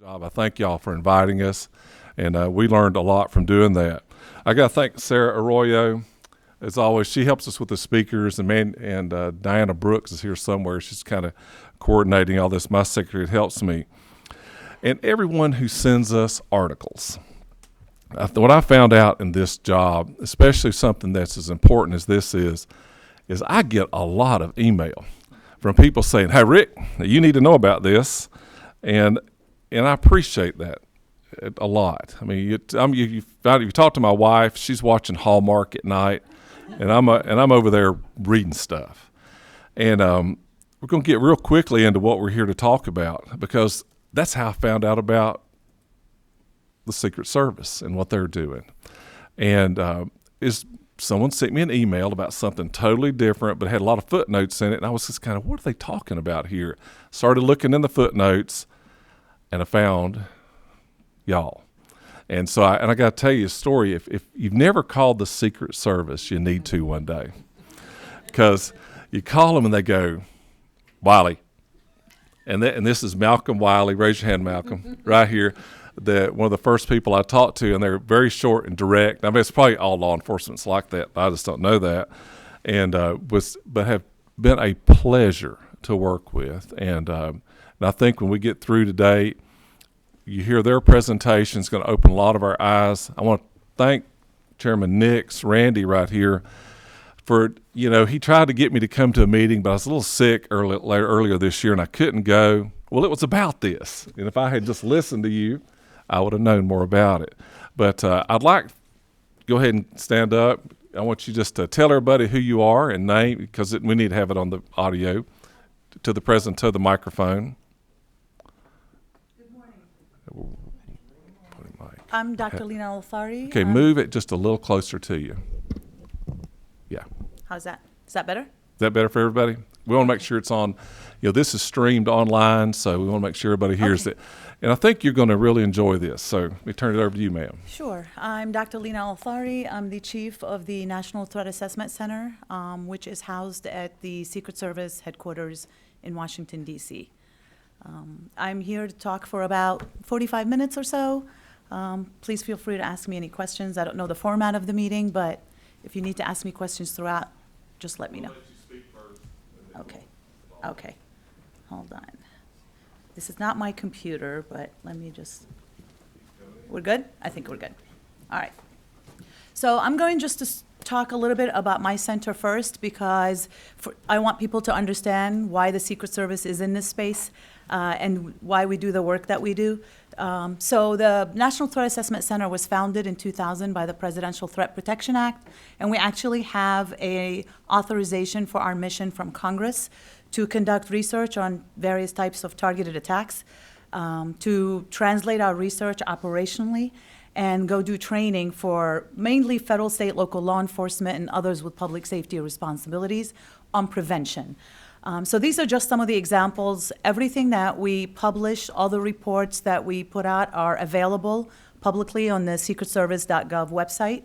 job. I thank y'all for inviting us, and we learned a lot from doing that. I got to thank Sarah Arroyo. As always, she helps us with the speakers, and Diana Brooks is here somewhere. She's kind of coordinating all this. My secretary helps me. And everyone who sends us articles. What I found out in this job, especially something that's as important as this is I get a lot of email from people saying, "Hey, Rick, you need to know about this," and I appreciate that a lot. I mean, you talk to my wife; she's watching Hallmark at night, and I'm over there reading stuff. And we're going to get real quickly into what we're here to talk about, because that's how I found out about the Secret Service and what they're doing. And someone sent me an email about something totally different, but had a lot of footnotes in it, and I was just kind of, what are they talking about here? Started looking in the footnotes, and I found y'all. And so I got to tell you a story. If you've never called the Secret Service, you need to one day, because you call them and they go, "Wiley," and this is Malcolm Wiley. Raise your hand, Malcolm, right here. One of the first people I talked to, and they're very short and direct. I mean, it's probably all law enforcement's like that, but I just don't know that. And but have been a pleasure to work with. And I think when we get through today, you hear their presentation. It's going to open a lot of our eyes. I want to thank Chairman Nix, Randy right here, for, he tried to get me to come to a meeting, but I was a little sick earlier this year, and I couldn't go. Well, it was about this. And if I had just listened to you, I would have known more about it. But I'd like to go ahead and stand up. I want you just to tell everybody who you are and name, because we need to have it on the audio, to the microphone. Good morning. I'm Dr. Lina Alfari. Okay, move it just a little closer to you. Yeah. How's that? Is that better? Is that better for everybody? We want to make sure it's on. This is streamed online, so we want to make sure everybody hears it. And I think you're going to really enjoy this. So let me turn it over to you, ma'am. Sure. I'm Dr. Lina Alfari. I'm the chief of the National Threat Assessment Center, which is housed at the Secret Service headquarters in Washington, D.C. I'm here to talk for about 45 minutes or so. Please feel free to ask me any questions. I don't know the format of the meeting, but if you need to ask me questions throughout, just let me know. I'll let you speak first. Okay. Hold on. This is not my computer, but let me just, we're good? I think we're good. All right. So I'm going just to talk a little bit about my center first, because I want people to understand why the Secret Service is in this space and why we do the work that we do. So the National Threat Assessment Center was founded in 2000 by the Presidential Threat Protection Act, and we actually have a authorization for our mission from Congress to conduct research on various types of targeted attacks, to translate our research operationally, and go do training for mainly federal, state, local law enforcement and others with public safety responsibilities on prevention. So these are just some of the examples. Everything that we publish, all the reports that we put out are available publicly on the secretservice.gov website.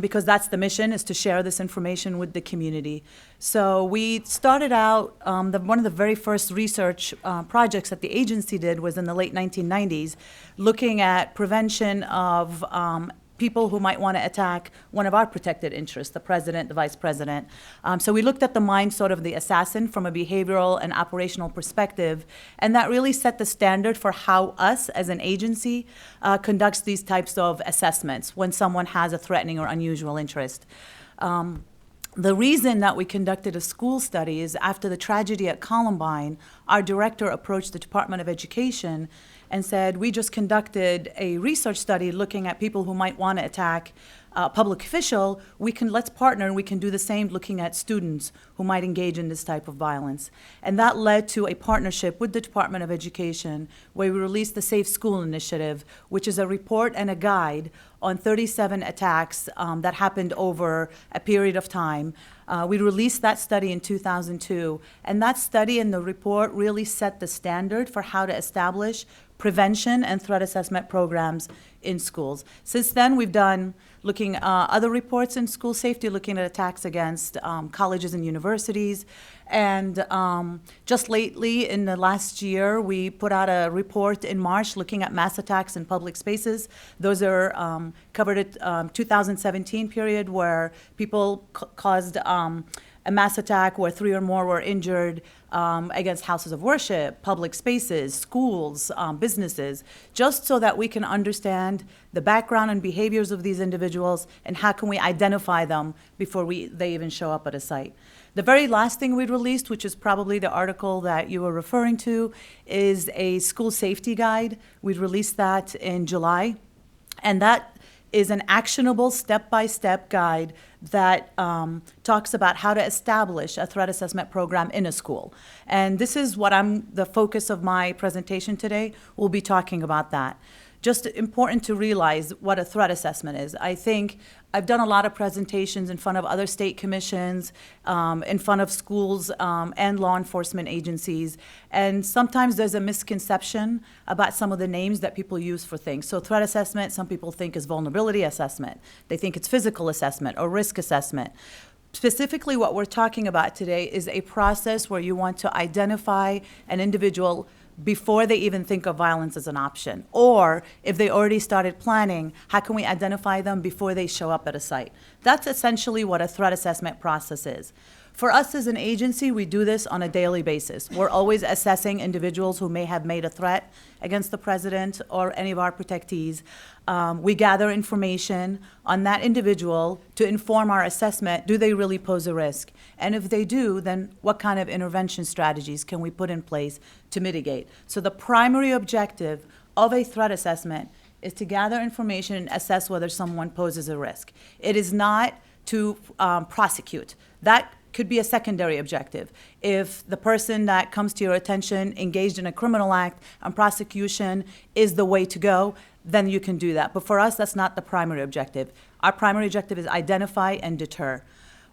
Because that's the mission, is to share this information with the community. So we started out, one of the very first research projects that the agency did was in the late 1990s, looking at prevention of people who might want to attack one of our protected interests, the president, the vice president. So we looked at the mind, sort of the assassin, from a behavioral and operational perspective, and that really set the standard for how us as an agency conducts these types of assessments when someone has a threatening or unusual interest. The reason that we conducted a school study is after the tragedy at Columbine, our director approached the Department of Education and said, we just conducted a research study looking at people who might want to attack a public official. Let's partner, and we can do the same looking at students who might engage in this type of violence. And that led to a partnership with the Department of Education, where we released the Safe School Initiative, which is a report and a guide on 37 attacks that happened over a period of time. We released that study in 2002, and that study and the report really set the standard for how to establish prevention and threat assessment programs in schools. Since then, we've done looking other reports in school safety, looking at attacks against colleges and universities. And just lately, in the last year, we put out a report in March looking at mass attacks in public spaces. Those are covered at 2017 period where people caused a mass attack where 3 or more were injured against houses of worship, public spaces, schools, businesses, just so that we can understand the background and behaviors of these individuals and how can we identify them before they even show up at a site. The very last thing we released, which is probably the article that you were referring to, is a school safety guide. We released that in July, and that is an actionable step-by-step guide that talks about how to establish a threat assessment program in a school. And this is what the focus of my presentation today. We'll be talking about that. Just important to realize what a threat assessment is. I think I've done a lot of presentations in front of other state commissions, in front of schools and law enforcement agencies, and sometimes there's a misconception about some of the names that people use for things. So threat assessment, some people think is vulnerability assessment. They think it's physical assessment or risk assessment. Specifically, what we're talking about today is a process where you want to identify an individual before they even think of violence as an option. Or if they already started planning, how can we identify them before they show up at a site? That's essentially what a threat assessment process is. For us as an agency, we do this on a daily basis. We're always assessing individuals who may have made a threat against the president or any of our protectees. We gather information on that individual to inform our assessment. Do they really pose a risk? And if they do, then what kind of intervention strategies can we put in place to mitigate? So the primary objective of a threat assessment is to gather information and assess whether someone poses a risk. It is not to prosecute. That could be a secondary objective. If the person that comes to your attention engaged in a criminal act and prosecution is the way to go, then you can do that. But for us, that's not the primary objective. Our primary objective is identify and deter.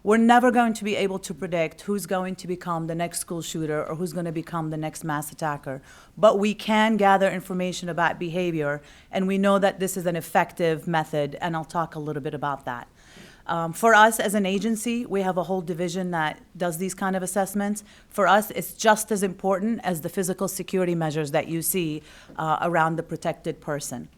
We're never going to be able to predict who's going to become the next school shooter or who's going to become the next mass attacker. But we can gather information about behavior, and we know that this is an effective method, and I'll talk a little bit about that. For us as an agency, we have a whole division that does these kind of assessments. For us, it's just as important as the physical security measures that you see around the protected person.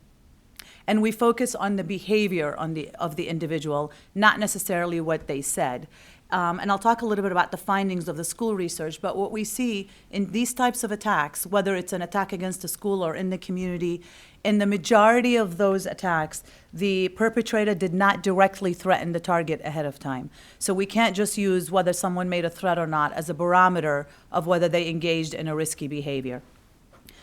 And we focus on the behavior of the individual, not necessarily what they said. And I'll talk a little bit about the findings of the school research, but what we see in these types of attacks, whether it's an attack against a school or in the community, in the majority of those attacks, the perpetrator did not directly threaten the target ahead of time. So we can't just use whether someone made a threat or not as a barometer of whether they engaged in a risky behavior.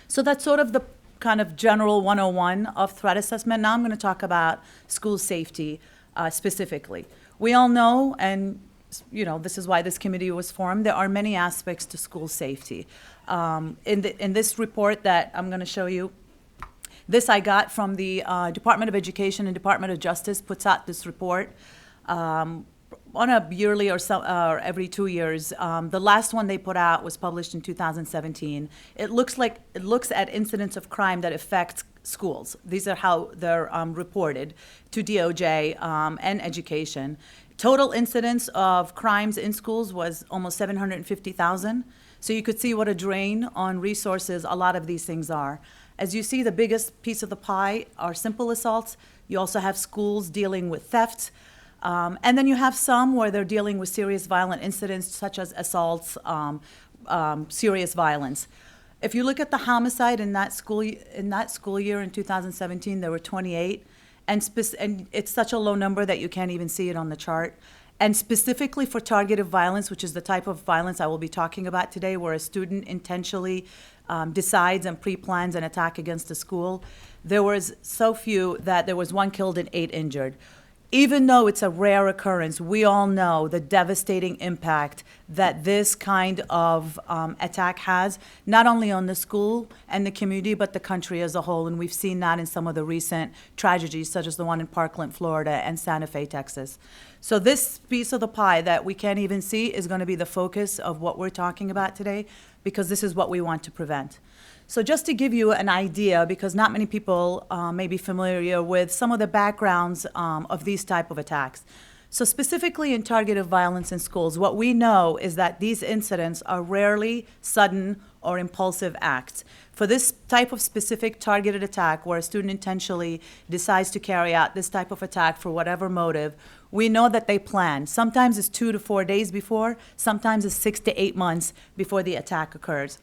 So that's sort of the kind of general 101 of threat assessment. Now I'm going to talk about school safety specifically. We all know, and this is why this committee was formed, there are many aspects to school safety. In this report that I'm going to show you, this I got from the Department of Education and Department of Justice puts out this report on a yearly or every 2 years. The last one they put out was published in 2017. It looks at incidents of crime that affect schools. These are how they're reported to DOJ and education. Total incidents of crimes in schools was almost 750,000. So you could see what a drain on resources a lot of these things are. As you see, the biggest piece of the pie are simple assaults. You also have schools dealing with theft. And then you have some where they're dealing with serious violent incidents such as assaults, serious violence. If you look at the homicide in that school year in 2017, there were 28. And it's such a low number that you can't even see it on the chart. And specifically for targeted violence, which is the type of violence I will be talking about today, where a student intentionally decides and pre-plans an attack against a school, there was so few that there was 1 killed and 8 injured. Even though it's a rare occurrence, we all know the devastating impact that this kind of attack has, not only on the school and the community, but the country as a whole. And we've seen that in some of the recent tragedies, such as the one in Parkland, Florida, and Santa Fe, Texas. So this piece of the pie that we can't even see is going to be the focus of what we're talking about today, because this is what we want to prevent. So just to give you an idea, because not many people may be familiar with some of the backgrounds of these type of attacks. So specifically in targeted violence in schools, what we know is that these incidents are rarely sudden or impulsive acts. For this type of specific targeted attack, where a student intentionally decides to carry out this type of attack for whatever motive, we know that they plan. Sometimes it's 2 to 4 days before, sometimes it's 6 to 8 months before the attack occurs.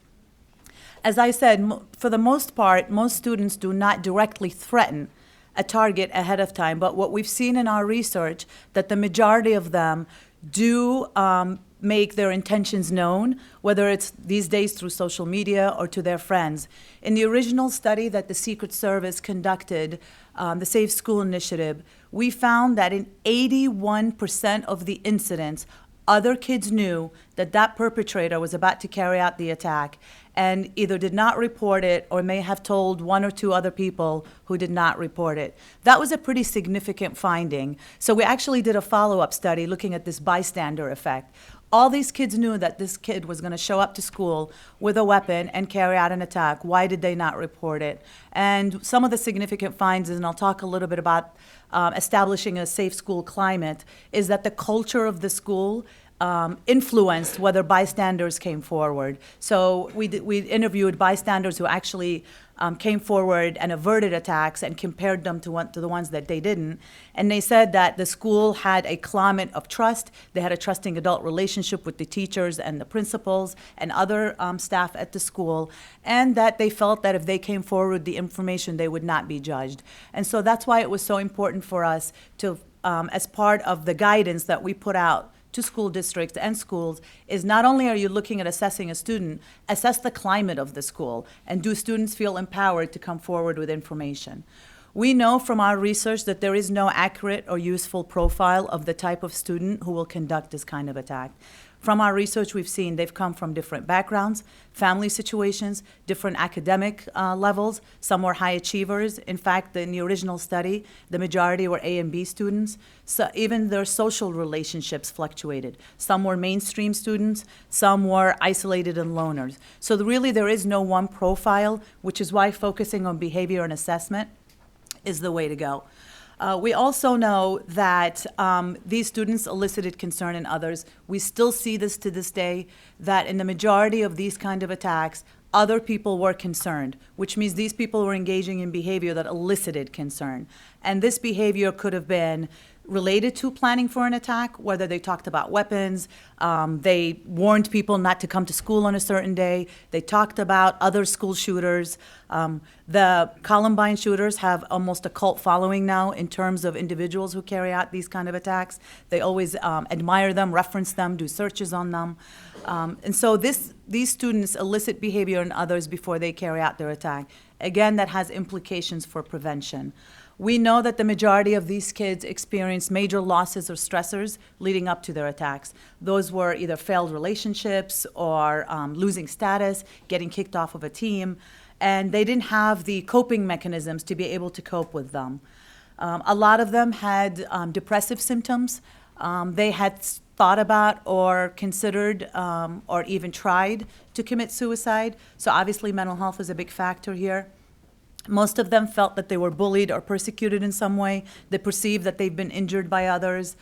As I said, for the most part, most students do not directly threaten a target ahead of time, but what we've seen in our research, that the majority of them do make their intentions known, whether it's these days through social media or to their friends. In the original study that the Secret Service conducted, the Safe School Initiative, we found that in 81% of the incidents, other kids knew that that perpetrator was about to carry out the attack and either did not report it or may have told 1 or 2 other people who did not report it. That was a pretty significant finding. So we actually did a follow-up study looking at this bystander effect. All these kids knew that this kid was going to show up to school with a weapon and carry out an attack. Why did they not report it? And some of the significant findings, and I'll talk a little bit about establishing a safe school climate, is that the culture of the school influenced whether bystanders came forward. So we interviewed bystanders who actually came forward and averted attacks and compared them to the ones that they didn't. And they said that the school had a climate of trust. They had a trusting adult relationship with the teachers and the principals and other staff at the school, and that they felt that if they came forward with the information, they would not be judged. And so that's why it was so important for us to, as part of the guidance that we put out to school districts and schools, is not only are you looking at assessing a student, assess the climate of the school, and do students feel empowered to come forward with information. We know from our research that there is no accurate or useful profile of the type of student who will conduct this kind of attack. From our research, we've seen they've come from different backgrounds, family situations, different academic levels. Some were high achievers. In fact, in the original study, the majority were A and B students. So even their social relationships fluctuated. Some were mainstream students, some were isolated and loners. So really there is no one profile, which is why focusing on behavior and assessment is the way to go. We also know that these students elicited concern in others. We still see this to this day, that in the majority of these kind of attacks, other people were concerned, which means these people were engaging in behavior that elicited concern. And this behavior could have been related to planning for an attack, whether they talked about weapons, they warned people not to come to school on a certain day, they talked about other school shooters. The Columbine shooters have almost a cult following now in terms of individuals who carry out these kind of attacks. They always admire them, reference them, do searches on them. And so these students elicit behavior in others before they carry out their attack. Again, that has implications for prevention. We know that the majority of these kids experience major losses or stressors leading up to their attacks. Those were either failed relationships or losing status, getting kicked off of a team, and they didn't have the coping mechanisms to be able to cope with them. A lot of them had depressive symptoms. They had thought about or considered or even tried to commit suicide. So obviously mental health is a big factor here. Most of them felt that they were bullied or persecuted in some way. They perceived that they've been injured by others.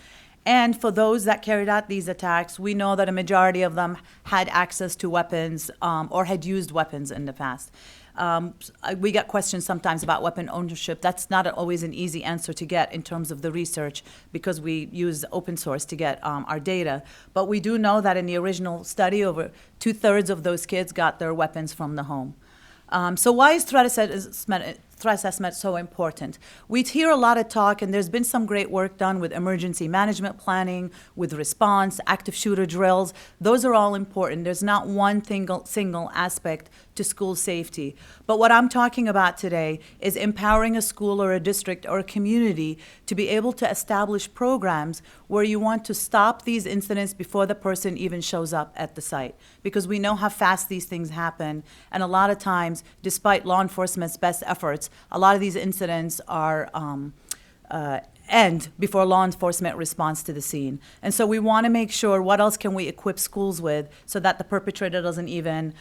And for those that carried out these attacks, we know that a majority of them had access to weapons or had used weapons in the past. We get questions sometimes about weapon ownership. That's not always an easy answer to get in terms of the research because we use open source to get our data. But we do know that in the original study, over 2/3 of those kids got their weapons from the home. So why is threat threat assessment so important? We hear a lot of talk, and there's been some great work done with emergency management planning, with response, active shooter drills. Those are all important. There's not one single aspect to school safety. But what I'm talking about today is empowering a school or a district or a community to be able to establish programs where you want to stop these incidents before the person even shows up at the site. Because we know how fast these things happen, and a lot of times, despite law enforcement's best efforts, a lot of these incidents are end before law enforcement responds to the scene. And so we want to make sure, what else can we equip schools with so that the perpetrator doesn't even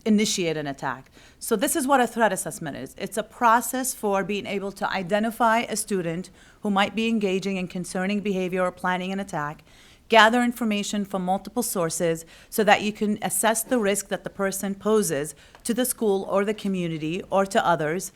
initiate an attack. So this is what a threat assessment is. It's a process for being able to identify a student who might be engaging in concerning behavior or planning an attack, gather information from multiple sources so that you can assess the risk that the person poses to the school or the community or to others.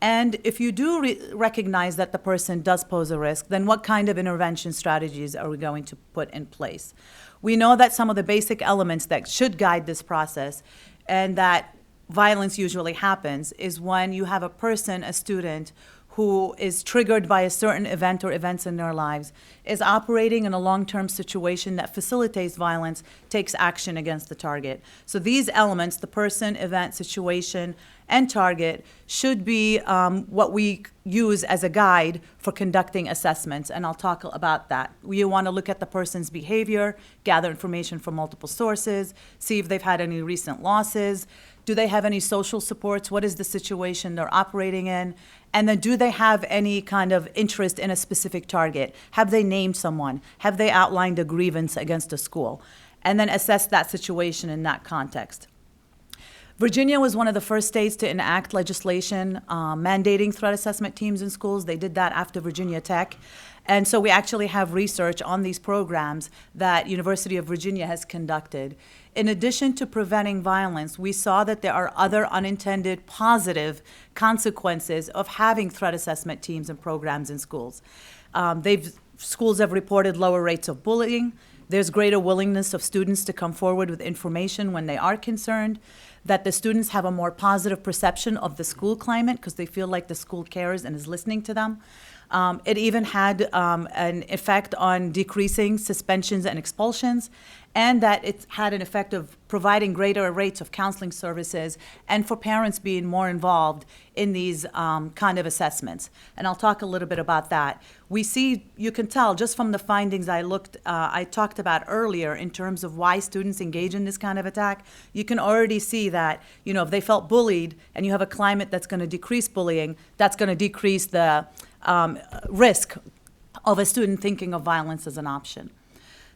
And if you do recognize that the person does pose a risk, then what kind of intervention strategies are we going to put in place? We know that some of the basic elements that should guide this process, and that violence usually happens, is when you have a person, a student, who is triggered by a certain event or events in their lives, is operating in a long-term situation that facilitates violence, takes action against the target. So these elements, the person, event, situation, and target, should be what we use as a guide for conducting assessments, and I'll talk about that. You want to look at the person's behavior, gather information from multiple sources, see if they've had any recent losses, do they have any social supports, what is the situation they're operating in, and then do they have any kind of interest in a specific target? Have they named someone? Have they outlined a grievance against a school? And then assess that situation in that context. Virginia was one of the first states to enact legislation mandating threat assessment teams in schools. They did that after Virginia Tech. And so we actually have research on these programs that University of Virginia has conducted. In addition to preventing violence, we saw that there are other unintended positive consequences of having threat assessment teams and programs in schools. Schools have reported lower rates of bullying. There's greater willingness of students to come forward with information when they are concerned, that the students have a more positive perception of the school climate because they feel like the school cares and is listening to them. It even had an effect on decreasing suspensions and expulsions, and that it had an effect of providing greater rates of counseling services and for parents being more involved in these kind of assessments. And I'll talk a little bit about that. We see, you can tell just from the findings I talked about earlier in terms of why students engage in this kind of attack, you can already see that, if they felt bullied and you have a climate that's going to decrease bullying, that's going to decrease the risk of a student thinking of violence as an option.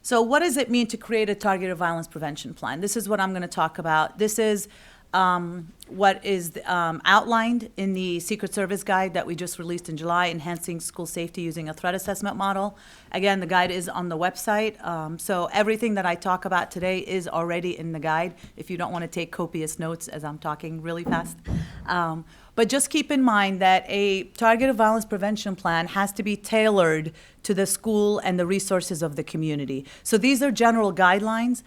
So what does it mean to create a targeted violence prevention plan? This is what I'm going to talk about. This is what is outlined in the Secret Service guide that we just released in July, Enhancing School Safety Using a Threat Assessment Model. Again, the guide is on the website. So everything that I talk about today is already in the guide if you don't want to take copious notes as I'm talking really fast. But just keep in mind that a targeted violence prevention plan has to be tailored to the school and the resources of the community. So these are general guidelines.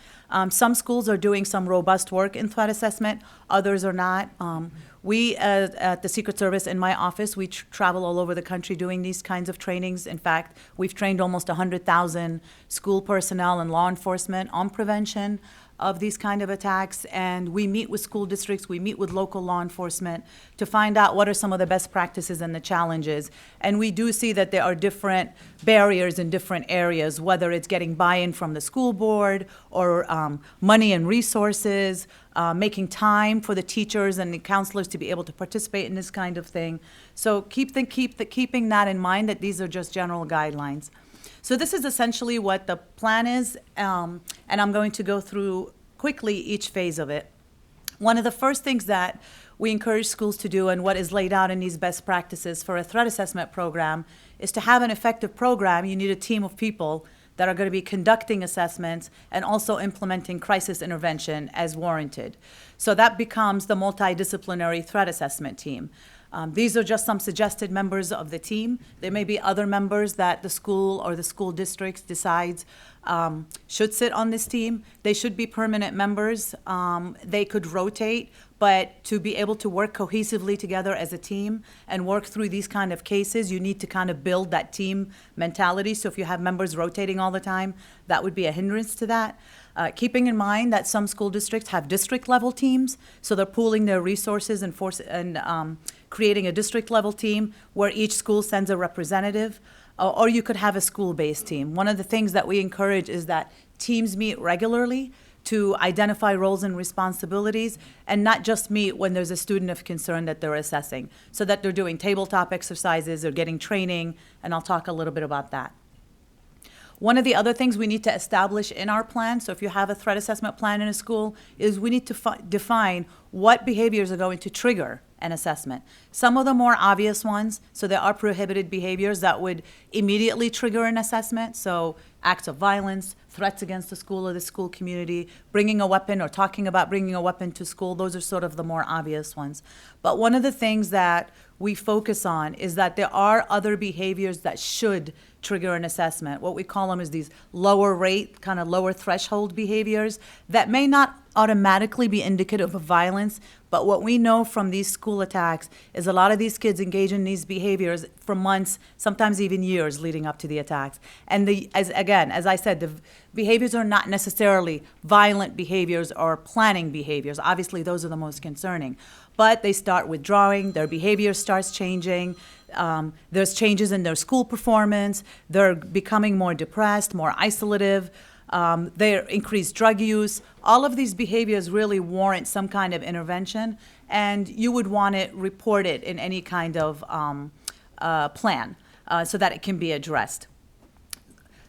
Some schools are doing some robust work in threat assessment, others are not. We at the Secret Service, in my office, we travel all over the country doing these kinds of trainings. In fact, we've trained almost 100,000 school personnel and law enforcement on prevention of these kind of attacks, and we meet with school districts, we meet with local law enforcement to find out what are some of the best practices and the challenges. And we do see that there are different barriers in different areas, whether it's getting buy-in from the school board or money and resources, making time for the teachers and the counselors to be able to participate in this kind of thing. So keeping that in mind, that these are just general guidelines. So this is essentially what the plan is, and I'm going to go through quickly each phase of it. One of the first things that we encourage schools to do, and what is laid out in these best practices for a threat assessment program, is to have an effective program. You need a team of people that are going to be conducting assessments and also implementing crisis intervention as warranted. So that becomes the multidisciplinary threat assessment team. These are just some suggested members of the team. There may be other members that the school or the school districts decides should sit on this team. They should be permanent members. They could rotate, but to be able to work cohesively together as a team and work through these kind of cases, you need to kind of build that team mentality. So if you have members rotating all the time, that would be a hindrance to that. Keeping in mind that some school districts have district-level teams, so they're pooling their resources and creating a district-level team where each school sends a representative, or you could have a school-based team. One of the things that we encourage is that teams meet regularly to identify roles and responsibilities, and not just meet when there's a student of concern that they're assessing, so that they're doing tabletop exercises or getting training, and I'll talk a little bit about that. One of the other things we need to establish in our plan, so if you have a threat assessment plan in a school, is we need to define what behaviors are going to trigger an assessment. Some of the more obvious ones, so there are prohibited behaviors that would immediately trigger an assessment, so acts of violence, threats against the school or the school community, bringing a weapon or talking about bringing a weapon to school. Those are sort of the more obvious ones. But one of the things that we focus on is that there are other behaviors that should trigger an assessment. What we call them is these lower rate, kind of lower threshold behaviors that may not automatically be indicative of violence, but what we know from these school attacks is a lot of these kids engage in these behaviors for months, sometimes even years leading up to the attacks. And as I said, the behaviors are not necessarily violent behaviors or planning behaviors. Obviously, those are the most concerning. But they start withdrawing, their behavior starts changing, there's changes in their school performance, they're becoming more depressed, more isolative, their increased drug use. All of these behaviors really warrant some kind of intervention, and you would want it reported in any kind of plan so that it can be addressed.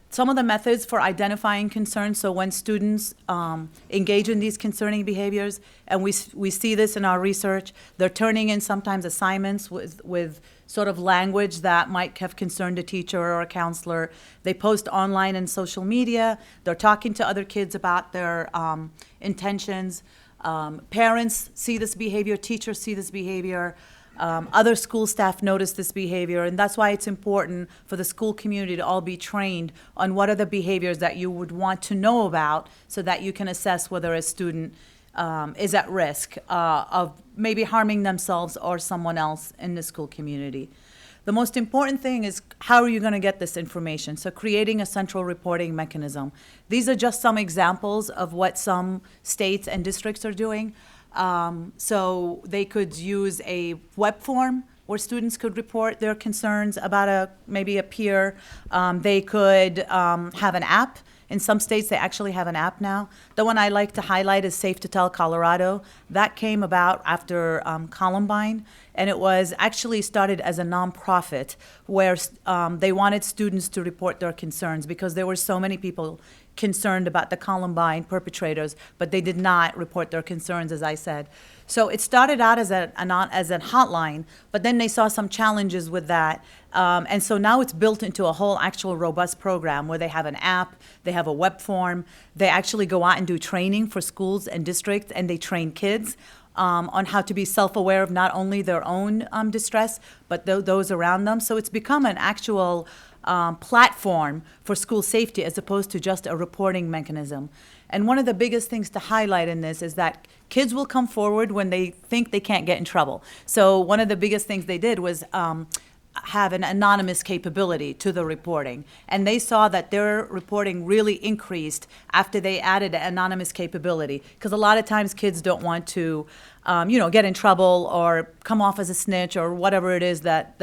Some of the methods for identifying concerns, so when students engage in these concerning behaviors, and we see this in our research, they're turning in sometimes assignments with sort of language that might have concerned a teacher or a counselor. They post online and social media. They're talking to other kids about their intentions. Parents see this behavior, teachers see this behavior. Other school staff notice this behavior, and that's why it's important for the school community to all be trained on what are the behaviors that you would want to know about so that you can assess whether a student is at risk of maybe harming themselves or someone else in the school community. The most important thing is how are you going to get this information? So creating a central reporting mechanism. These are just some examples of what some states and districts are doing. So they could use a web form where students could report their concerns about maybe a peer. They could have an app. In some states, they actually have an app now. The one I like to highlight is Safe to Tell Colorado. That came about after Columbine, and it was actually started as a nonprofit where they wanted students to report their concerns because there were so many people concerned about the Columbine perpetrators, but they did not report their concerns, as I said. So it started out as a hotline, but then they saw some challenges with that. And so now it's built into a whole actual robust program where they have an app, they have a web form, they actually go out and do training for schools and districts, and they train kids on how to be self-aware of not only their own distress, but those around them. So it's become an actual platform for school safety as opposed to just a reporting mechanism. And one of the biggest things to highlight in this is that kids will come forward when they think they can't get in trouble. So one of the biggest things they did was have an anonymous capability to the reporting. And they saw that their reporting really increased after they added an anonymous capability. Because a lot of times kids don't want to, get in trouble or come off as a snitch or whatever it is that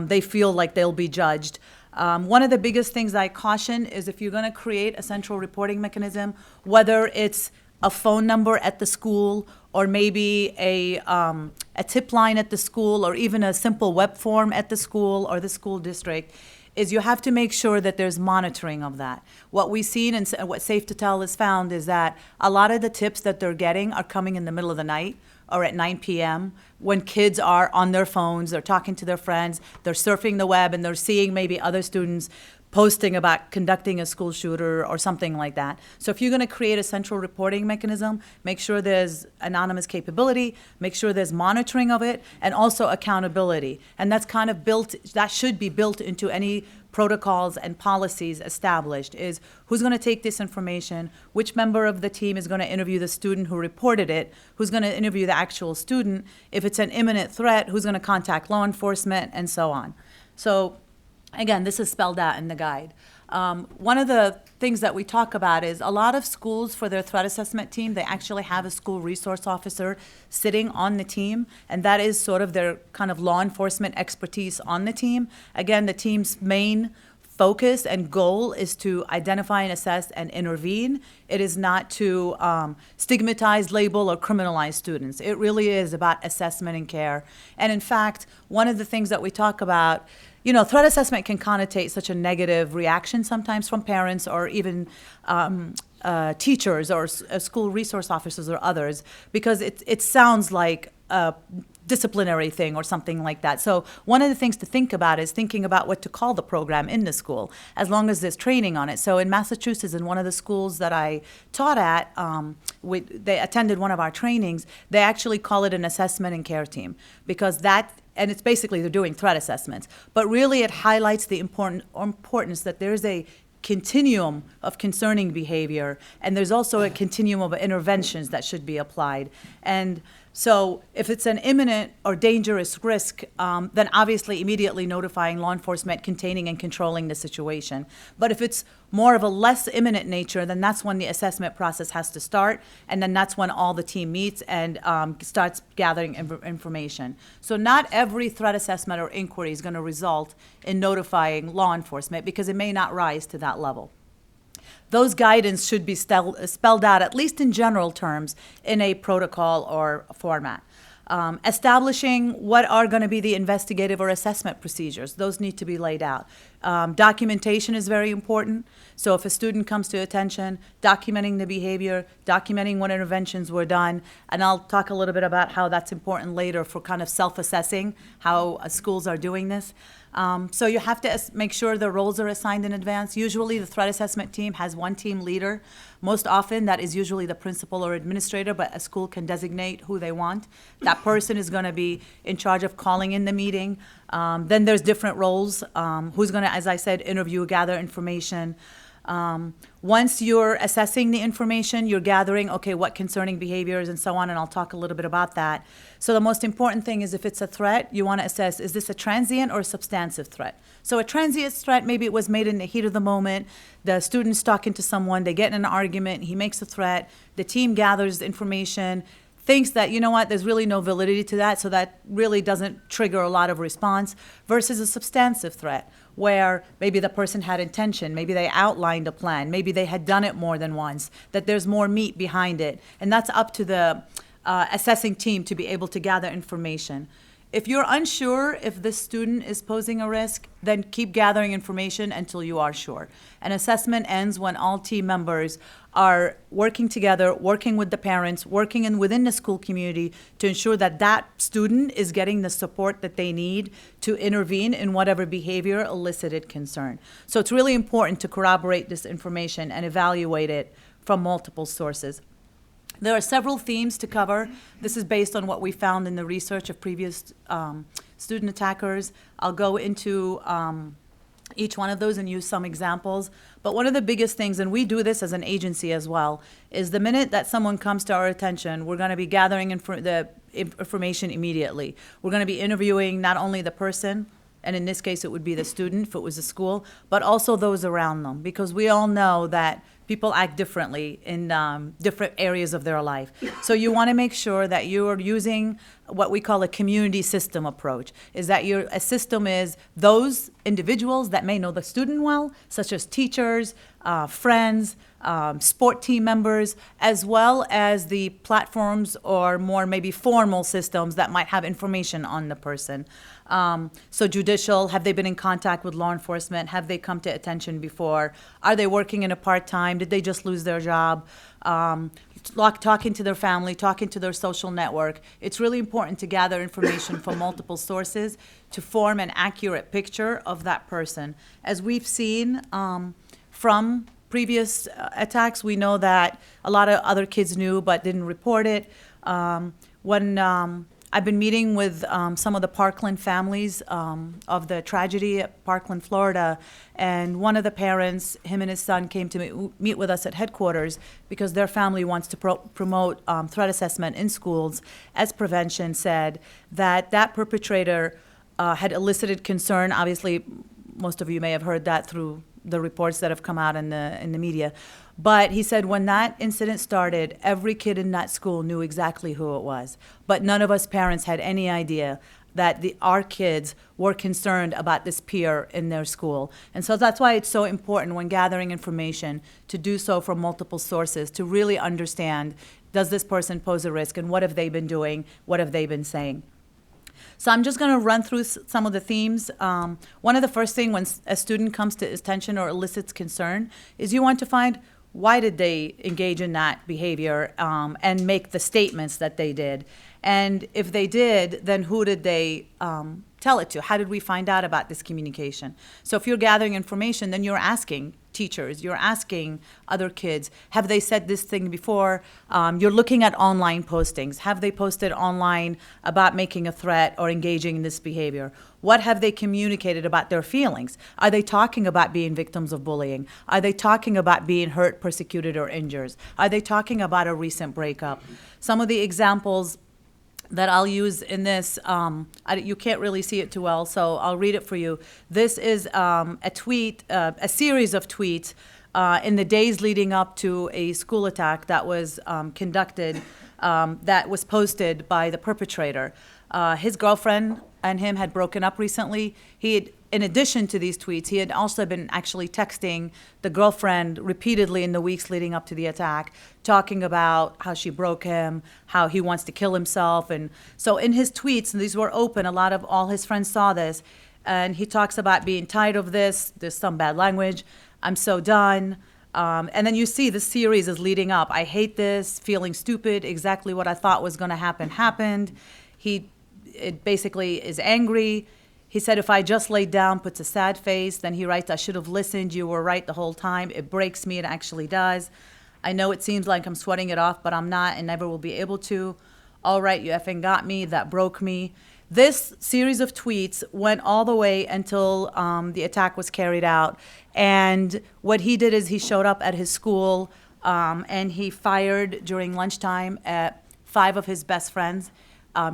they feel like they'll be judged. One of the biggest things I caution is if you're going to create a central reporting mechanism, whether it's a phone number at the school or maybe a tip line at the school or even a simple web form at the school or the school district, is you have to make sure that there's monitoring of that. What we've seen and what Safe to Tell has found is that a lot of the tips that they're getting are coming in the middle of the night or at 9 p.m. when kids are on their phones, they're talking to their friends, they're surfing the web, and they're seeing maybe other students posting about conducting a school shooter or something like that. So if you're going to create a central reporting mechanism, make sure there's anonymous capability, make sure there's monitoring of it, and also accountability. And that's kind of that should be built into any protocols and policies established is who's going to take this information, which member of the team is going to interview the student who reported it, who's going to interview the actual student, if it's an imminent threat, who's going to contact law enforcement, and so on. So again, this is spelled out in the guide. One of the things that we talk about is a lot of schools, for their threat assessment team, they actually have a school resource officer sitting on the team, and that is sort of their kind of law enforcement expertise on the team. Again, the team's main focus and goal is to identify and assess and intervene. It is not to stigmatize, label, or criminalize students. It really is about assessment and care. And in fact, one of the things that we talk about, you know, threat assessment can connotate such a negative reaction sometimes from parents or even teachers or school resource officers or others, because it sounds like a disciplinary thing or something like that. So one of the things to think about is thinking about what to call the program in the school, as long as there's training on it. So in Massachusetts, in one of the schools that I taught at, they attended one of our trainings, they actually call it an assessment and care team, because that, and it's basically they're doing threat assessments, but really it highlights the importance that there's a continuum of concerning behavior, and there's also a continuum of interventions that should be applied. And so if it's an imminent or dangerous risk, then obviously immediately notifying law enforcement, containing and controlling the situation. But if it's more of a less imminent nature, then that's when the assessment process has to start, and then that's when all the team meets and starts gathering information. So not every threat assessment or inquiry is going to result in notifying law enforcement, because it may not rise to that level. Those guidance should be spelled out, at least in general terms, in a protocol or format. Establishing what are going to be the investigative or assessment procedures. Those need to be laid out. Documentation is very important. So if a student comes to attention, documenting the behavior, documenting what interventions were done, and I'll talk a little bit about how that's important later for kind of self-assessing how schools are doing this. So you have to make sure the roles are assigned in advance. Usually the threat assessment team has one team leader. Most often that is usually the principal or administrator, but a school can designate who they want. That person is going to be in charge of calling in the meeting. Then there's different roles. Who's going to, as I said, interview, gather information. Once you're assessing the information, you're gathering, okay, what concerning behaviors and so on, and I'll talk a little bit about that. So the most important thing is if it's a threat, you want to assess, is this a transient or a substantive threat? So a transient threat, maybe it was made in the heat of the moment, the student's talking to someone, they get in an argument, he makes a threat, the team gathers information, thinks that, you know what, there's really no validity to that, so that really doesn't trigger a lot of response, versus a substantive threat, where maybe the person had intention, maybe they outlined a plan, maybe they had done it more than once, that there's more meat behind it. And that's up to the assessing team to be able to gather information. If you're unsure if this student is posing a risk, then keep gathering information until you are sure. An assessment ends when all team members are working together, working with the parents, working within the school community to ensure that that student is getting the support that they need to intervene in whatever behavior elicited concern. So it's really important to corroborate this information and evaluate it from multiple sources. There are several themes to cover. This is based on what we found in the research of previous student attackers. I'll go into each one of those and use some examples. But one of the biggest things, and we do this as an agency as well, is the minute that someone comes to our attention, we're going to be gathering the information immediately. We're going to be interviewing not only the person, and in this case it would be the student if it was a school, but also those around them, because we all know that people act differently in different areas of their life. So you want to make sure that you're using what we call a community system approach, is that a system is those individuals that may know the student well, such as teachers, friends, sport team members, as well as the platforms or more maybe formal systems that might have information on the person. So judicial, have they been in contact with law enforcement? Have they come to attention before? Are they working in a part-time? Did they just lose their job? Talking to their family, talking to their social network. It's really important to gather information from multiple sources to form an accurate picture of that person. As we've seen from previous attacks, we know that a lot of other kids knew but didn't report it. When I've been meeting with some of the Parkland families of the tragedy at Parkland, Florida, and one of the parents, him and his son, came to meet with us at headquarters because their family wants to promote threat assessment in schools. As prevention said, that perpetrator had elicited concern. Obviously, most of you may have heard that through the reports that have come out in the media. But he said when that incident started, every kid in that school knew exactly who it was. But none of us parents had any idea that our kids were concerned about this peer in their school. And so that's why it's so important when gathering information to do so from multiple sources, to really understand, does this person pose a risk, and what have they been doing, what have they been saying? So I'm just going to run through some of the themes. One of the first things when a student comes to attention or elicits concern is you want to find, why did they engage in that behavior and make the statements that they did? And if they did, then who did they tell it to? How did we find out about this communication? So if you're gathering information, then you're asking teachers, you're asking other kids, have they said this thing before? You're looking at online postings. Have they posted online about making a threat or engaging in this behavior? What have they communicated about their feelings? Are they talking about being victims of bullying? Are they talking about being hurt, persecuted, or injured? Are they talking about a recent breakup? Some of the examples that I'll use in this, you can't really see it too well, so I'll read it for you. This is a tweet, a series of tweets in the days leading up to a school attack that was conducted, that was posted by the perpetrator. His girlfriend and him had broken up recently. He had, in addition to these tweets, he had also been actually texting the girlfriend repeatedly in the weeks leading up to the attack, talking about how she broke him, how he wants to kill himself. And so in his tweets, and these were open, all his friends saw this, and he talks about being tired of this, there's some bad language, I'm so done. And then you see the series is leading up. I hate this, feeling stupid, exactly what I thought was gonna happen happened. It basically is angry. He said, if I just laid down, puts a sad face. Then he writes, I should have listened. You were right the whole time. It breaks me. It actually does. I know it seems like I'm sweating it off, but I'm not and never will be able to. All right, you effing got me. That broke me. This series of tweets went all the way until the attack was carried out. And what he did is he showed up at his school and he fired during lunchtime at 5 of his best friends,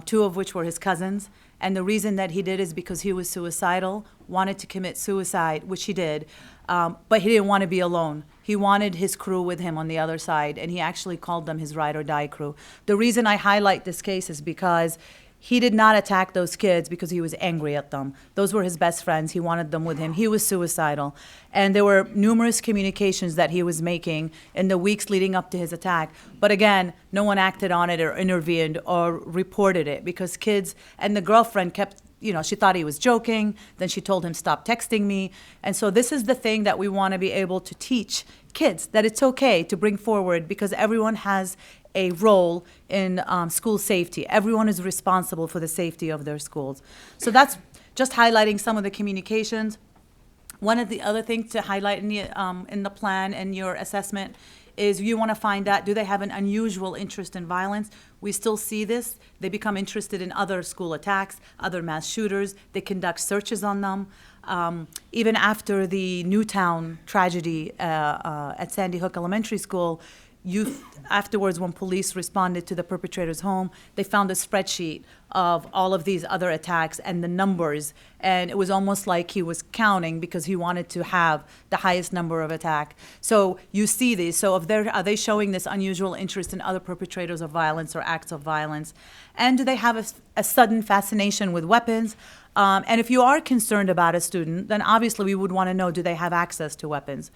2 of which were his cousins. And the reason that he did is because he was suicidal, wanted to commit suicide, which he did, but he didn't want to be alone. He wanted his crew with him on the other side, and he actually called them his ride or die crew. The reason I highlight this case is because he did not attack those kids because he was angry at them. Those were his best friends. He wanted them with him. He was suicidal. And there were numerous communications that he was making in the weeks leading up to his attack. But again, no one acted on it or intervened or reported it because kids and the girlfriend kept, she thought he was joking. Then she told him, stop texting me. And so this is the thing that we want to be able to teach kids, that it's okay to bring forward because everyone has a role in school safety. Everyone is responsible for the safety of their schools. So that's just highlighting some of the communications. One of the other things to highlight in the plan and your assessment is you want to find out, do they have an unusual interest in violence? We still see this. They become interested in other school attacks, other mass shooters. They conduct searches on them. Even after the Newtown tragedy at Sandy Hook Elementary School, afterwards, when police responded to the perpetrator's home, they found a spreadsheet of all of these other attacks and the numbers. And it was almost like he was counting because he wanted to have the highest number of attack. So you see these. So are they showing this unusual interest in other perpetrators of violence or acts of violence? And do they have a sudden fascination with weapons? And if you are concerned about a student, then obviously we would want to know, do they have access to weapons?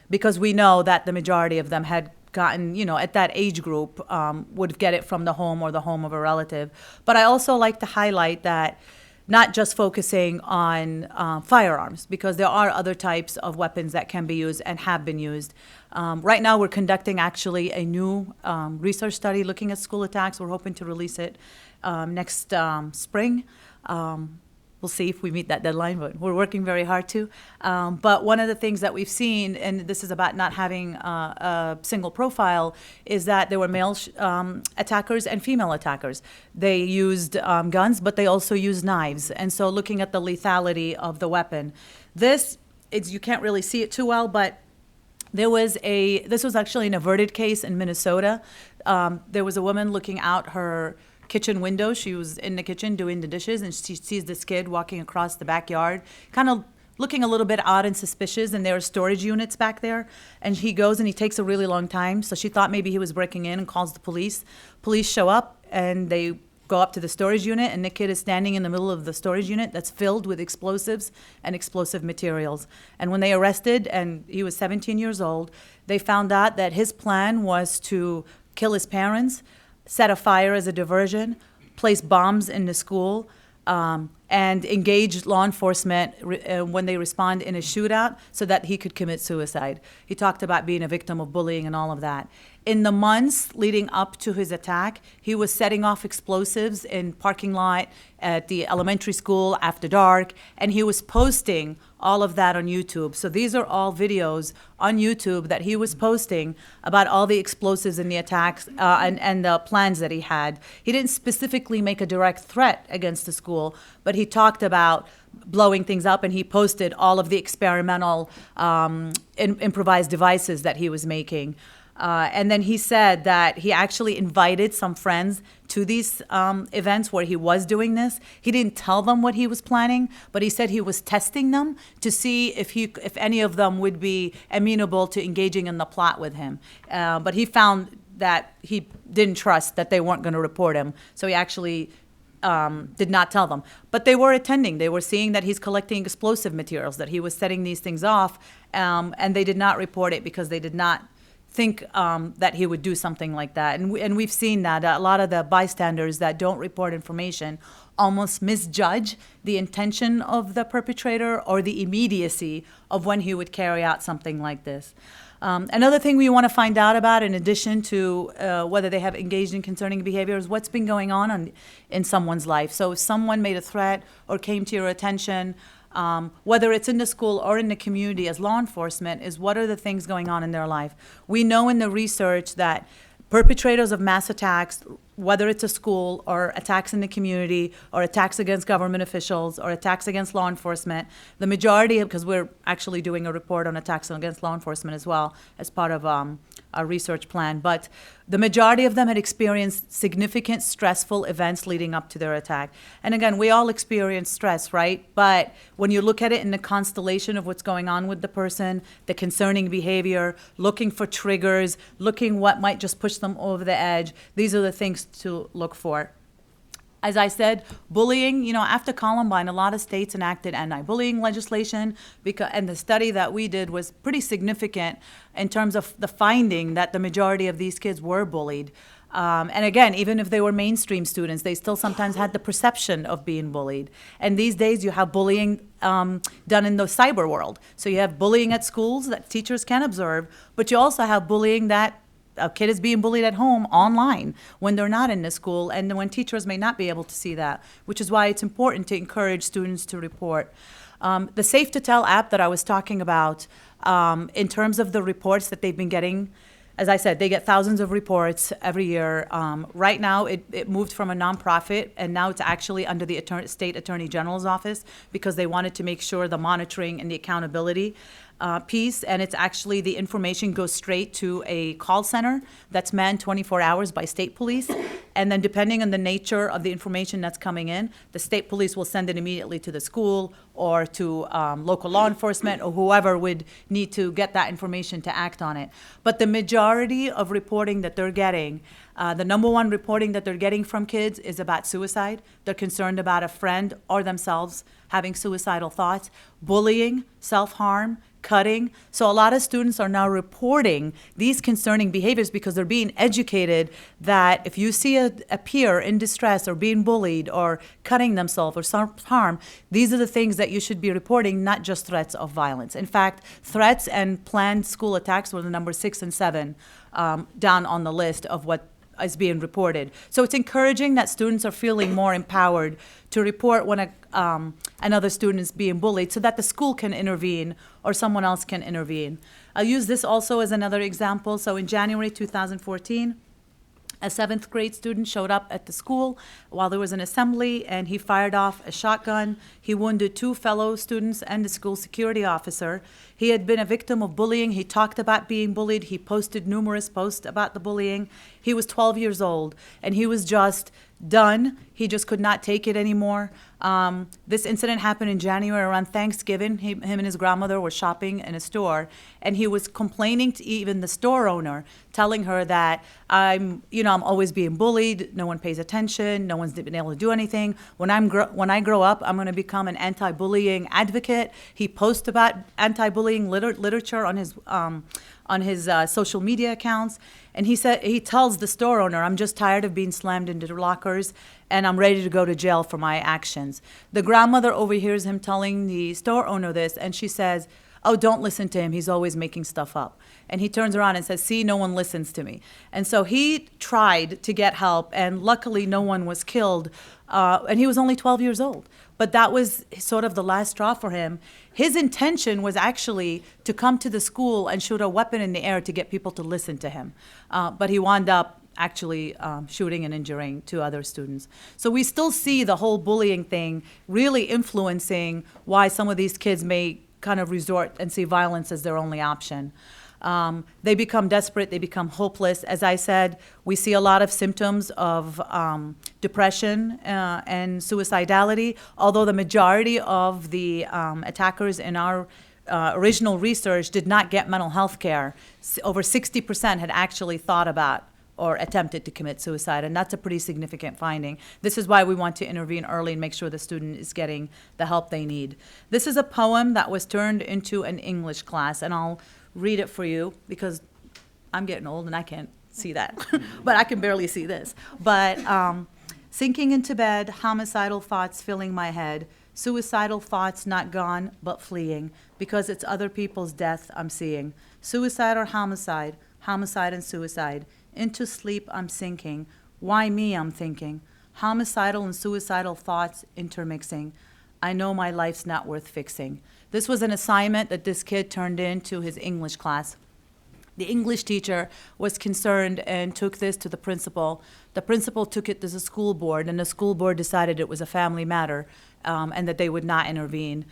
Because we know that the majority of them had gotten, at that age group, would get it from the home or the home of a relative. But I also like to highlight that not just focusing on firearms, because there are other types of weapons that can be used and have been used. Right now we're conducting actually a new research study looking at school attacks. We're hoping to release it next spring. We'll see if we meet that deadline, but we're working very hard to. But one of the things that we've seen, and this is about not having a single profile, is that there were male attackers and female attackers. They used guns, but they also used knives. And so looking at the lethality of the weapon, you can't really see it too well, but this was actually an averted case in Minnesota. There was a woman looking out her kitchen window. She was in the kitchen doing the dishes, and she sees this kid walking across the backyard, kind of looking a little bit odd and suspicious, and there are storage units back there. And he goes and he takes a really long time. So she thought maybe he was breaking in and calls the police. Police show up and they go up to the storage unit, and the kid is standing in the middle of the storage unit that's filled with explosives and explosive materials. And when they arrested, and he was 17 years old, they found out that his plan was to kill his parents, set a fire as a diversion, place bombs in the school, and engage law enforcement when they respond in a shootout so that he could commit suicide. He talked about being a victim of bullying and all of that. In the months leading up to his attack, he was setting off explosives in parking lot at the elementary school after dark, and he was posting all of that on YouTube. So these are all videos on YouTube that he was posting about all the explosives in the attacks and the plans that he had. He didn't specifically make a direct threat against the school, but he talked about blowing things up, and he posted all of the experimental improvised devices that he was making. And then he said that he actually invited some friends to these events where he was doing this. He didn't tell them what he was planning, but he said he was testing them to see if any of them would be amenable to engaging in the plot with him. But he found that he didn't trust that they weren't going to report him, so he actually did not tell them. But they were attending. They were seeing that he's collecting explosive materials, that he was setting these things off, and they did not report it because they did not think that he would do something like that. And we've seen that a lot of the bystanders that don't report information almost misjudge the intention of the perpetrator or the immediacy of when he would carry out something like this. Another thing we want to find out about, in addition to whether they have engaged in concerning behavior, is what's been going on in someone's life. So if someone made a threat or came to your attention, whether it's in the school or in the community as law enforcement, is what are the things going on in their life. We know in the research that perpetrators of mass attacks, whether it's a school or attacks in the community or attacks against government officials or attacks against law enforcement, the majority, because we're actually doing a report on attacks against law enforcement as well as part of our research plan, but the majority of them had experienced significant stressful events leading up to their attack. And again, we all experience stress, right? But when you look at it in the constellation of what's going on with the person, the concerning behavior, looking for triggers, looking what might just push them over the edge, these are the things to look for. As I said, bullying, after Columbine, a lot of states enacted anti-bullying legislation, and the study that we did was pretty significant in terms of the finding that the majority of these kids were bullied. And again, even if they were mainstream students, they still sometimes had the perception of being bullied. And these days you have bullying done in the cyber world. So you have bullying at schools that teachers can observe, but you also have bullying that a kid is being bullied at home online when they're not in the school, and when teachers may not be able to see that, which is why it's important to encourage students to report. The Safe to Tell app that I was talking about, in terms of the reports that they've been getting, as I said, they get thousands of reports every year. Right now, it moved from a nonprofit, and now it's actually under the State Attorney General's office because they wanted to make sure the monitoring and the accountability piece, and it's actually the information goes straight to a call center that's manned 24 hours by state police, and then depending on the nature of the information that's coming in, the state police will send it immediately to the school or to local law enforcement or whoever would need to get that information to act on it. But the majority of reporting that they're getting, the number one reporting that they're getting from kids is about suicide. They're concerned about a friend or themselves having suicidal thoughts, bullying, self-harm, cutting. So a lot of students are now reporting these concerning behaviors because they're being educated that if you see a peer in distress or being bullied or cutting themselves or self-harm, these are the things that you should be reporting, not just threats of violence. In fact, threats and planned school attacks were the number 6 and 7 down on the list of what is being reported. So it's encouraging that students are feeling more empowered to report when another student is being bullied so that the school can intervene or someone else can intervene. I'll use this also as another example. So in January 2014, a 7th grade student showed up at the school while there was an assembly, and he fired off a shotgun. He wounded 2 fellow students and the school security officer. He had been a victim of bullying. He talked about being bullied. He posted numerous posts about the bullying. He was 12 years old, and he was just done. He just could not take it anymore. This incident happened in January around Thanksgiving. Him and his grandmother were shopping in a store, and he was complaining to even the store owner, telling her that I'm always being bullied. No one pays attention. No one's been able to do anything. When I grow up, I'm going to become an anti-bullying advocate. He posts about anti-bullying literature on his social media accounts. And he tells the store owner, I'm just tired of being slammed into lockers, and I'm ready to go to jail for my actions. The grandmother overhears him telling the store owner this, and she says, oh, don't listen to him. He's always making stuff up. And he turns around and says, see, no one listens to me. And so he tried to get help, and luckily no one was killed. And he was only 12 years old. But that was sort of the last straw for him. His intention was actually to come to the school and shoot a weapon in the air to get people to listen to him. But he wound up actually shooting and injuring 2 other students. So we still see the whole bullying thing really influencing why some of these kids may kind of resort and see violence as their only option. They become desperate, they become hopeless. As I said, we see a lot of symptoms of depression and suicidality, although the majority of the attackers in our original research did not get mental health care. Over 60% had actually thought about or attempted to commit suicide, and that's a pretty significant finding. This is why we want to intervene early and make sure the student is getting the help they need. This is a poem that was turned into an English class, and I'll read it for you because I'm getting old and I can't see that, but I can barely see this. But sinking into bed, homicidal thoughts filling my head, suicidal thoughts not gone but fleeing, because it's other people's death I'm seeing. Suicide or homicide, homicide and suicide. Into sleep I'm sinking. Why me, I'm thinking. Homicidal and suicidal thoughts intermixing. I know my life's not worth fixing. This was an assignment that this kid turned in to his English class. The English teacher was concerned and took this to the principal. The principal took it to the school board, and the school board decided it was a family matter and that they would not intervene.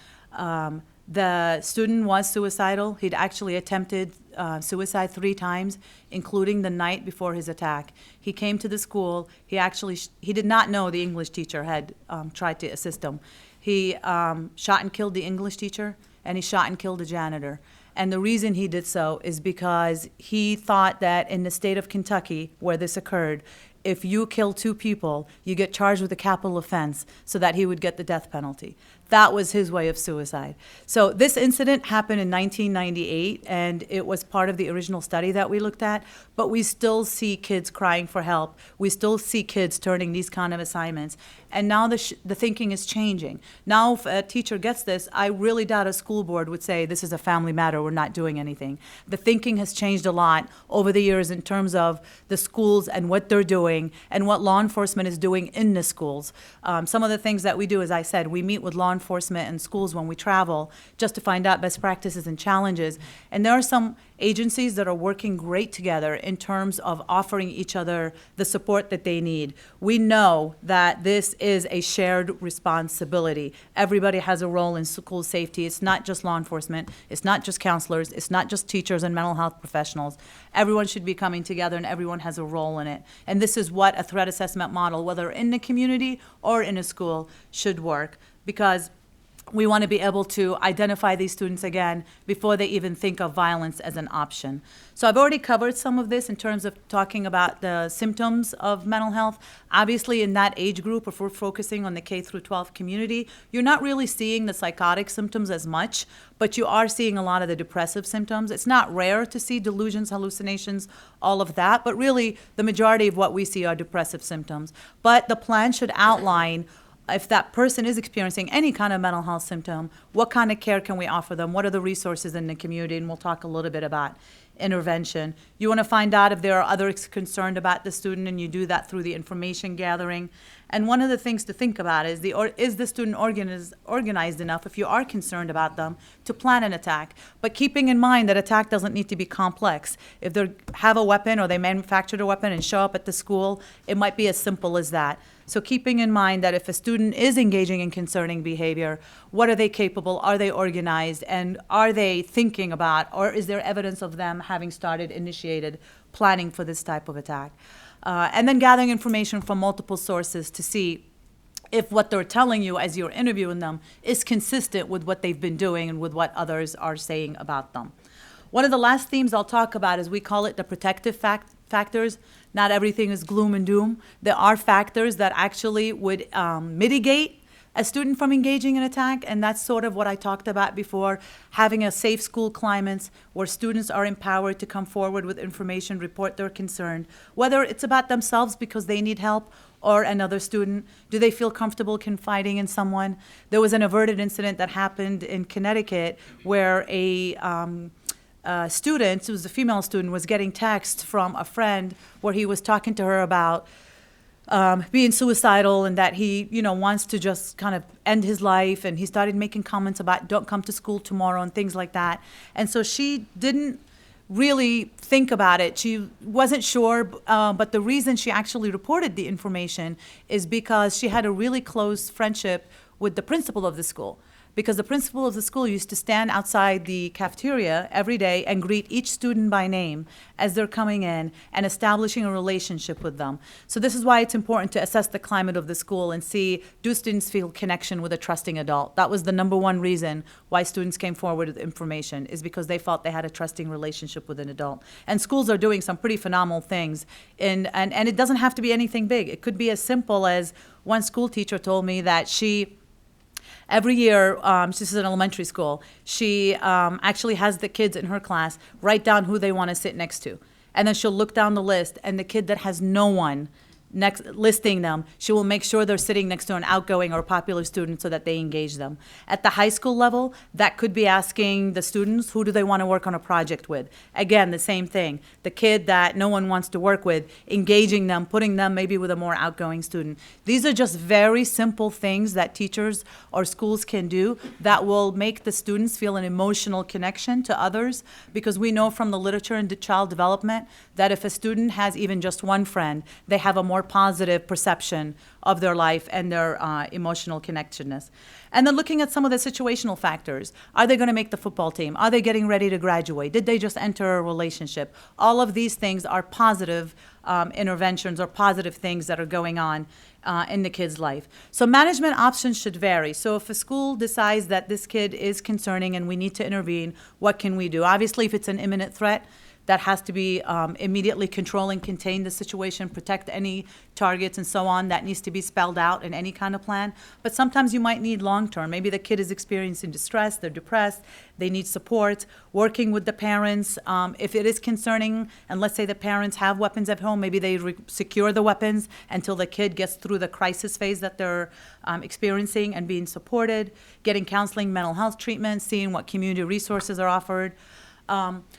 The student was suicidal. He'd actually attempted suicide 3 times, including the night before his attack. He came to the school. He did not know the English teacher had tried to assist him. He shot and killed the English teacher, and he shot and killed the janitor. And the reason he did so is because he thought that in the state of Kentucky, where this occurred, if you kill 2 people, you get charged with a capital offense so that he would get the death penalty. That was his way of suicide. So this incident happened in 1998, and it was part of the original study that we looked at, but we still see kids crying for help. We still see kids turning these kind of assignments. And now the thinking is changing. Now if a teacher gets this, I really doubt a school board would say, this is a family matter, we're not doing anything. The thinking has changed a lot over the years in terms of the schools and what they're doing and what law enforcement is doing in the schools. Some of the things that we do, as I said, we meet with law enforcement and schools when we travel just to find out best practices and challenges. And there are some agencies that are working great together in terms of offering each other the support that they need. We know that this is a shared responsibility. Everybody has a role in school safety. It's not just law enforcement. It's not just counselors. It's not just teachers and mental health professionals. Everyone should be coming together, and everyone has a role in it. And this is what a threat assessment model, whether in the community or in a school, should work, because we want to be able to identify these students again before they even think of violence as an option. So I've already covered some of this in terms of talking about the symptoms of mental health. Obviously, in that age group, if we're focusing on the K through 12 community, you're not really seeing the psychotic symptoms as much, but you are seeing a lot of the depressive symptoms. It's not rare to see delusions, hallucinations, all of that, but really the majority of what we see are depressive symptoms. But the plan should outline if that person is experiencing any kind of mental health symptom, what kind of care can we offer them? What are the resources in the community? And we'll talk a little bit about intervention. You want to find out if there are others concerned about the student, and you do that through the information gathering. And one of the things to think about is is the student organized enough, if you are concerned about them, to plan an attack. But keeping in mind that attack doesn't need to be complex. If they have a weapon or they manufactured a weapon and show up at the school, it might be as simple as that. So keeping in mind that if a student is engaging in concerning behavior, what are they capable? Are they organized? And are they thinking about, or is there evidence of them having initiated planning for this type of attack? And then gathering information from multiple sources to see if what they're telling you as you're interviewing them is consistent with what they've been doing and with what others are saying about them. One of the last themes I'll talk about is we call it the protective factors. Not everything is gloom and doom. There are factors that actually would mitigate a student from engaging in attack, and that's sort of what I talked about before, having a safe school climate where students are empowered to come forward with information, report their concern, whether it's about themselves because they need help or another student. Do they feel comfortable confiding in someone? There was an averted incident that happened in Connecticut where a student, who was a female student, was getting text from a friend where he was talking to her about being suicidal and that he, wants to just kind of end his life. And he started making comments about don't come to school tomorrow and things like that. And so she didn't really think about it. She wasn't sure, but the reason she actually reported the information is because she had a really close friendship with the principal of the school. Because the principal of the school used to stand outside the cafeteria every day and greet each student by name as they're coming in and establishing a relationship with them. So this is why it's important to assess the climate of the school and see, do students feel connection with a trusting adult? That was the number one reason why students came forward with information, is because they felt they had a trusting relationship with an adult. And schools are doing some pretty phenomenal things. And it doesn't have to be anything big. It could be as simple as one school teacher told me that every year, this is an elementary school, she actually has the kids in her class write down who they want to sit next to. And then she'll look down the list, and the kid that has no one next listing them, she will make sure they're sitting next to an outgoing or popular student so that they engage them. At the high school level, that could be asking the students, who do they want to work on a project with? Again, the same thing. The kid that no one wants to work with, engaging them, putting them maybe with a more outgoing student. These are just very simple things that teachers or schools can do that will make the students feel an emotional connection to others, because we know from the literature in child development that if a student has even just one friend, they have a more positive perception of their life and their emotional connectedness. And then looking at some of the situational factors. Are they going to make the football team? Are they getting ready to graduate? Did they just enter a relationship? All of these things are positive interventions or positive things that are going on in the kid's life. So management options should vary. So if a school decides that this kid is concerning and we need to intervene, what can we do? Obviously, if it's an imminent threat, that has to be immediately control and contain the situation, protect any targets and so on. That needs to be spelled out in any kind of plan. But sometimes you might need long-term. Maybe the kid is experiencing distress, they're depressed, they need support, working with the parents. If it is concerning, and let's say the parents have weapons at home, maybe they secure the weapons until the kid gets through the crisis phase that they're experiencing and being supported, getting counseling, mental health treatment, seeing what community resources are offered.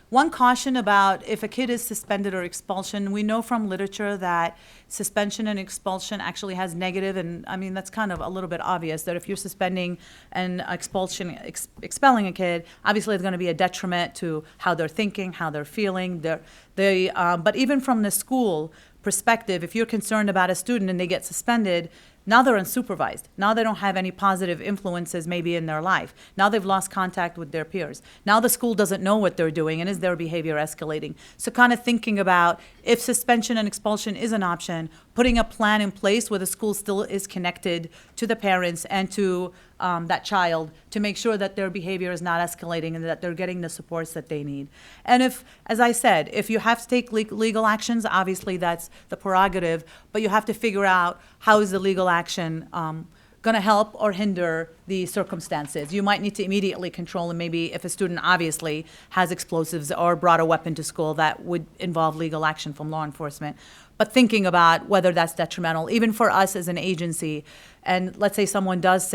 One caution about if a kid is suspended or expulsion, we know from literature that suspension and expulsion actually has negative, and I mean, that's kind of a little bit obvious, that if you're suspending and expelling a kid, obviously it's going to be a detriment to how they're thinking, how they're feeling. But even from the school perspective, if you're concerned about a student and they get suspended, now they're unsupervised. Now they don't have any positive influences maybe in their life. Now they've lost contact with their peers. Now the school doesn't know what they're doing, and is their behavior escalating? So kind of thinking about, if suspension and expulsion is an option, putting a plan in place where the school still is connected to the parents and to that child to make sure that their behavior is not escalating and that they're getting the supports that they need. And if, as I said, if you have to take legal actions, obviously that's the prerogative, but you have to figure out how is the legal action going to help or hinder the circumstances. You might need to immediately control, and maybe if a student obviously has explosives or brought a weapon to school, that would involve legal action from law enforcement. But thinking about whether that's detrimental, even for us as an agency, and let's say someone does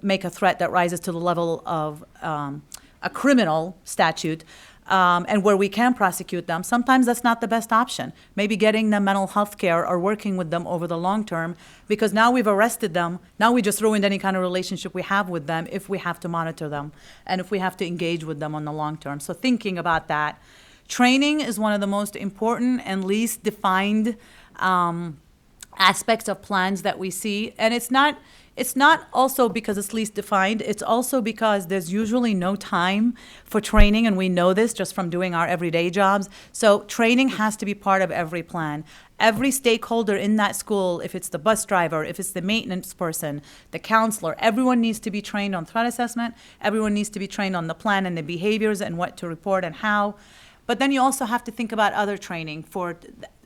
make a threat that rises to the level of a criminal statute, and where we can prosecute them, sometimes that's not the best option. Maybe getting them mental health care or working with them over the long term, because now we've arrested them. Now we just ruined any kind of relationship we have with them if we have to monitor them and if we have to engage with them on the long term. So thinking about that. Training is one of the most important and least defined aspects of plans that we see. And it's not also because it's least defined, it's also because there's usually no time for training, and we know this just from doing our everyday jobs. So training has to be part of every plan. Every stakeholder in that school, if it's the bus driver, if it's the maintenance person, the counselor, everyone needs to be trained on threat assessment. Everyone needs to be trained on the plan and the behaviors and what to report and how. But then you also have to think about other training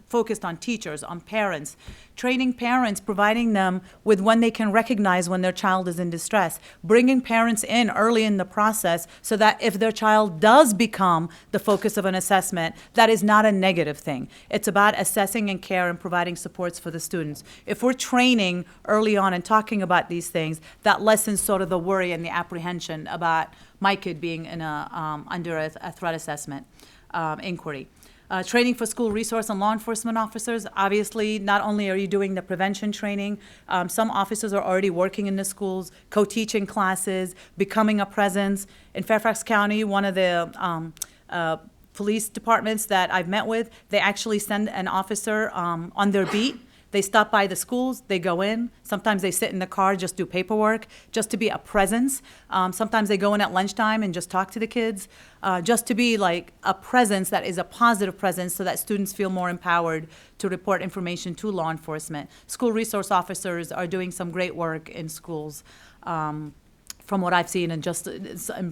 focused on teachers, on parents, training parents, providing them with when they can recognize when their child is in distress, bringing parents in early in the process so that if their child does become the focus of an assessment, that is not a negative thing. It's about assessing and care and providing supports for the students. If we're training early on and talking about these things, that lessens sort of the worry and the apprehension about my kid being in under a threat assessment inquiry. Training for school resource and law enforcement officers. Obviously, not only are you doing the prevention training, some officers are already working in the schools, co-teaching classes, becoming a presence. In Fairfax County, one of the police departments that I've met with, they actually send an officer on their beat. They stop by the schools, they go in. Sometimes they sit in the car, just do paperwork, just to be a presence. Sometimes they go in at lunchtime and just talk to the kids, just to be like a presence that is a positive presence so that students feel more empowered to report information to law enforcement. School resource officers are doing some great work in schools, from what I've seen and just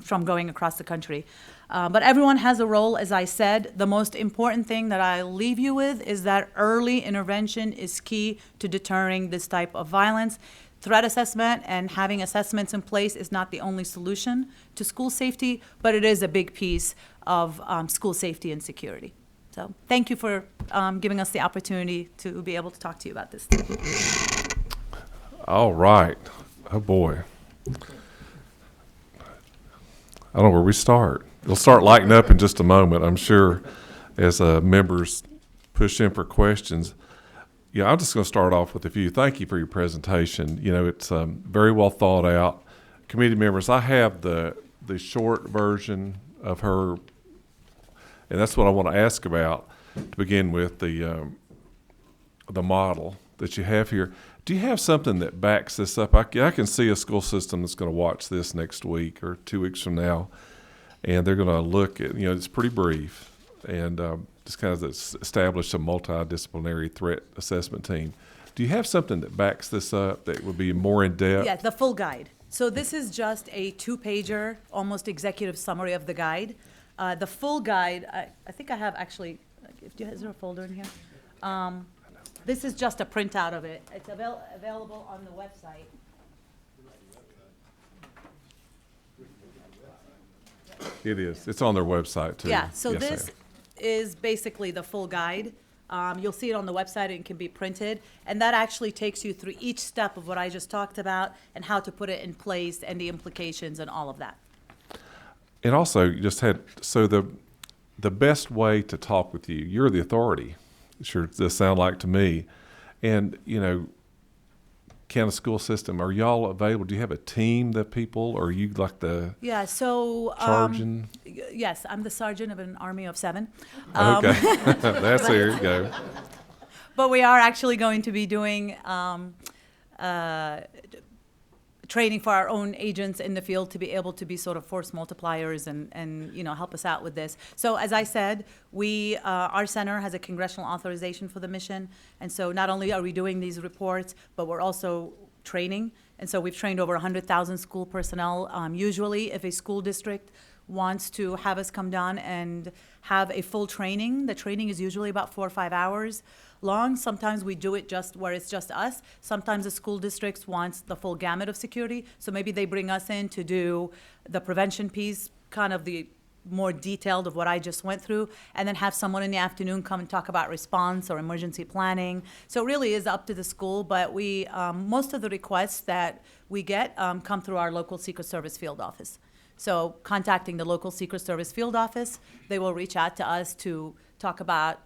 from going across the country. But everyone has a role, as I said. The most important thing that I leave you with is that early intervention is key to deterring this type of violence. Threat assessment and having assessments in place is not the only solution to school safety, but it is a big piece of school safety and security. So thank you for giving us the opportunity to be able to talk to you about this. All right. Oh, boy. I don't know where we start. It'll start lighting up in just a moment, I'm sure, as members push in for questions. Yeah, I'm just going to start off with a few. Thank you for your presentation. You know, it's very well thought out. Committee members, I have the short version of her, and that's what I want to ask about to begin with, the model that you have here. Do you have something that backs this up? I can see a school system that's going to watch this next week or 2 weeks from now, and they're going to look at, it's pretty brief, and just kind of establish a multidisciplinary threat assessment team. Do you have something that backs this up that would be more in-depth? Yeah, the full guide. So this is just a 2-pager, almost executive summary of the guide. The full guide, I think I have actually, is there a folder in here? This is just a printout of it. It's available on the website. It is. It's on their website, too. Yeah, so Yes, this ma'am. is basically the full guide. You'll see it on the website, and it can be printed. And that actually takes you through each step of what I just talked about and how to put it in place and the implications and all of that. And also, you just had, so the best way to talk with you, you're the authority. Sure does sound like to me. And, county school system, are y'all available? Do you have a team that people, or are you like the Yeah, so sergeant? yes, I'm the sergeant of an army of 7. Okay, that's there you go. But we are actually going to be doing training for our own agents in the field to be able to be sort of force multipliers and help us out with this. So as I said, our center has a congressional authorization for the mission, and so not only are we doing these reports, but we're also training. And so we've trained over 100,000 school personnel. Usually, if a school district wants to have us come down and have a full training, the training is usually about 4 or 5 hours long. Sometimes we do it just where it's just us. Sometimes the school districts wants the full gamut of security, so maybe they bring us in to do the prevention piece, kind of the more detailed of what I just went through, and then have someone in the afternoon come and talk about response or emergency planning. So it really is up to the school, but we most of the requests that we get come through our local Secret Service field office. So contacting the local Secret Service field office, they will reach out to us to talk about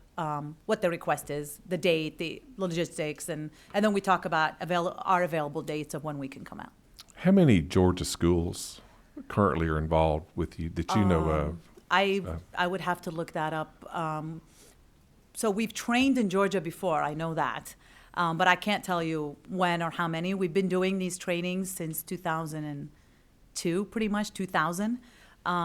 what the request is, the date, the logistics, and then we talk about our available dates of when we can come out. How many Georgia schools currently are involved with you that you know of? I would have to look that up. So we've trained in Georgia before, I know that. But I can't tell you when or how many. We've been doing these trainings since 2002, pretty much, 2000.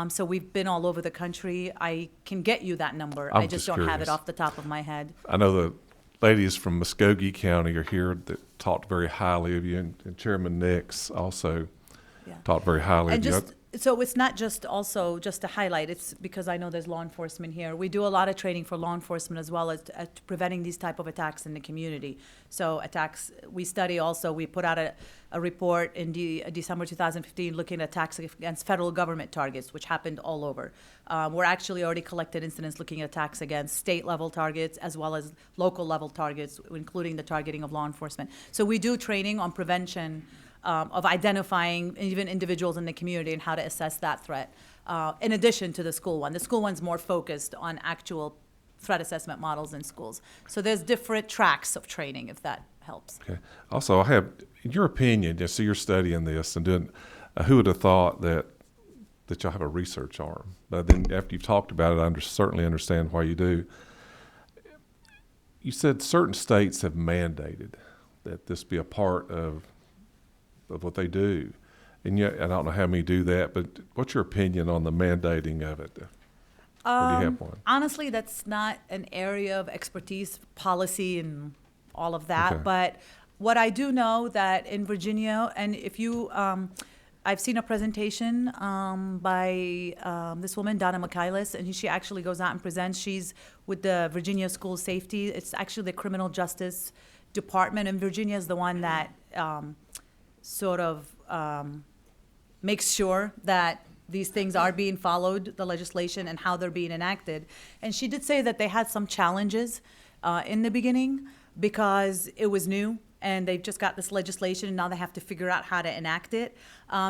So we've been all over the country. I can get you that number. I'm I just just don't have it curious. off the top of my head. I know the ladies from Muskogee County are here that talked very highly of you, and Chairman Nix also Yeah. talked very highly And of you. just, so it's not just also, just to highlight, it's because I know there's law enforcement here. We do a lot of training for law enforcement as well as preventing these type of attacks in the community. So attacks, we study also, we put out a report in December 2015 looking at attacks against federal government targets, which happened all over. We're actually already collected incidents looking at attacks against state-level targets as well as local-level targets, including the targeting of law enforcement. So we do training on prevention of identifying even individuals in the community and how to assess that threat, in addition to the school one. The school one's more focused on actual threat assessment models in schools. So there's different tracks of training, if that helps. Okay. Also, I have, in your opinion, so you're studying this and doing, who would have thought that y'all have a research arm? But then after you've talked about it, I certainly understand why you do. You said certain states have mandated that this be a part of what they do. And yet, I don't know how many do that, but what's your opinion on the mandating of it? Or do you have one? Honestly, that's not an area of expertise, policy and all of that. Okay. But what I do know that in Virginia, and if you, I've seen a presentation by this woman, Donna Michaelis, and she actually goes out and presents. She's with the Virginia School Safety. It's actually the Criminal Justice Department, and Virginia is the one that sort of makes sure that these things are being followed, the legislation, and how they're being enacted. And she did say that they had some challenges in the beginning because it was new and they've just got this legislation and now they have to figure out how to enact it.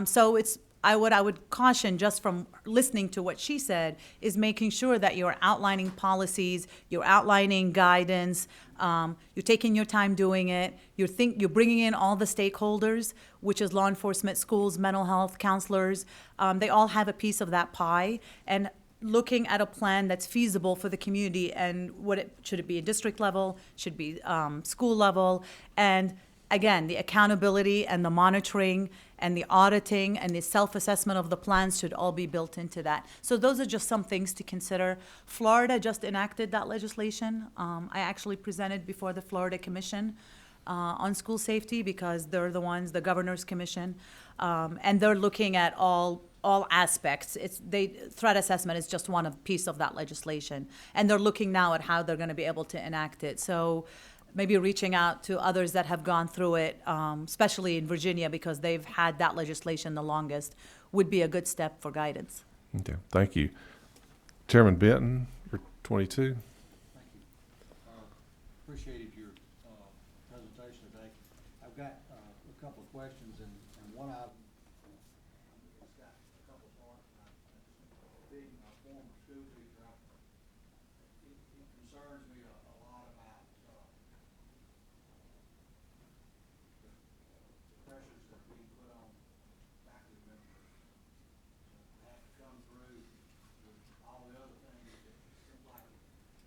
So it's, I would caution just from listening to what she said is making sure that you're outlining policies, you're outlining guidance, you're taking your time doing it, you're bringing in all the stakeholders, which is law enforcement, schools, mental health, counselors. They all have a piece of that pie, and looking at a plan that's feasible for the community and should it be a district level, should be school level, and again, the accountability and the monitoring and the auditing and the self-assessment of the plans should all be built into that. So those are just some things to consider. Florida just enacted that legislation. I actually presented before the Florida Commission on school safety because they're the ones, the Governor's Commission, and they're looking at all aspects. Threat assessment is just one piece of that legislation, and they're looking now at how they're going to be able to enact it. So maybe reaching out to others that have gone through it, especially in Virginia because they've had that legislation the longest, would be a good step for guidance. Okay, thank you. Chairman Benton, you're 22. Thank you. Appreciated your presentation today. I've got a couple of questions, and one I've got a couple of parts. Being a former school teacher, it concerns me a lot about the pressures that are being put on faculty members to have to come through with all the other things that seem like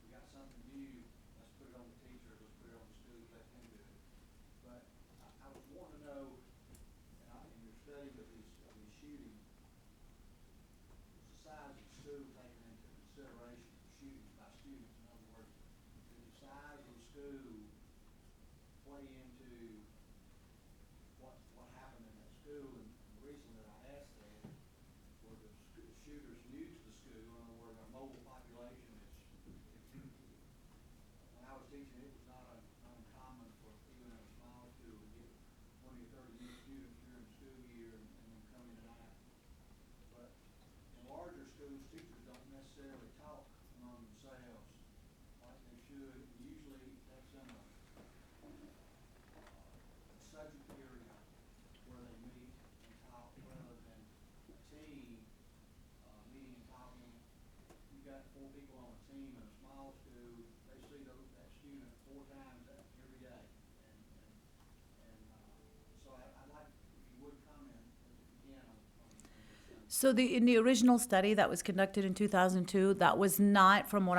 we got something new, let's put it on the teacher, let's put it on the student, let them do it. But I was wanting to know, in your study of these shootings, was the size of the school taken into consideration for shootings by students? In other words, did the size of the school play into what happened in that school? And the reason that I asked that were the shooters new to the school. In other words, our mobile population is, when I was teaching, it was not uncommon for even in a small school to get 20 or 30 new students during the school year and then come in and out. But in larger schools, teachers don't necessarily talk among themselves like they should. And usually that's in a subject area where they meet and talk rather than a team got 4 people on a team in a small school, they see that student 4 times every day. So I'd like, if you would comment, if you can, on this. So in the original study that was conducted in 2002, that was not, from what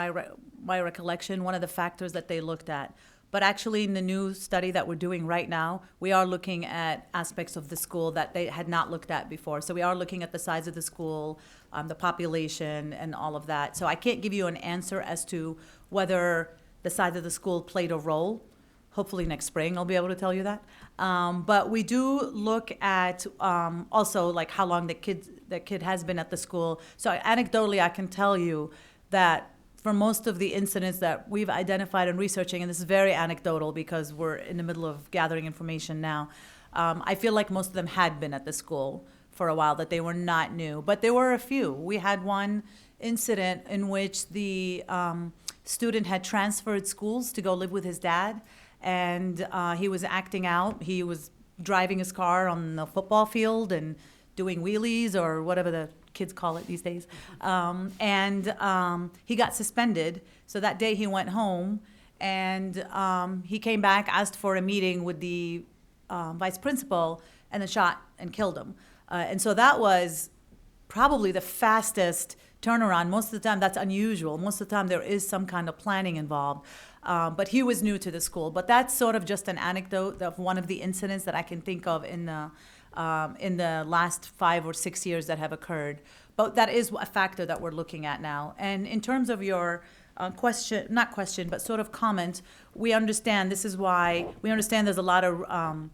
my recollection, one of the factors that they looked at. But actually, in the new study that we're doing right now, we are looking at aspects of the school that they had not looked at before. So we are looking at the size of the school, the population, and all of that. So I can't give you an answer as to whether the size of the school played a role. Hopefully next spring I'll be able to tell you that. But we do look at also like how long the kid has been at the school. So anecdotally, I can tell you that for most of the incidents that we've identified and researching, and this is very anecdotal because we're in the middle of gathering information now, I feel like most of them had been at the school for a while, that they were not new. But there were a few. We had one incident in which the student had transferred schools to go live with his dad, and he was acting out. He was driving his car on the football field and doing wheelies or whatever the kids call it these days. He got suspended. So that day he went home, and he came back, asked for a meeting with the vice principal, and then shot and killed him. And so that was probably the fastest turnaround. Most of the time that's unusual. Most of the time there is some kind of planning involved. But he was new to the school. But that's sort of just an anecdote of one of the incidents that I can think of in the last 5 or 6 years that have occurred. But that is a factor that we're looking at now. And in terms of your not question, but sort of comment, we understand, this is why, we understand there's a lot of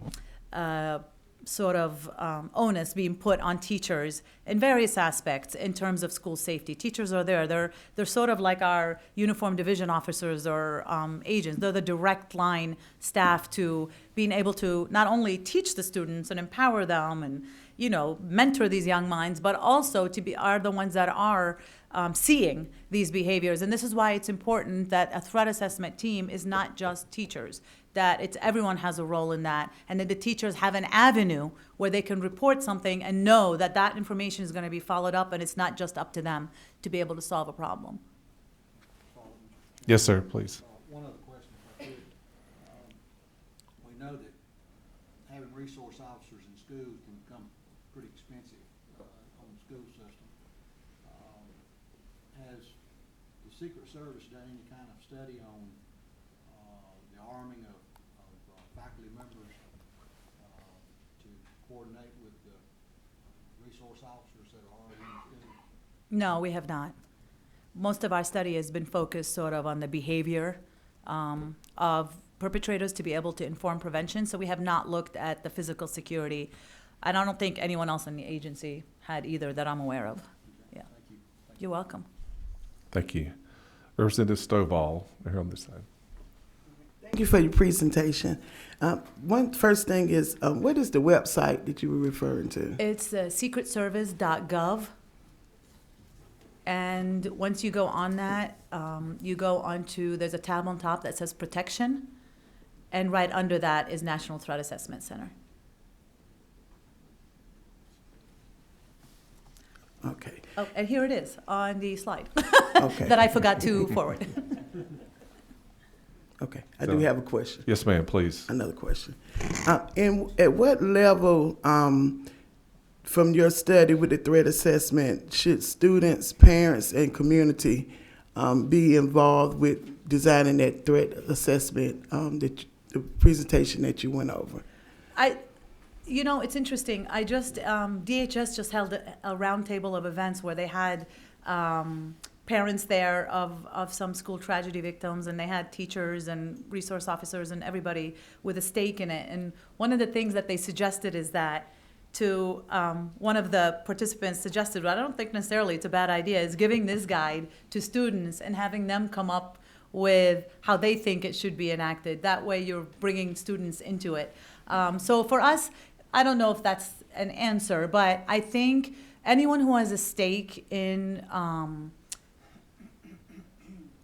onus being put on teachers in various aspects in terms of school safety. Teachers are there. They're sort of like our uniformed division officers or agents. They're the direct line staff to being able to not only teach the students and empower them and, mentor these young minds, but also are the ones that are seeing these behaviors. And this is why it's important that a threat assessment team is not just teachers, that everyone has a role in that, and that the teachers have an avenue where they can report something and know that that information is going to be followed up, and it's not just up to them to be able to solve a problem. Yes, sir, please. One other question, if I could. We know that having resource officers in schools can become pretty expensive on the school system. Has the Secret Service done any kind of study on the arming of faculty members to coordinate with the resource officers that are already in the school? No, we have not. Most of our study has been focused sort of on the behavior of perpetrators to be able to inform prevention. So we have not looked at the physical security. And I don't think anyone else in the agency had either that I'm aware of. Yeah. Thank you. You're welcome. Thank you. Representative Stovall, here on this side. Thank you for your presentation. One first thing is, what is the website that you were referring to? It's secretservice.gov. And once you go on that, you go onto, there's a tab on top that says protection. And right under that is National Threat Assessment Center. Okay. Oh, and here it is on the slide Okay. that I forgot to forward. Okay. I do have a question. Yes, ma'am, please. Another question. And at what level, from your study with the threat assessment, should students, parents, and community be involved with designing that threat assessment, the presentation that you went over? It's interesting. I just, DHS just held a roundtable of events where they had parents there of some school tragedy victims, and they had teachers and resource officers and everybody with a stake in it. And one of the things that they suggested is that one of the participants suggested, but I don't think necessarily it's a bad idea, is giving this guide to students and having them come up with how they think it should be enacted. That way you're bringing students into it. So for us, I don't know if that's an answer, but I think anyone who has a stake in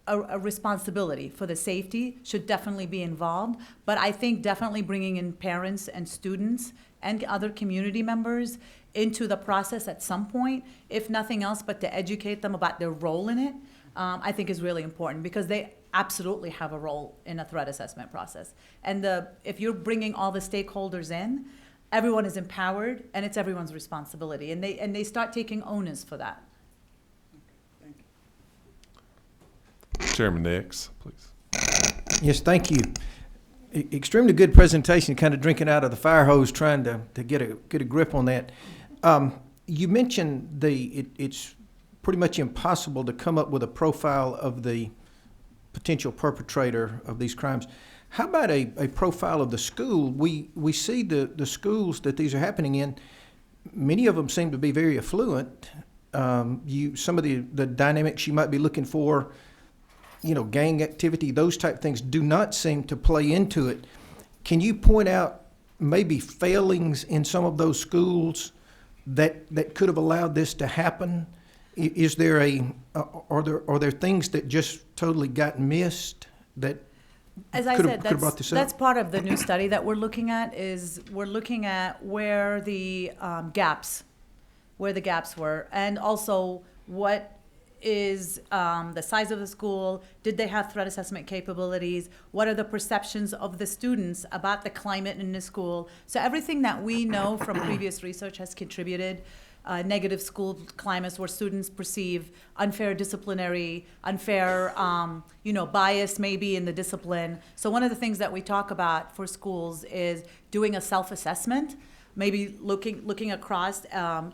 a responsibility for the safety should definitely be involved. But I think definitely bringing in parents and students and other community members into the process at some point, if nothing else but to educate them about their role in it, I think is really important because they absolutely have a role in a threat assessment process. And if you're bringing all the stakeholders in, everyone is empowered and it's everyone's responsibility. And they start taking onus for that. Chairman Nix, please. Yes, thank you. Extremely good presentation, kind of drinking out of the fire hose, trying to get a grip on that. You mentioned it's pretty much impossible to come up with a profile of the potential perpetrator of these crimes. How about a profile of the school? We see the schools that these are happening in, many of them seem to be very affluent. Some of the dynamics you might be looking for, gang activity, those type things do not seem to play into it. Can you point out maybe failings in some of those schools that could have allowed this to happen? Is there are there things that just totally got missed that As I could said, have brought this up? that's part of the new study that we're looking at. We're looking at where the gaps were, and also what is the size of the school. Did they have threat assessment capabilities? What are the perceptions of the students about the climate in the school? So everything that we know from previous research has contributed. Negative school climates where students perceive unfair bias maybe in the discipline. So one of the things that we talk about for schools is doing a self-assessment, maybe looking across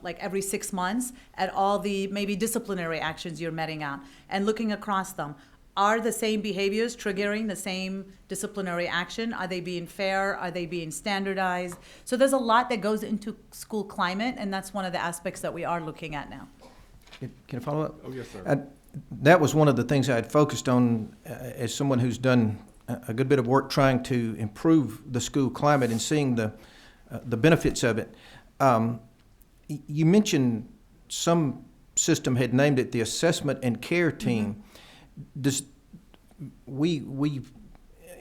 like every 6 months at all the maybe disciplinary actions you're meting out and looking across them. Are the same behaviors triggering the same disciplinary action? Are they being fair? Are they being standardized? So there's a lot that goes into school climate, and that's one of the aspects that we are looking at now. Can I follow up? Oh, yes, sir. That was one of the things I had focused on as someone who's done a good bit of work trying to improve the school climate and seeing the benefits of it. You mentioned some system had named it the Assessment and Care Team. We've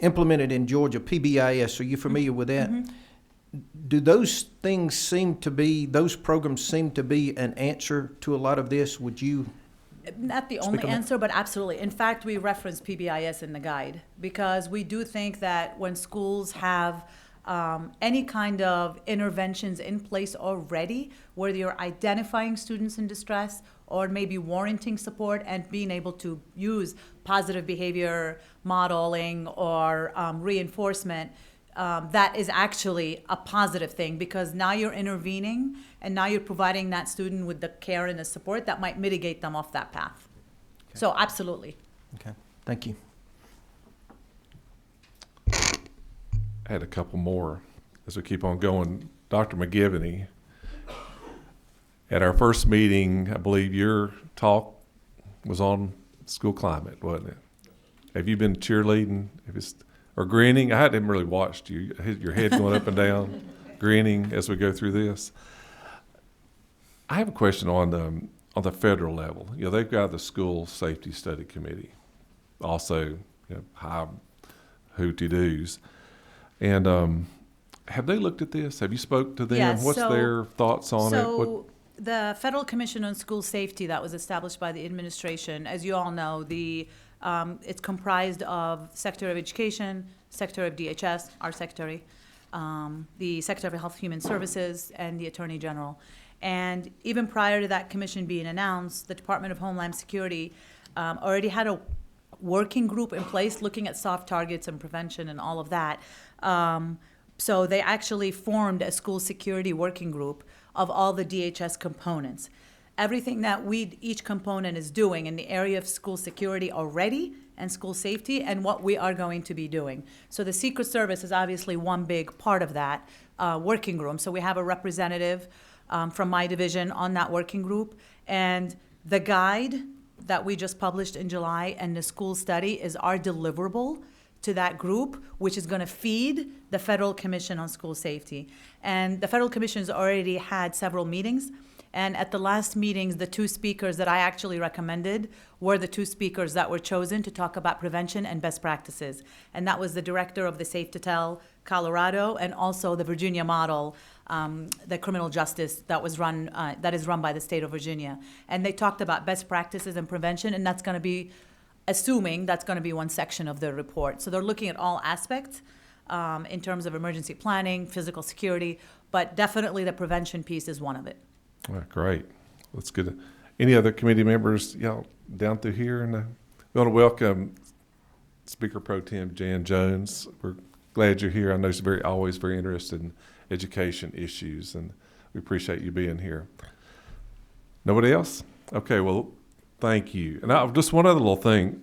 implemented in Georgia PBIS. Are you familiar with that? Do those programs seem to be an answer to a lot of this? Would you? Not the Speak only on that. answer, but absolutely. In fact, we reference PBIS in the guide because we do think that when schools have any kind of interventions in place already, where you're identifying students in distress or maybe warranting support and being able to use positive behavior modeling or reinforcement, that is actually a positive thing because now you're intervening and now you're providing that student with the care and the support that might mitigate them off that path. Okay. So absolutely. Okay, thank you. I had a couple more as we keep on going. Dr. McGivney, at our first meeting, I believe your talk was on school climate, wasn't it? Have you been cheerleading or grinning? I hadn't really watched you. Your head going up and down, grinning as we go through this. I have a question on the federal level. They've got the School Safety Study Committee, also high hooty doos. And have they looked at this? Have you spoke to them? Yes, What's their thoughts on it? So the Federal Commission on School Safety that was established by the administration, as you all know, it's comprised of Secretary of Education, Secretary of DHS, our Secretary, the Secretary of Health and Human Services, and the Attorney General. And even prior to that commission being announced, the Department of Homeland Security already had a working group in place looking at soft targets and prevention and all of that. So they actually formed a school security working group of all the DHS components. Everything that each component is doing in the area of school security already and school safety and what we are going to be doing. So the Secret Service is obviously one big part of that working group. So we have a representative from my division on that working group. And the guide that we just published in July and the school study is our deliverable to that group, which is going to feed the Federal Commission on School Safety. And the Federal Commission has already had several meetings, And at the last meetings, the two speakers that I actually recommended were the two speakers that were chosen to talk about prevention and best practices. And that was the director of the Safe to Tell Colorado and also the Virginia model, the criminal justice that was run, that is run by the state of Virginia. And they talked about best practices and prevention, and that's going to be, assuming that's going to be one section of the report. So they're looking at all aspects in terms of emergency planning, physical security, but definitely the prevention piece is one of it. Well, great. Let's get it. Any other committee members, y'all down through here? And we want to welcome Speaker Pro Tem Jan Jones. We're glad you're here. I know she's always very interested in education issues, and we appreciate you being here. Nobody else? Okay, well, thank you. And just one other little thing.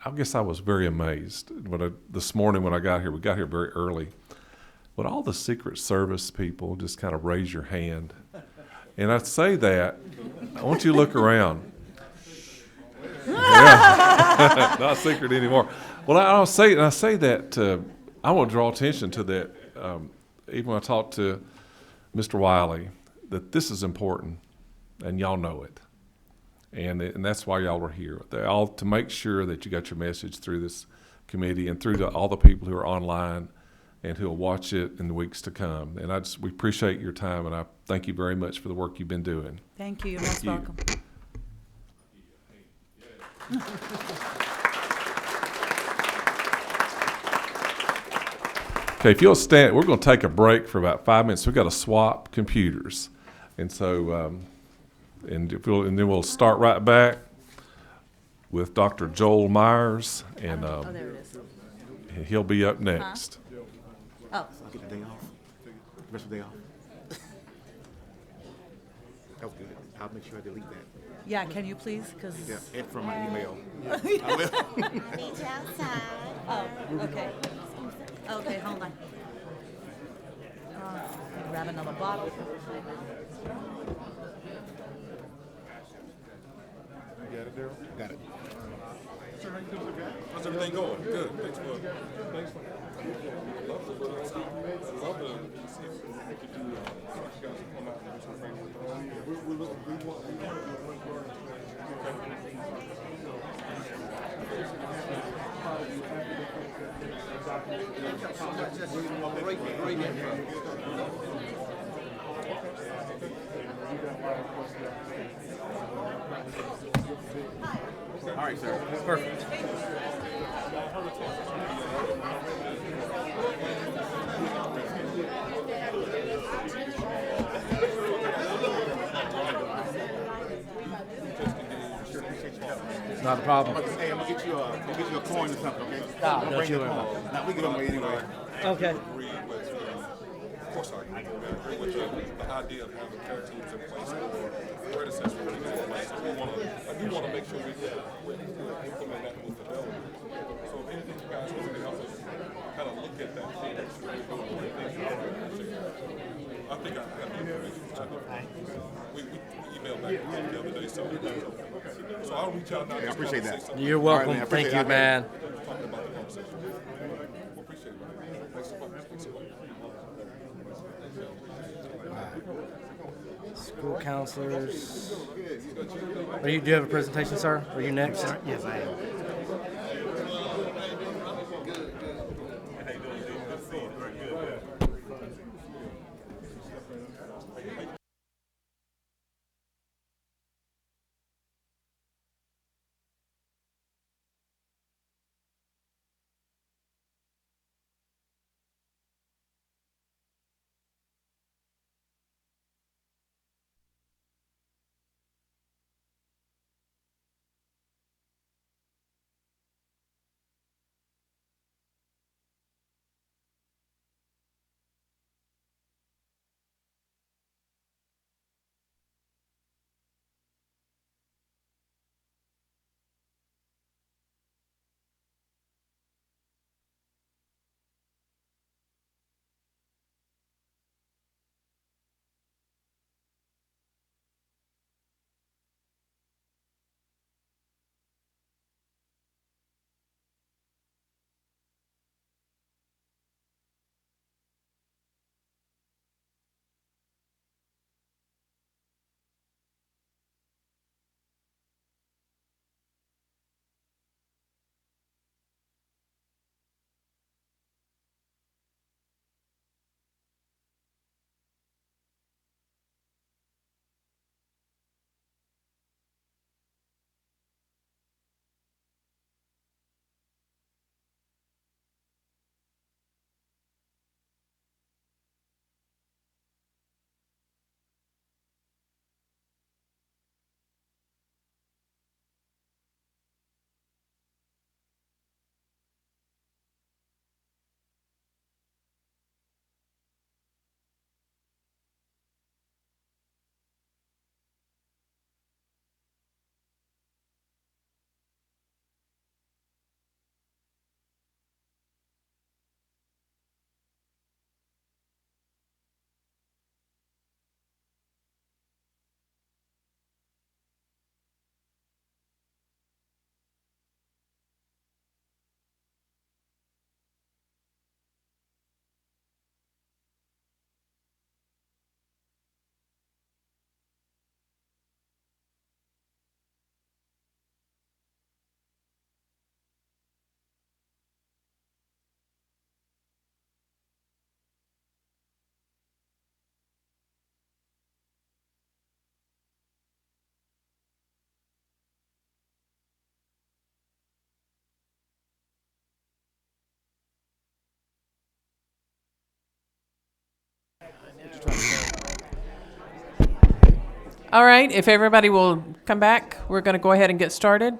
I guess I was very amazed this morning when I got here. We got here very early. But all the Secret Service people just kind of raise your hand. And I say that, I want you to look around. Yeah. Not secret anymore. Well, I say that, I want to draw attention to that, even when I talked to Mr. Wiley, that this is important, and y'all know it. And that's why y'all are here. They're all to make sure that you got your message through this committee and through all the people who are online and who'll watch it in the weeks to come. And we appreciate your time, and I thank you very much for the work you've been doing. Thank you. You're most welcome. Okay, if you'll stand, we're going to take a break for about 5 minutes. We've got to swap computers. And so, and then we'll start right back with Dr. Joel Myers, and Oh, there it is. he'll be up next. Oh, I'll get the day off. Rest of the day off. That was good. I'll make sure I delete that. yeah, can you please? Because, Yeah, and from my email. I will. Meet you outside. oh, okay. Okay, hold on. Grab another bottle. Got it. How's everything going? Good. Thanks for All right, sir. Perfect. Not a problem. Hey, I'm gonna get you a coin or something, okay? Nah, I'll don't bring you the worry coin. about it. Now we get on the way anyway. Okay. Of course, I agree with the idea of having care teams in place for predecessors in place. I do want to make sure we implement that with fidelity. So if anything you guys want to help us kind of look at that, I think I have the information. We emailed back the other day, so I'll reach out now. I appreciate that. You're All right, welcome. man, I Thank appreciate you, it. man. Talking about the conversation. We appreciate it, man. Thanks so much. Thanks so much. School counselors. Do you have a presentation, sir? Are you next? Yes, I am. All right, if everybody will come back, we're going to go ahead and get started.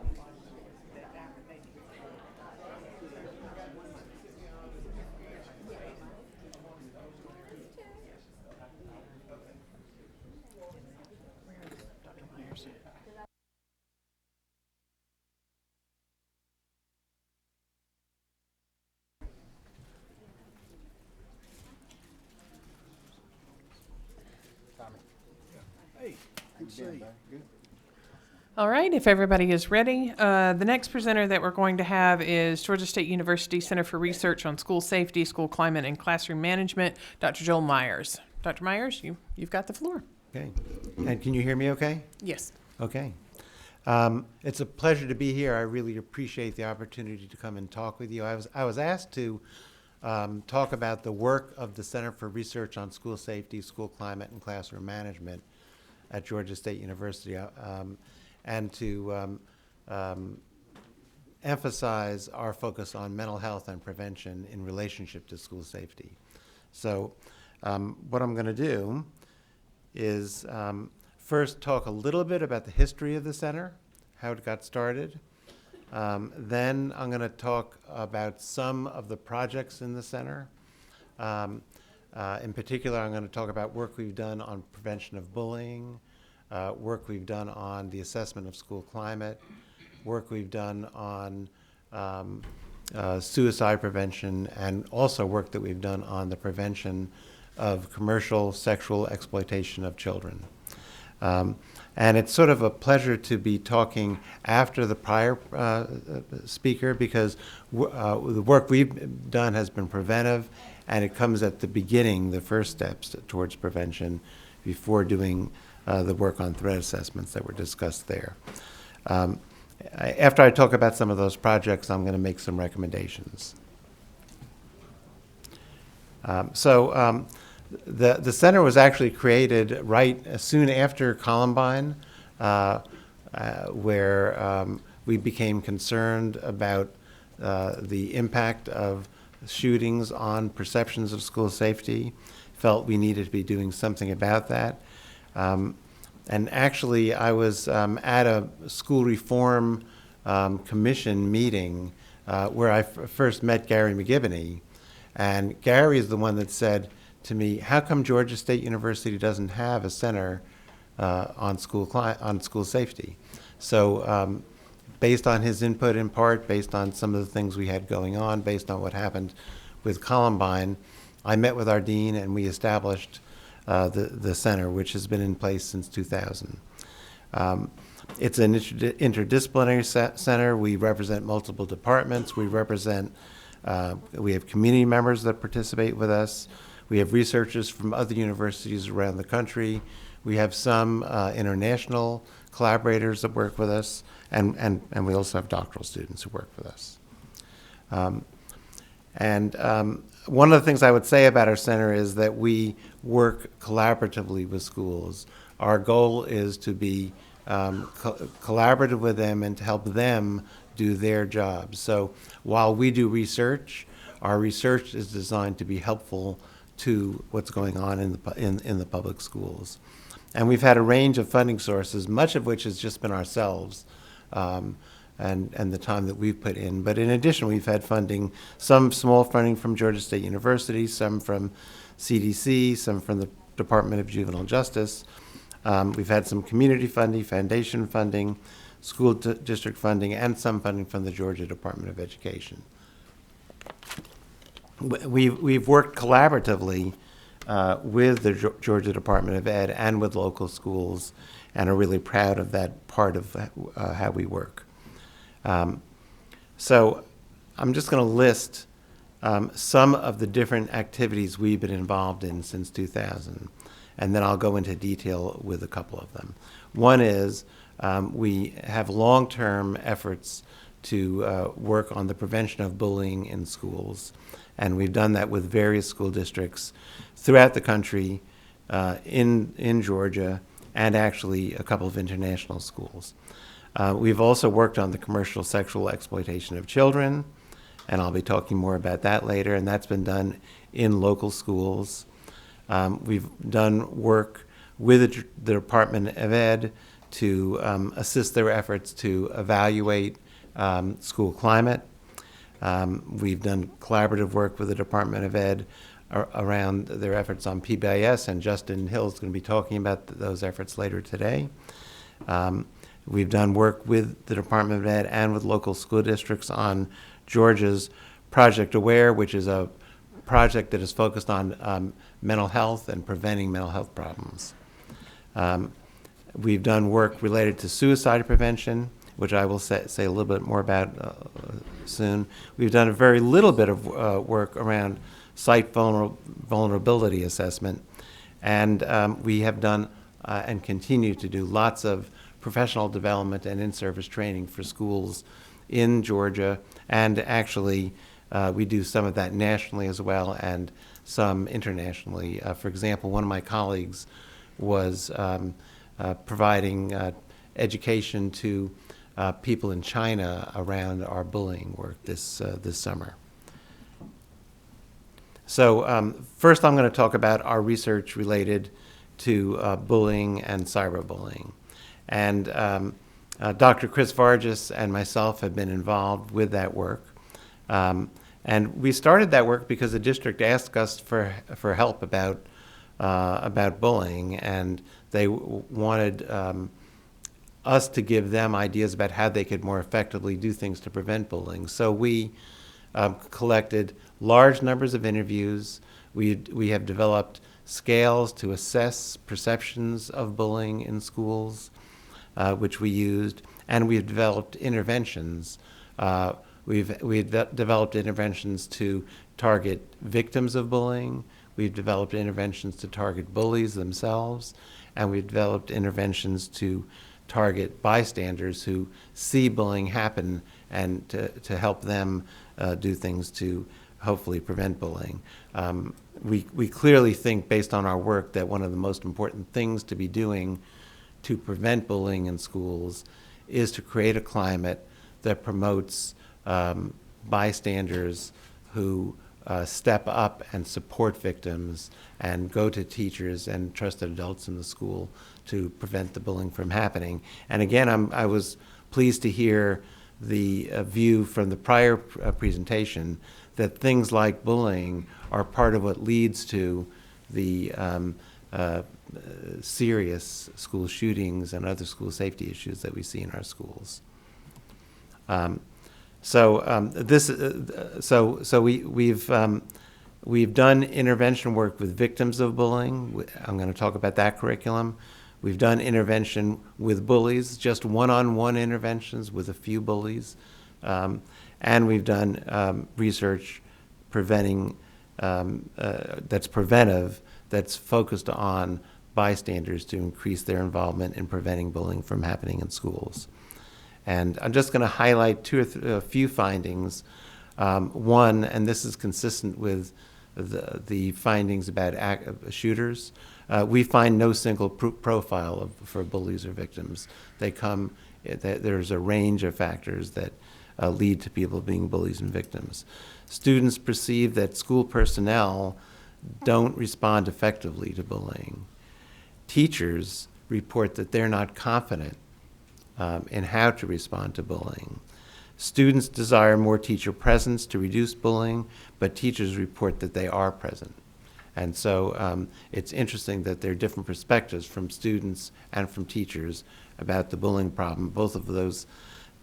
All right, if everybody is ready, the next presenter that we're going to have is Georgia State University Center for Research on School Safety, School Climate, and Classroom Management, Dr. Joel Myers. Dr. Myers, you've got the floor. Okay. And can you hear me okay? Yes. Okay. It's a pleasure to be here. I really appreciate the opportunity to come and talk with you. I was asked to talk about the work of the Center for Research on School Safety, School Climate, and Classroom Management at Georgia State University, and to emphasize our focus on mental health and prevention in relationship to school safety. So what I'm going to do is first talk a little bit about the history of the center, how it got started. Then I'm going to talk about some of the projects in the center. In particular, I'm going to talk about work we've done on prevention of bullying, work we've done on the assessment of school climate, work we've done on suicide prevention, and also work that we've done on the prevention of commercial sexual exploitation of children. And it's sort of a pleasure to be talking after the prior speaker, because the work we've done has been preventive, and it comes at the beginning, the first steps towards prevention, before doing the work on threat assessments that were discussed there. After I talk about some of those projects, I'm going to make some recommendations. The center was actually created right soon after Columbine, where we became concerned about the impact of shootings on perceptions of school safety, felt we needed to be doing something about that. And actually, I was at a school reform commission meeting where I first met Gary McGivney. And Gary is the one that said to me, how come Georgia State University doesn't have a center on school safety? So based on his input in part, based on some of the things we had going on, based on what happened with Columbine, I met with our dean and we established the center, which has been in place since 2000. It's an interdisciplinary center. We represent multiple departments. We have community members that participate with us. We have researchers from other universities around the country. We have some international collaborators that work with us, and we also have doctoral students who work with us. One of the things I would say about our center is that we work collaboratively with schools. Our goal is to be collaborative with them and to help them do their jobs. So while we do research, our research is designed to be helpful to what's going on in the public schools. And we've had a range of funding sources, much of which has just been ourselves and the time that we've put in. But in addition, we've had funding, some small funding from Georgia State University, some from CDC, some from the Department of Juvenile Justice. We've had some community funding, foundation funding, school district funding, and some funding from the Georgia Department of Education. We've worked collaboratively with the Georgia Department of Ed and with local schools, and are really proud of that part of how we work. So I'm just going to list some of the different activities we've been involved in since 2000, and then I'll go into detail with a couple of them. One is we have long-term efforts to work on the prevention of bullying in schools, and we've done that with various school districts throughout the country, in Georgia, and actually a couple of international schools. We've also worked on the commercial sexual exploitation of children, and I'll be talking more about that later, and that's been done in local schools. We've done work with the Department of Ed to assist their efforts to evaluate school climate. We've done collaborative work with the Department of Ed around their efforts on PBIS, and Justin Hill is going to be talking about those efforts later today. We've done work with the Department of Ed and with local school districts on Georgia's Project Aware, which is a project that is focused on mental health and preventing mental health problems. We've done work related to suicide prevention, which I will say a little bit more about soon. We've done a very little bit of work around site vulnerability assessment, and we have done and continue to do lots of professional development and in-service training for schools in Georgia, and actually we do some of that nationally as well and some internationally. For example, one of my colleagues was providing education to people in China around our bullying work this summer. So first I'm going to talk about our research related to bullying and cyberbullying. And Dr. Chris Vargas and myself have been involved with that work. And we started that work because the district asked us for help about bullying, and they wanted us to give them ideas about how they could more effectively do things to prevent bullying. So we collected large numbers of interviews. We have developed scales to assess perceptions of bullying in schools, which we used, and we've developed interventions. We've developed interventions to target victims of bullying. We've developed interventions to target bullies themselves, and we've developed interventions to target bystanders who see bullying happen and to help them do things to hopefully prevent bullying. We clearly think, based on our work, that one of the most important things to be doing to prevent bullying in schools is to create a climate that promotes bystanders who step up and support victims and go to teachers and trusted adults in the school to prevent the bullying from happening. And again, I was pleased to hear the view from the prior presentation that things like bullying are part of what leads to the serious school shootings and other school safety issues that we see in our schools. We've done intervention work with victims of bullying. I'm going to talk about that curriculum. We've done intervention with bullies, just one-on-one interventions with a few bullies. And we've done research preventing, that's preventive, that's focused on bystanders to increase their involvement in preventing bullying from happening in schools. And I'm just going to highlight a few findings. One, and this is consistent with the findings about shooters, we find no single profile for bullies or victims. There's a range of factors that lead to people being bullies and victims. Students perceive that school personnel don't respond effectively to bullying. Teachers report that they're not confident in how to respond to bullying. Students desire more teacher presence to reduce bullying, but teachers report that they are present. And so it's interesting that there are different perspectives from students and from teachers about the bullying problem. Both of those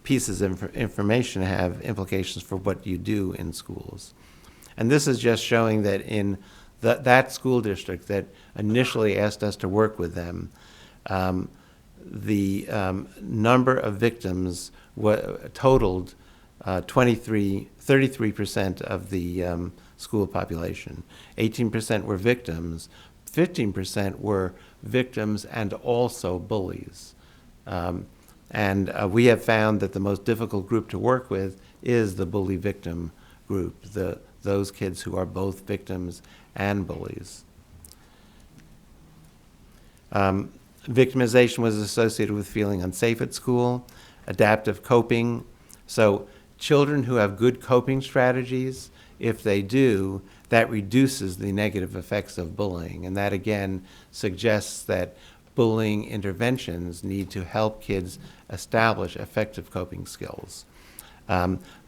pieces of information have implications for what you do in schools. And this is just showing that in that school district that initially asked us to work with them, the number of victims totaled 33% of the school population. 18% were victims, 15% were victims and also bullies. And we have found that the most difficult group to work with is the bully victim group, those kids who are both victims and bullies. Victimization was associated with feeling unsafe at school, adaptive coping. So children who have good coping strategies, if they do, that reduces the negative effects of bullying. And that, again, suggests that bullying interventions need to help kids establish effective coping skills.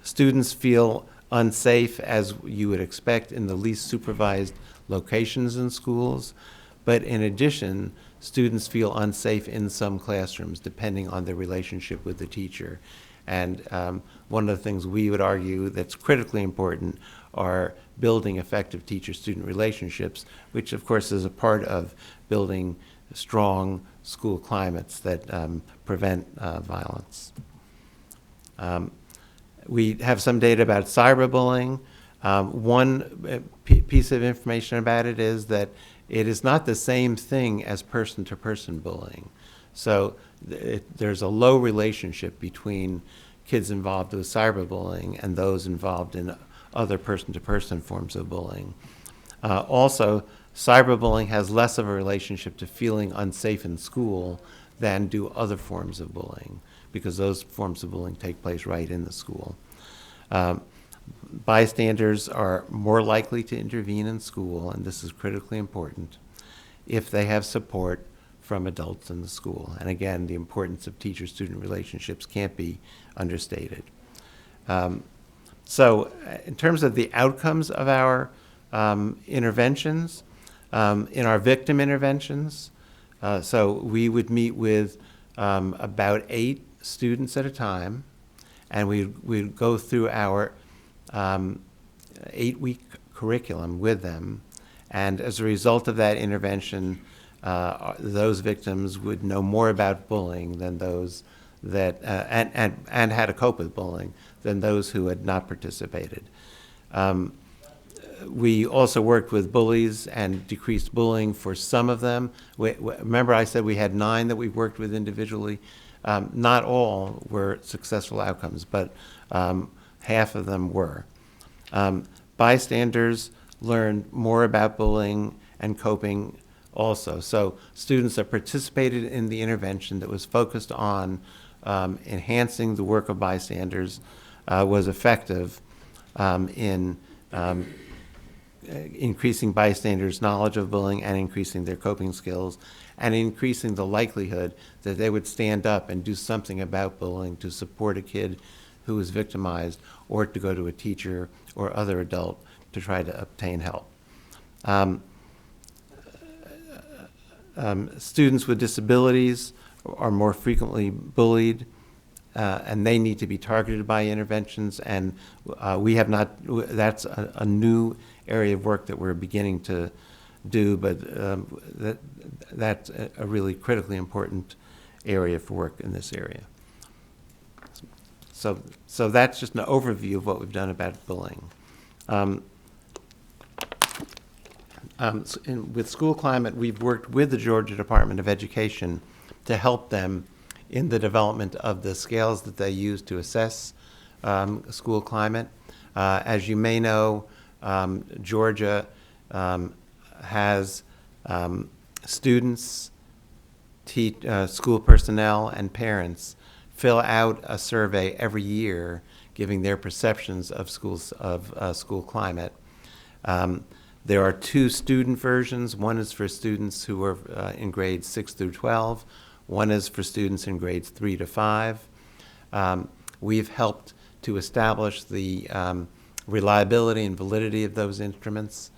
Students feel unsafe, as you would expect, in the least supervised locations in schools. But in addition, students feel unsafe in some classrooms, depending on their relationship with the teacher. And one of the things we would argue that's critically important are building effective teacher-student relationships, which of course is a part of building strong school climates that prevent violence. We have some data about cyberbullying. One piece of information about it is that it is not the same thing as person-to-person bullying. So there's a low relationship between kids involved with cyberbullying and those involved in other person-to-person forms of bullying. Also, cyberbullying has less of a relationship to feeling unsafe in school than do other forms of bullying, because those forms of bullying take place right in the school. Bystanders are more likely to intervene in school, and this is critically important, if they have support from adults in the school. And again, the importance of teacher-student relationships can't be understated. So in terms of the outcomes of our interventions, in our victim interventions, so we would meet with about 8 students at a time, and we'd go through our 8-week curriculum with them. And as a result of that intervention, those victims would know more about bullying than those that, and how to cope with bullying than those who had not participated. We also worked with bullies and decreased bullying for some of them. Remember I said we had 9 that we worked with individually? Not all were successful outcomes, but half of them were. Bystanders learned more about bullying and coping also. So students that participated in the intervention that was focused on enhancing the work of bystanders was effective in increasing bystanders' knowledge of bullying and increasing their coping skills and increasing the likelihood that they would stand up and do something about bullying to support a kid who was victimized, or to go to a teacher or other adult to try to obtain help. Students with disabilities are more frequently bullied, and they need to be targeted by interventions, and we have not, that's a new area of work that we're beginning to do, but that's a really critically important area for work in this area. So that's just an overview of what we've done about bullying. With School Climate, we've worked with the Georgia Department of Education to help them in the development of the scales that they use to assess school climate. As you may know, Georgia has students, school personnel, and parents fill out a survey every year giving their perceptions of school climate. There are 2 student versions. One is for students who are in grades 6 through 12. One is for students in grades 3 to 5. We've helped to establish the reliability and validity of those instruments,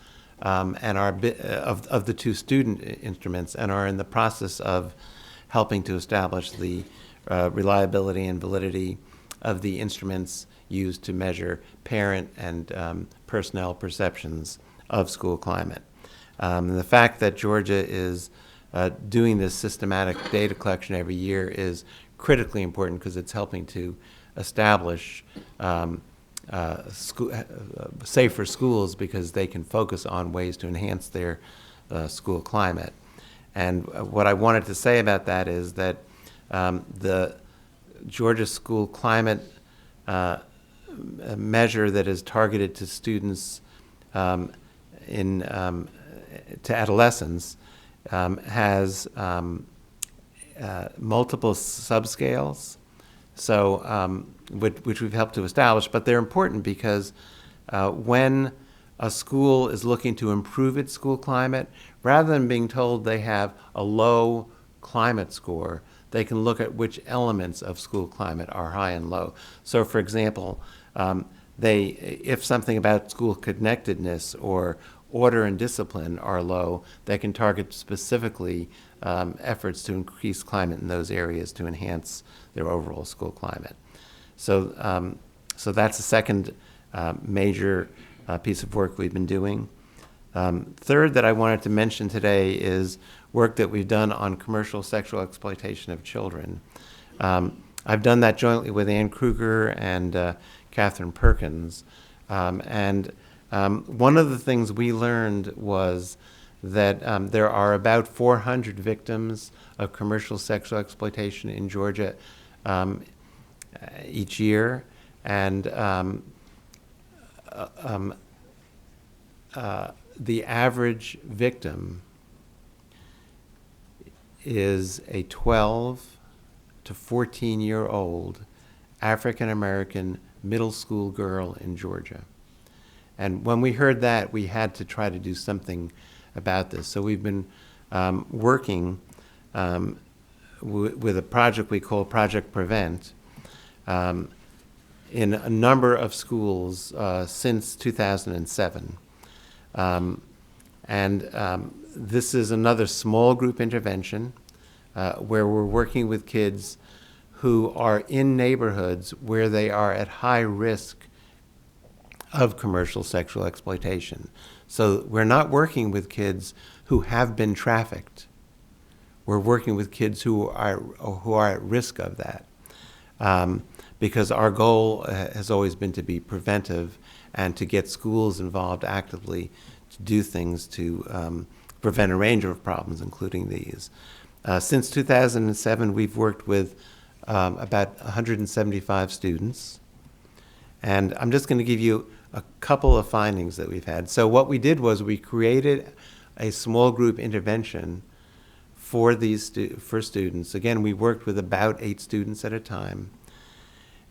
and of the 2 student instruments, and are in the process of helping to establish the reliability and validity of the instruments used to measure parent and personnel perceptions of school climate. And the fact that Georgia is doing this systematic data collection every year is critically important, because it's helping to establish safer schools, because they can focus on ways to enhance their school climate. And what I wanted to say about that is that the Georgia School Climate measure that is targeted to students to adolescents has multiple subscales, so which we've helped to establish, but they're important because when a school is looking to improve its school climate, rather than being told they have a low climate score, they can look at which elements of school climate are high and low. So, for example, if something about school connectedness or order and discipline are low, they can target specifically efforts to increase climate in those areas to enhance their overall school climate. So, so that's the second major piece of work we've been doing. Third that I wanted to mention today is work that we've done on commercial sexual exploitation of children. I've done that jointly with Ann Kruger and Catherine Perkins. And one of the things we learned was that there are about 400 victims of commercial sexual exploitation in Georgia each year. And the average victim is a 12 to 14-year-old African-American middle school girl in Georgia. And when we heard that, we had to try to do something about this. So we've been working with a project we call Project Prevent in a number of schools since 2007. This is another small group intervention where we're working with kids who are in neighborhoods where they are at high risk of commercial sexual exploitation. So we're not working with kids who have been trafficked. We're working with kids who are at risk of that. Because our goal has always been to be preventive and to get schools involved actively to do things to prevent a range of problems, including these. Since 2007, we've worked with about 175 students. And I'm just going to give you a couple of findings that we've had. So what we did was we created a small group intervention for these for students. Again, we worked with about 8 students at a time.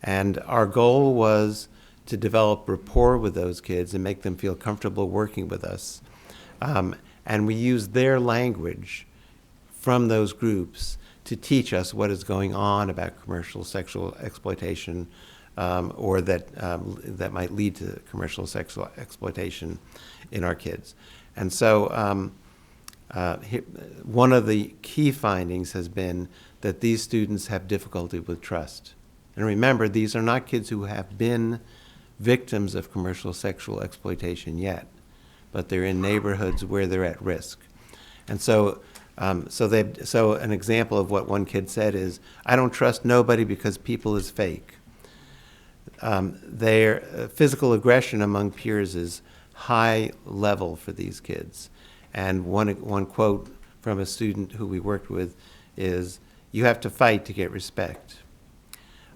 And our goal was to develop rapport with those kids and make them feel comfortable working with us. And we used their language from those groups to teach us what is going on about commercial sexual exploitation or that might lead to commercial sexual exploitation in our kids. And so one of the key findings has been that these students have difficulty with trust. And remember, these are not kids who have been victims of commercial sexual exploitation yet, but they're in neighborhoods where they're at risk. And so so an example of what one kid said is, I don't trust nobody because people is fake. Their physical aggression among peers is high level for these kids. And one quote from a student who we worked with is, you have to fight to get respect.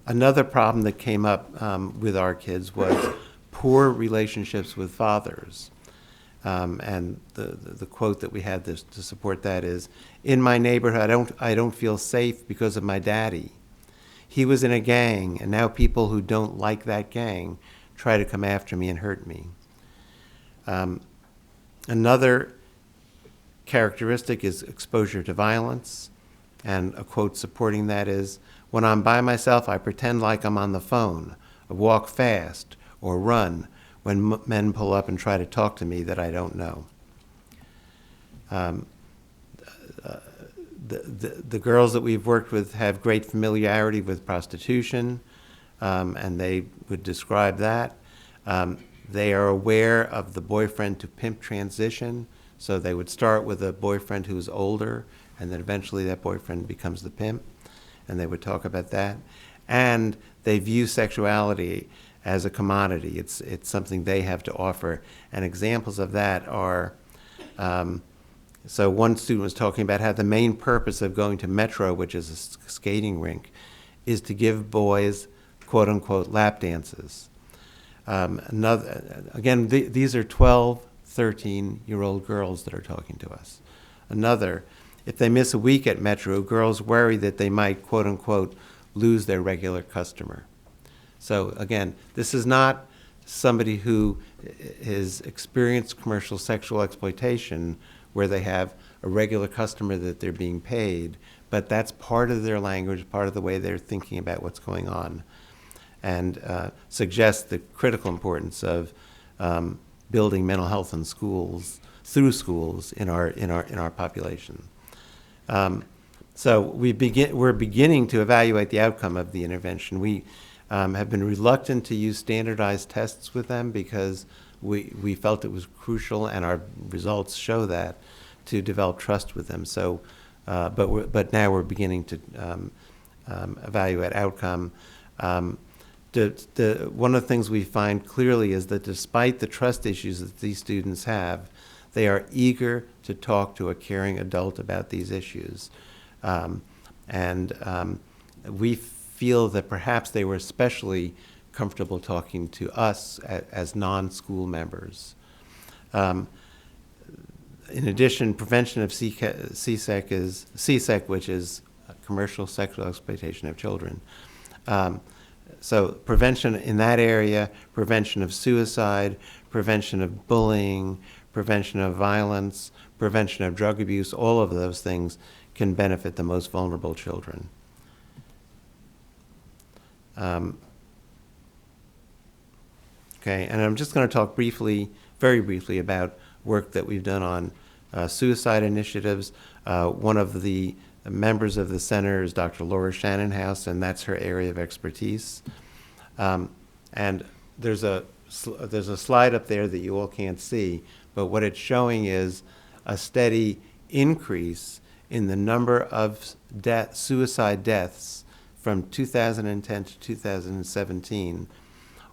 Another problem that came up with our kids was poor relationships with fathers. And the quote that we had to support that is, in my neighborhood, I don't feel safe because of my daddy. He was in a gang, and now people who don't like that gang try to come after me and hurt me. Another characteristic is exposure to violence. And a quote supporting that is, when I'm by myself, I pretend like I'm on the phone, I walk fast, or run when men pull up and try to talk to me that I don't know. The girls that we've worked with have great familiarity with prostitution, and they would describe that. They are aware of the boyfriend to pimp transition, so they would start with a boyfriend who's older, and then eventually that boyfriend becomes the pimp, and they would talk about that. And they view sexuality as a commodity. It's something they have to offer. And examples of that are, so one student was talking about how the main purpose of going to Metro, which is a skating rink, is to give boys, quote unquote, lap dances. Again, these are 12, 13-year-old girls that are talking to us. Another, if they miss a week at Metro, girls worry that they might, quote unquote, lose their regular customer. So again, this is not somebody who has experienced commercial sexual exploitation, where they have a regular customer that they're being paid, but that's part of their language, part of the way they're thinking about what's going on, and suggests the critical importance of building mental health in schools, through schools in our population. So we're beginning to evaluate the outcome of the intervention. We have been reluctant to use standardized tests with them because we felt it was crucial, and our results show that, to develop trust with them. So, but now we're beginning to evaluate outcome. One of the things we find clearly is that despite the trust issues that these students have, they are eager to talk to a caring adult about these issues. We feel that perhaps they were especially comfortable talking to us as non-school members. In addition, prevention of CSEC, which is commercial sexual exploitation of children. So prevention in that area, prevention of suicide, prevention of bullying, prevention of violence, prevention of drug abuse, all of those things can benefit the most vulnerable children. Okay, and I'm just going to talk briefly, very briefly, about work that we've done on suicide initiatives. One of the members of the center is Dr. Laura Shannonhouse, and that's her area of expertise. And there's a slide up there that you all can't see, but what it's showing is a steady increase in the number of suicide deaths from 2010 to 2017.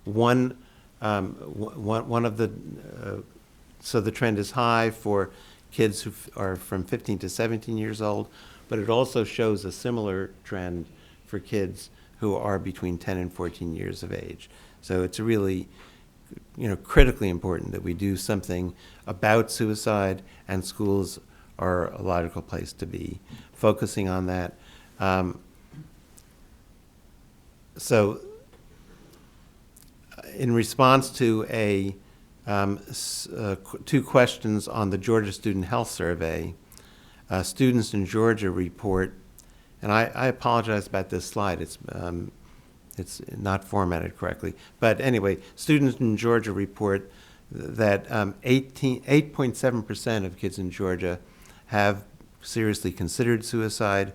One of the so the trend is high for kids who are from 15 to 17 years old, but it also shows a similar trend for kids who are between 10 and 14 years of age. So it's really, critically important that we do something about suicide, and schools are a logical place to be focusing on that. So in response to two questions on the Georgia Student Health Survey, students in Georgia report, and I apologize about this slide, it's not formatted correctly, but anyway, students in Georgia report that 8.7% of kids in Georgia have seriously considered suicide,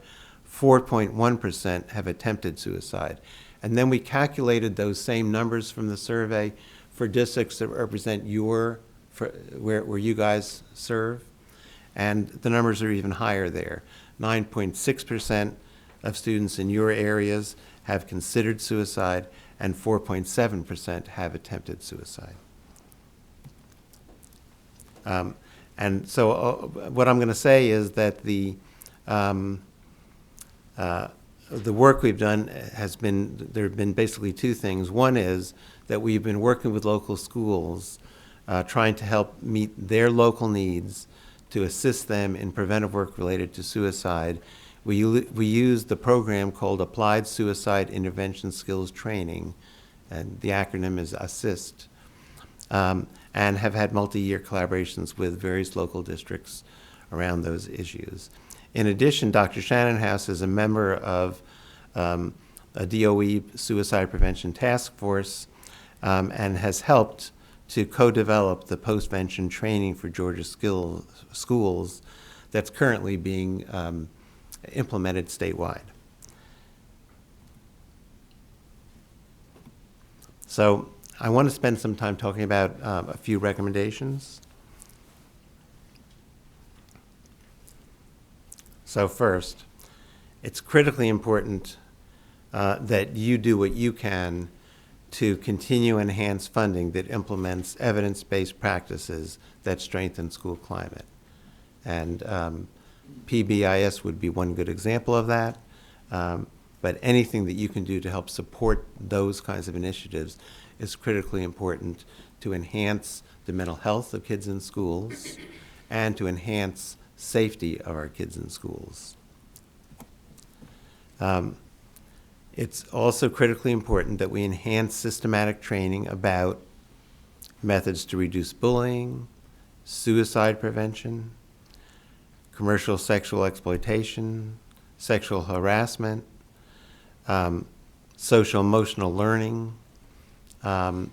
4.1% have attempted suicide. And then we calculated those same numbers from the survey for districts that represent where you guys serve, and the numbers are even higher there. 9.6% of students in your areas have considered suicide, and 4.7% have attempted suicide. And so what I'm going to say is that the work we've done there have been basically two things. One is that we've been working with local schools, trying to help meet their local needs to assist them in preventive work related to suicide. We use the program called Applied Suicide Intervention Skills Training, and the acronym is ASSIST, and have had multi-year collaborations with various local districts around those issues. In addition, Dr. Shannonhouse is a member of a DOE Suicide Prevention Task Force, and has helped to co-develop the postvention training for Georgia schools that's currently being implemented statewide. So I want to spend some time talking about a few recommendations. So first, it's critically important that you do what you can to continue and enhance funding that implements evidence-based practices that strengthen school climate. And PBIS would be one good example of that. But anything that you can do to help support those kinds of initiatives is critically important to enhance the mental health of kids in schools and to enhance safety of our kids in schools. It's also critically important that we enhance systematic training about methods to reduce bullying, suicide prevention, commercial sexual exploitation, sexual harassment, social emotional learning, and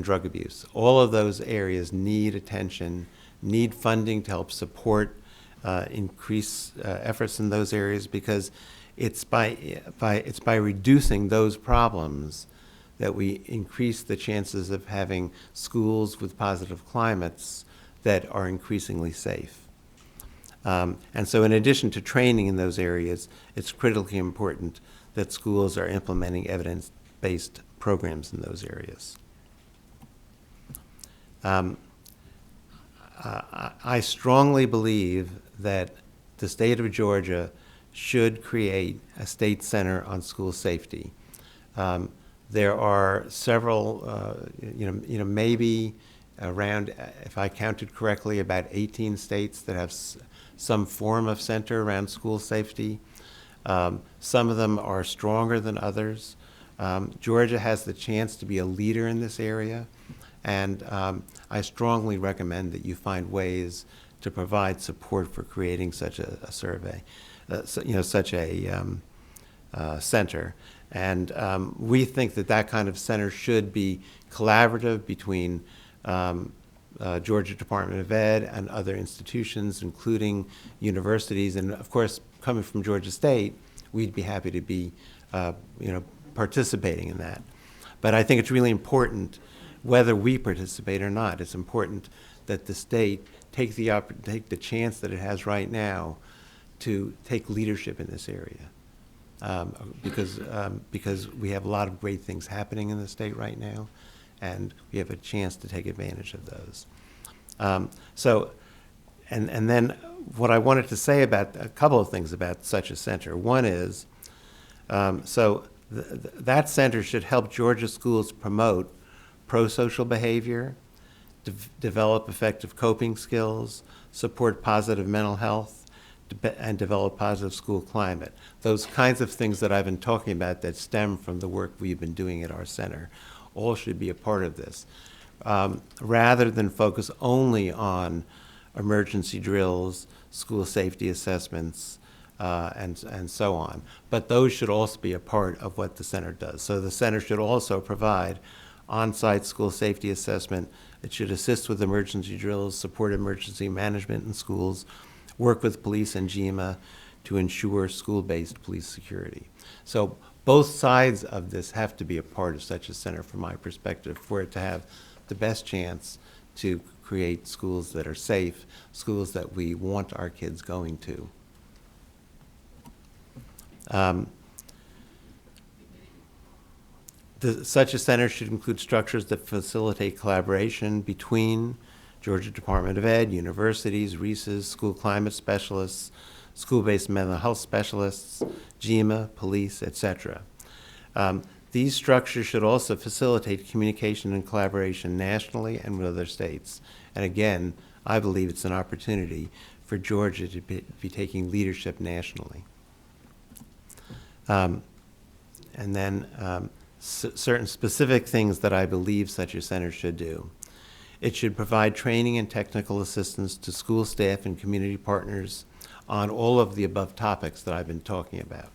drug abuse. All of those areas need attention, need funding to help support increase efforts in those areas, because it's by reducing those problems that we increase the chances of having schools with positive climates that are increasingly safe. And so in addition to training in those areas, it's critically important that schools are implementing evidence-based programs in those areas. I strongly believe that the state of Georgia should create a state center on school safety. There are several, maybe around, if I counted correctly, about 18 states that have some form of center around school safety. Some of them are stronger than others. Georgia has the chance to be a leader in this area, and I strongly recommend that you find ways to provide support for creating such a survey, such a center. And we think that kind of center should be collaborative between Georgia Department of Ed and other institutions, including universities. And of course, coming from Georgia State, we'd be happy to be, participating in that. But I think it's really important, whether we participate or not, it's important that the state take the chance that it has right now to take leadership in this area. Because we have a lot of great things happening in the state right now, and we have a chance to take advantage of those. And then what I wanted to say about a couple of things about such a center. One is, that center should help Georgia schools promote pro-social behavior, develop effective coping skills, support positive mental health, and develop positive school climate. Those kinds of things that I've been talking about that stem from the work we've been doing at our center all should be a part of this, rather than focus only on emergency drills, school safety assessments, and so on. But those should also be a part of what the center does. So the center should also provide on-site school safety assessment. It should assist with emergency drills, support emergency management in schools, work with police and GEMA to ensure school-based police security. So both sides of this have to be a part of such a center, from my perspective, for it to have the best chance to create schools that are safe, schools that we want our kids going to. Such a center should include structures that facilitate collaboration between Georgia Department of Ed, universities, RESAs, school climate specialists, school-based mental health specialists, GEMA, police, etc. These structures should also facilitate communication and collaboration nationally and with other states. And again, I believe it's an opportunity for Georgia to be taking leadership nationally. And then certain specific things that I believe such a center should do. It should provide training and technical assistance to school staff and community partners on all of the above topics that I've been talking about.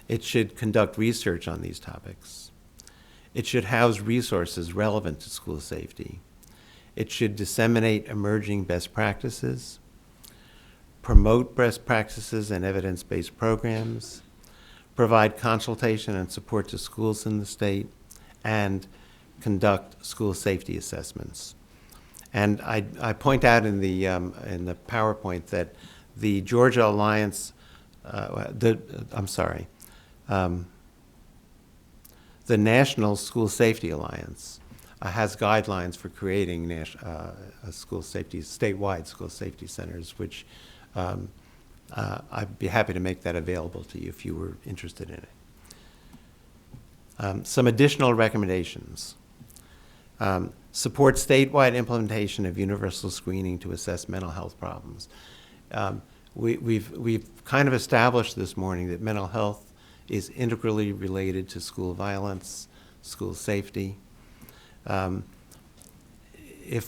It should conduct research on these topics. It should house resources relevant to school safety. It should disseminate emerging best practices, promote best practices and evidence-based programs, provide consultation and support to schools in the state, and conduct school safety assessments. And I point out in the PowerPoint that the Georgia Alliance, the National School Safety Alliance has guidelines for creating statewide school safety centers, which I'd be happy to make that available to you if you were interested in it. Some additional recommendations. Support statewide implementation of universal screening to assess mental health problems. We've kind of established this morning that mental health is integrally related to school violence, school safety. if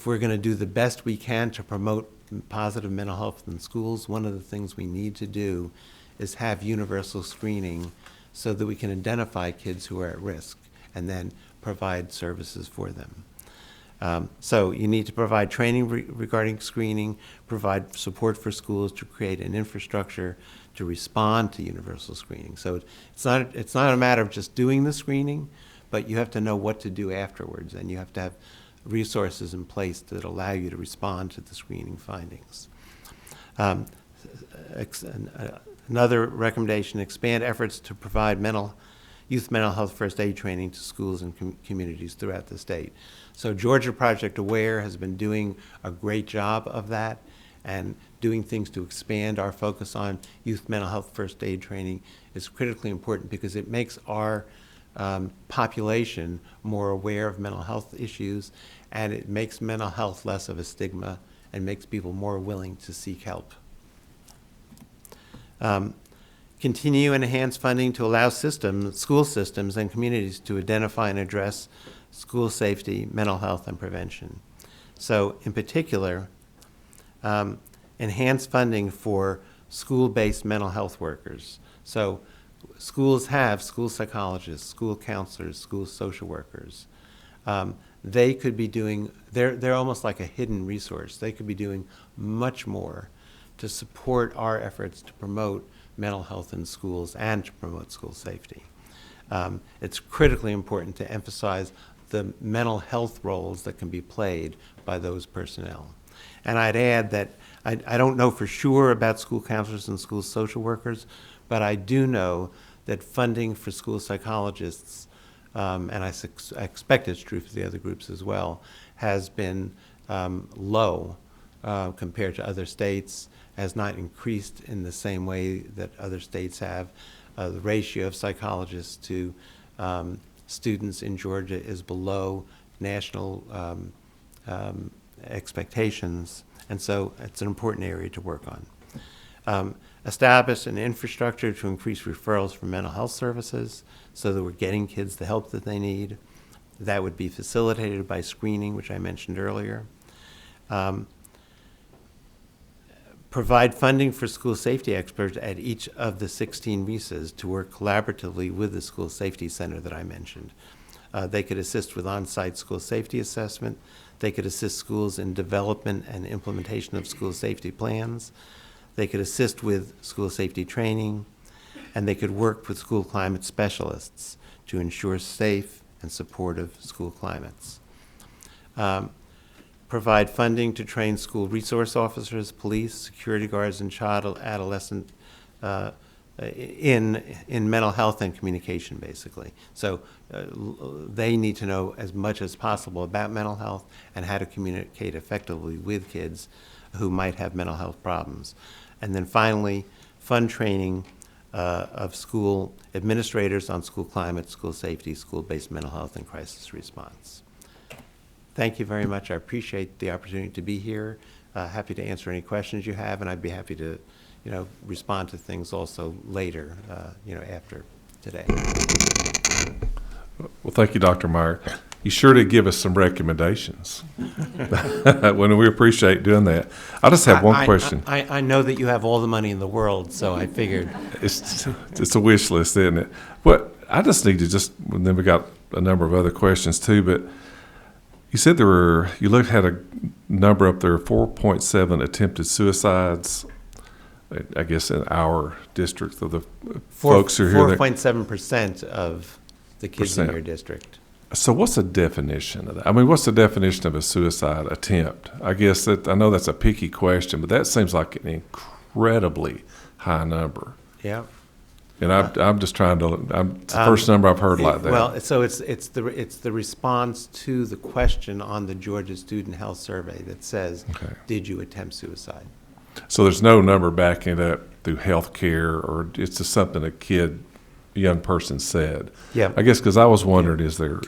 we're going to do the best we can to promote positive mental health in schools, one of the things we need to do is have universal screening so that we can identify kids who are at risk and then provide services for them. So you need to provide training regarding screening, provide support for schools to create an infrastructure to respond to universal screening. So it's not a matter of just doing the screening, but you have to know what to do afterwards, and you have to have resources in place that allow you to respond to the screening findings. Another recommendation, expand efforts to provide youth mental health first aid training to schools and communities throughout the state. So Georgia Project Aware has been doing a great job of that and doing things to expand our focus on youth mental health first aid training is critically important because it makes our population more aware of mental health issues, and it makes mental health less of a stigma and makes people more willing to seek help. Continue and enhance funding to allow school systems and communities to identify and address school safety, mental health, and prevention. So in particular, enhance funding for school-based mental health workers. So schools have school psychologists, school counselors, school social workers. They could be doing, they're almost like a hidden resource. They could be doing much more to support our efforts to promote mental health in schools and to promote school safety. It's critically important to emphasize the mental health roles that can be played by those personnel. And I'd add that I don't know for sure about school counselors and school social workers, but I do know that funding for school psychologists, and I expect it's true for the other groups as well, has been low compared to other states, has not increased in the same way that other states have. The ratio of psychologists to students in Georgia is below national expectations, and so it's an important area to work on. Establish an infrastructure to increase referrals for mental health services so that we're getting kids the help that they need. That would be facilitated by screening, which I mentioned earlier. Provide funding for school safety experts at each of the 16 RESAs to work collaboratively with the school safety center that I mentioned. They could assist with on-site school safety assessment. They could assist schools in development and implementation of school safety plans. They could assist with school safety training, and they could work with school climate specialists to ensure safe and supportive school climates. Provide funding to train school resource officers, police, security guards, and child adolescent in mental health and communication, basically. So they need to know as much as possible about mental health and how to communicate effectively with kids who might have mental health problems. And then finally, fund training of school administrators on school climate, school safety, school-based mental health, and crisis response. Thank you very much. I appreciate the opportunity to be here. Happy to answer any questions you have, and I'd be happy to, respond to things also later, after today. Well, thank you, Dr. Meyer. You sure did give us some recommendations. When we appreciate doing that. I just have one question. I know that you have all the money in the world, so I figured. It's a wish list, isn't it? But I just need to and then we got a number of other questions too, but you said you had a number up there, 4.7 attempted suicides, I guess, in our district of the folks who are here. 4.7% of the kids in your district. So what's the definition of that? I mean, what's the definition of a suicide attempt? I guess I know that's a picky question, but that seems like an incredibly high number. Yeah. And I'm just trying to. It's the first number I've heard like that. Well, so it's the response to the question on the Georgia Student Health Survey that says, "Did you attempt suicide?" So there's no number backing it up through health care, or it's just something a young person said. Yeah. I guess because I was wondering, is there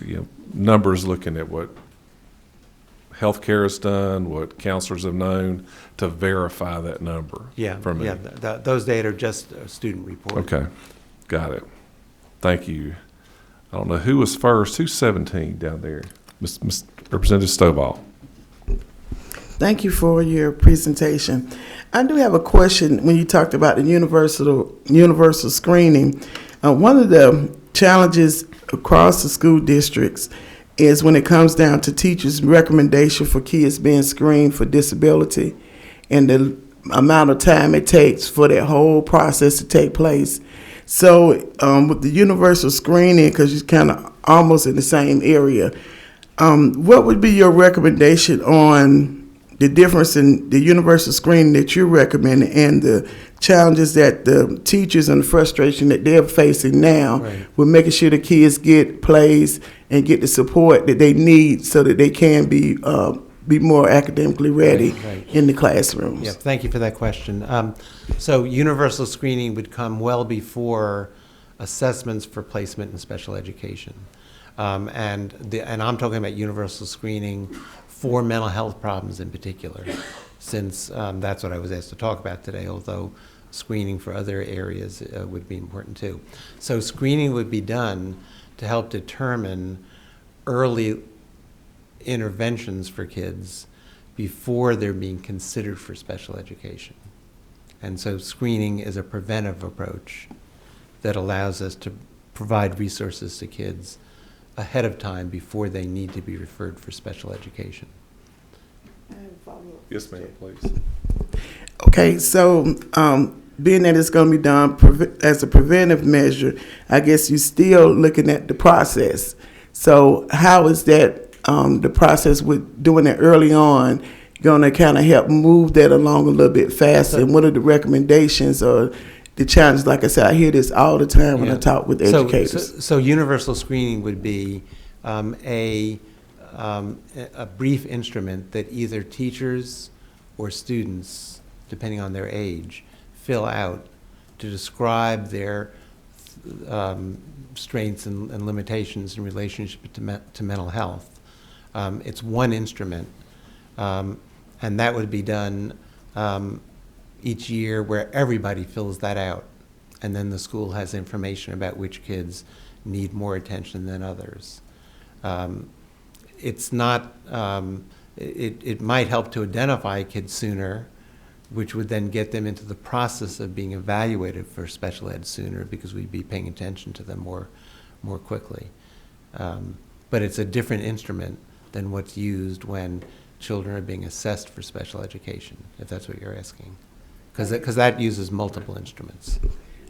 numbers looking at what health care has done, what counselors have known to verify that number? Yeah. From me? Those data are just student reported. Okay, got it. Thank you. I don't know who was first. Who's 17 down there? Representative Stovall. Thank you for your presentation. I do have a question when you talked about the universal screening. One of the challenges across the school districts is when it comes down to teachers' recommendation for kids being screened for disability and the amount of time it takes for that whole process to take place. So with the universal screening, because you're kind of almost in the same area, what would be your recommendation on the difference in the universal screening that you're recommending and the challenges that the teachers and the frustration that they're facing now with making sure the kids get placed and get the support that they need so that they can be more academically ready in the classrooms? Yeah, thank you for that question. So universal screening would come well before assessments for placement in special education. And I'm talking about universal screening for mental health problems in particular, since that's what I was asked to talk about today, although screening for other areas would be important too. So screening would be done to help determine early interventions for kids before they're being considered for special education. And so screening is a preventive approach that allows us to provide resources to kids ahead of time before they need to be referred for special education. Yes, ma'am, please. Okay, so being that it's going to be done as a preventive measure, I guess you're still looking at the process. So how is that the process with doing it early on going to kind of help move that along a little bit faster? And what are the recommendations or the challenges? Like I said, I hear this all the time when I talk with educators. So universal screening would be a brief instrument that either teachers or students, depending on their age, fill out to describe their strengths and limitations in relationship to mental health. It's one instrument, and that would be done each year where everybody fills that out, and then the school has information about which kids need more attention than others. It's not, it might help to identify kids sooner, which would then get them into the process of being evaluated for special ed sooner because we'd be paying attention to them more quickly. But it's a different instrument than what's used when children are being assessed for special education, if that's what you're asking. Because that uses multiple instruments.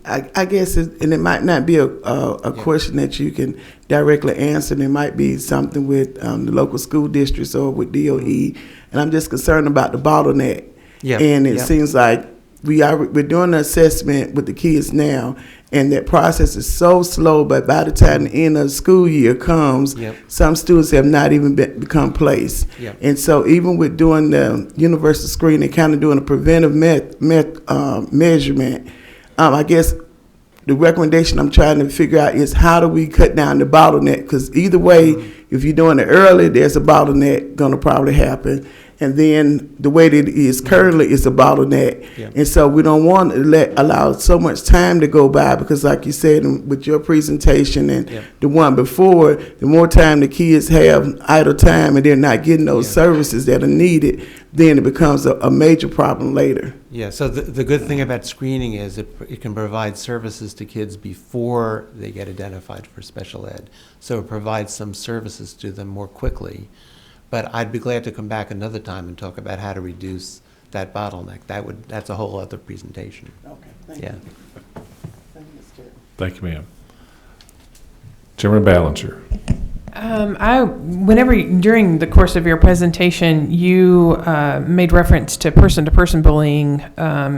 I guess, and it might not be a question that you can directly answer. It might be something with the local school districts or with DOE. And I'm just concerned about the bottleneck. Yeah. And it seems like we're doing the assessment with the kids now, and that process is so slow, but by the time the end of the school year comes, some students have not even become placed. And so even with doing the universal screening, kind of doing a preventive measurement, I guess the recommendation I'm trying to figure out is how do we cut down the bottleneck? Because either way, if you're doing it early, there's a bottleneck going to probably happen. And then the way that it is currently is a bottleneck. And so we don't want to allow so much time to go by because like you said with your presentation and the one before, the more time the kids have idle time and they're not getting those services that are needed, then it becomes a major problem later. Yeah, so the good thing about screening is it can provide services to kids before they get identified for special ed. So it provides some services to them more quickly. But I'd be glad to come back another time and talk about how to reduce that bottleneck. That's a whole other presentation. Okay, thank you. Thank you, Chair. Thank you, ma'am. Chairman Ballinger. Whenever during the course of your presentation, you made reference to person-to-person bullying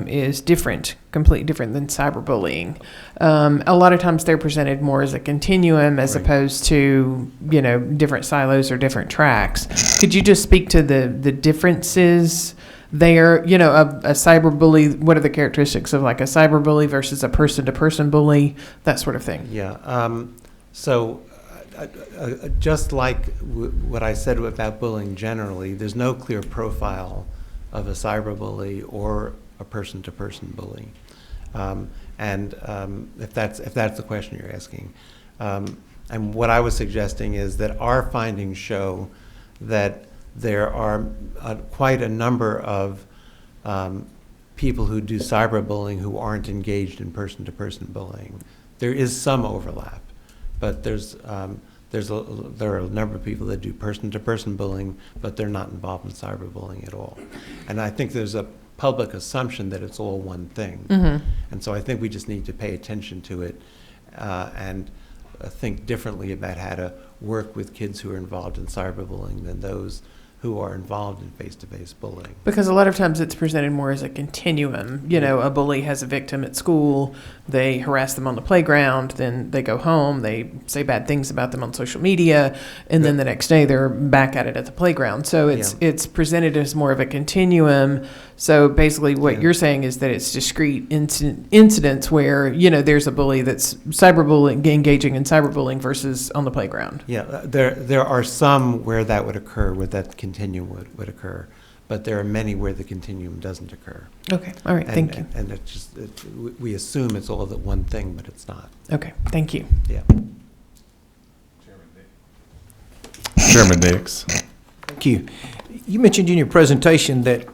is different, completely different than cyberbullying. A lot of times they're presented more as a continuum as opposed to, different silos or different tracks. Could you just speak to the differences there, a cyberbully? What are the characteristics of like a cyberbully versus a person-to-person bully, that sort of thing? Yeah. Just like what I said about bullying generally, there's no clear profile of a cyberbully or a person-to-person bully. If that's the question you're asking. And what I was suggesting is that our findings show that there are quite a number of people who do cyberbullying who aren't engaged in person-to-person bullying. There is some overlap, but there are a number of people that do person-to-person bullying, but they're not involved in cyberbullying at all. And I think there's a public assumption that it's all one thing. And so I think we just need to pay attention to it and think differently about how to work with kids who are involved in cyberbullying than those who are involved in face-to-face bullying. Because a lot of times it's presented more as a continuum. You know, a bully has a victim at school, they harass them on the playground, then they go home, they say bad things about them on social media, and then the next day they're back at it at the playground. So it's presented as more of a continuum. So basically what you're saying is that it's discrete incidents where, you know, there's a bully that's cyberbullying, engaging in cyberbullying versus on the playground. Yeah, there are some where that would occur, where that continuum would occur, but there are many where the continuum doesn't occur. Okay, all right, thank you. And we assume it's all that one thing, but it's not. Okay, thank you. Yeah. Chairman Nix. Thank you. You mentioned in your presentation that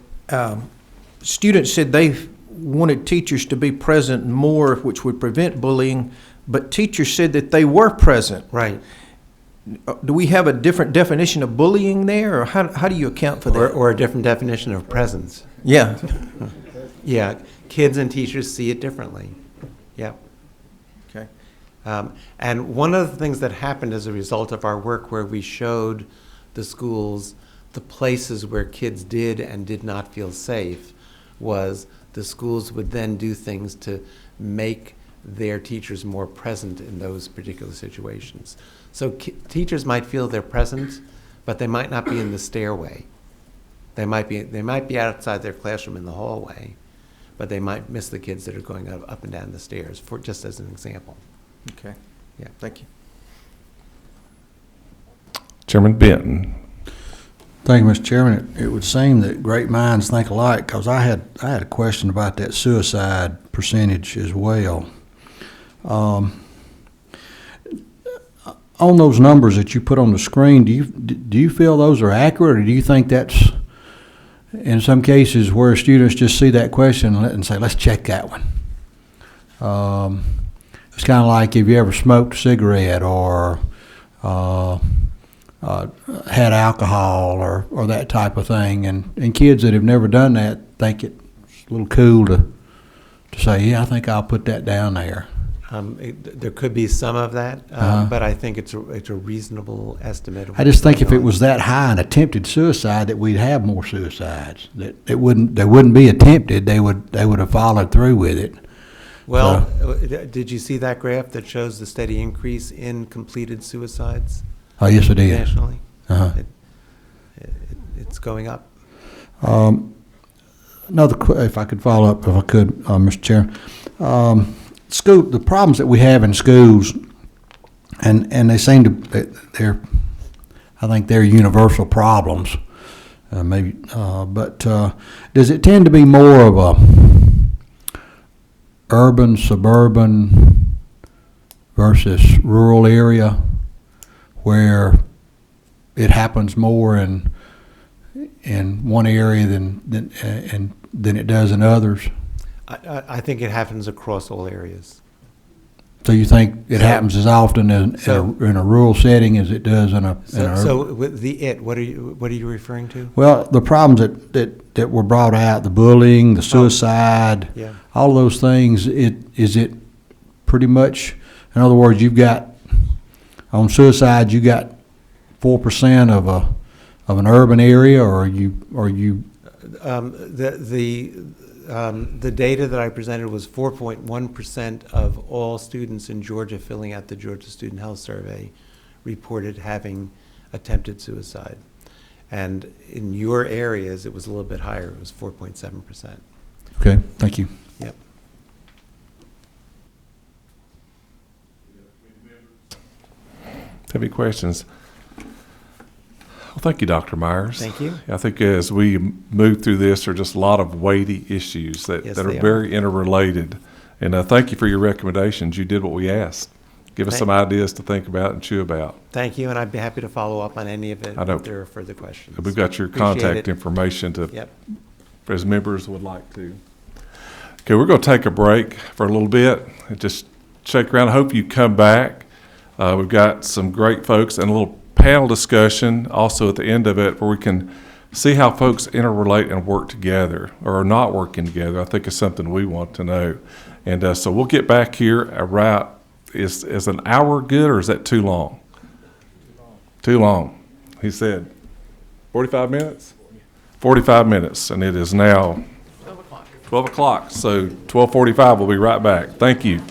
students said they wanted teachers to be present more, which would prevent bullying, but teachers said that they were present. Right. Do we have a different definition of bullying there, or how do you account for that? Or a different definition of presence. Yeah. Yeah, kids and teachers see it differently. Yeah. Okay. And one of the things that happened as a result of our work where we showed the schools the places where kids did and did not feel safe was the schools would then do things to make their teachers more present in those particular situations. So teachers might feel they're present, but they might not be in the stairway. They might be outside their classroom in the hallway, but they might miss the kids that are going up and down the stairs, for just as an example. Okay. Yeah. Thank you. Chairman Benton. Thank you, Mr. Chairman. It would seem that great minds think alike, because I had a question about that suicide percentage as well. On those numbers that you put on the screen, do you feel those are accurate, or do you think that's in some cases where students just see that question and say, let's check that one? It's kind of like if you ever smoked a cigarette or had alcohol or that type of thing, and kids that have never done that think it's a little cool to say, yeah, I think I'll put that down there. There could be some of that, but I think it's a reasonable estimate. I just think if it was that high in attempted suicide, that we'd have more suicides. That they wouldn't be attempted. They would have followed through with it. Well, did you see that graph that shows the steady increase in completed suicides? Oh, yes, I did. Nationally, it's going up. If I could follow up, if I could, Mr. Chair. The problems that we have in schools, and they seem to, I think they're universal problems, but does it tend to be more of a urban, suburban versus rural area where it happens more in one area than it does in others? I think it happens across all areas. So you think it happens as often in a rural setting as it does in a urban? So with what are you referring to? Well, the problems that were brought out, the bullying, the suicide, all of those things. Is it pretty much? In other words, you've got on suicide, you got 4% of an urban area, or are you? The data that I presented was 4.1% of all students in Georgia filling out the Georgia Student Health Survey reported having attempted suicide. And in your areas, it was a little bit higher. It was 4.7%. Okay, thank you. Yep. Have any questions? Well, thank you, Dr. Myers. Thank you. I think as we move through this, there are just a lot of weighty issues that are very interrelated. And thank you for your recommendations. You did what we asked. give us some ideas to think about and chew about. Thank you, and I'd be happy to follow up on any of it I know. if there are further questions. We've got your Appreciate contact it. information to, Yep. as members would like to. Okay, we're going to take a break for a little bit and just shake around. I hope you come back. We've got some great folks and a little panel discussion also at the end of it where we can see how folks interrelate and work together or are not working together. I think is something we want to know. And so we'll get back here around, is an hour good or is that too long? Too long. He said 45 minutes? 45 minutes, and it is now 12 o'clock. So 12:45, we'll be right back. Thank you.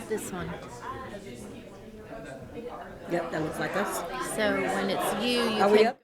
This one. Yep, that looks like us. So when it's you Are we can. up?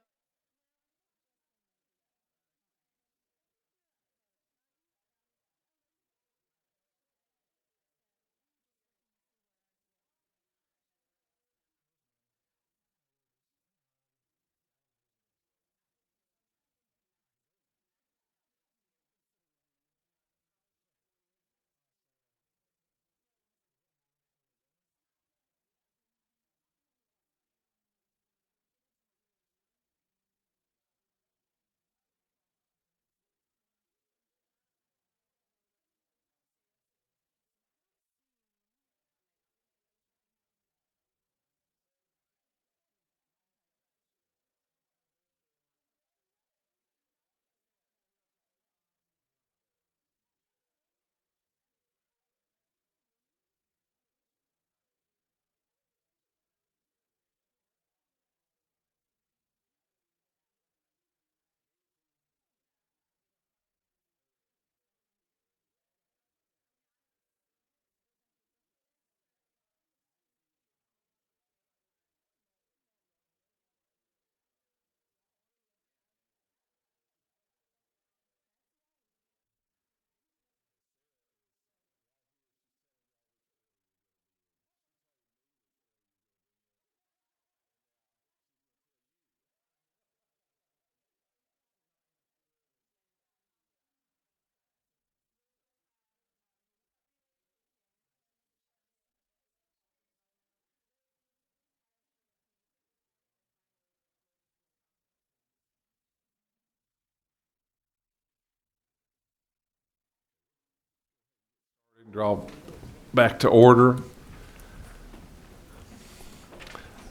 Draw back to order.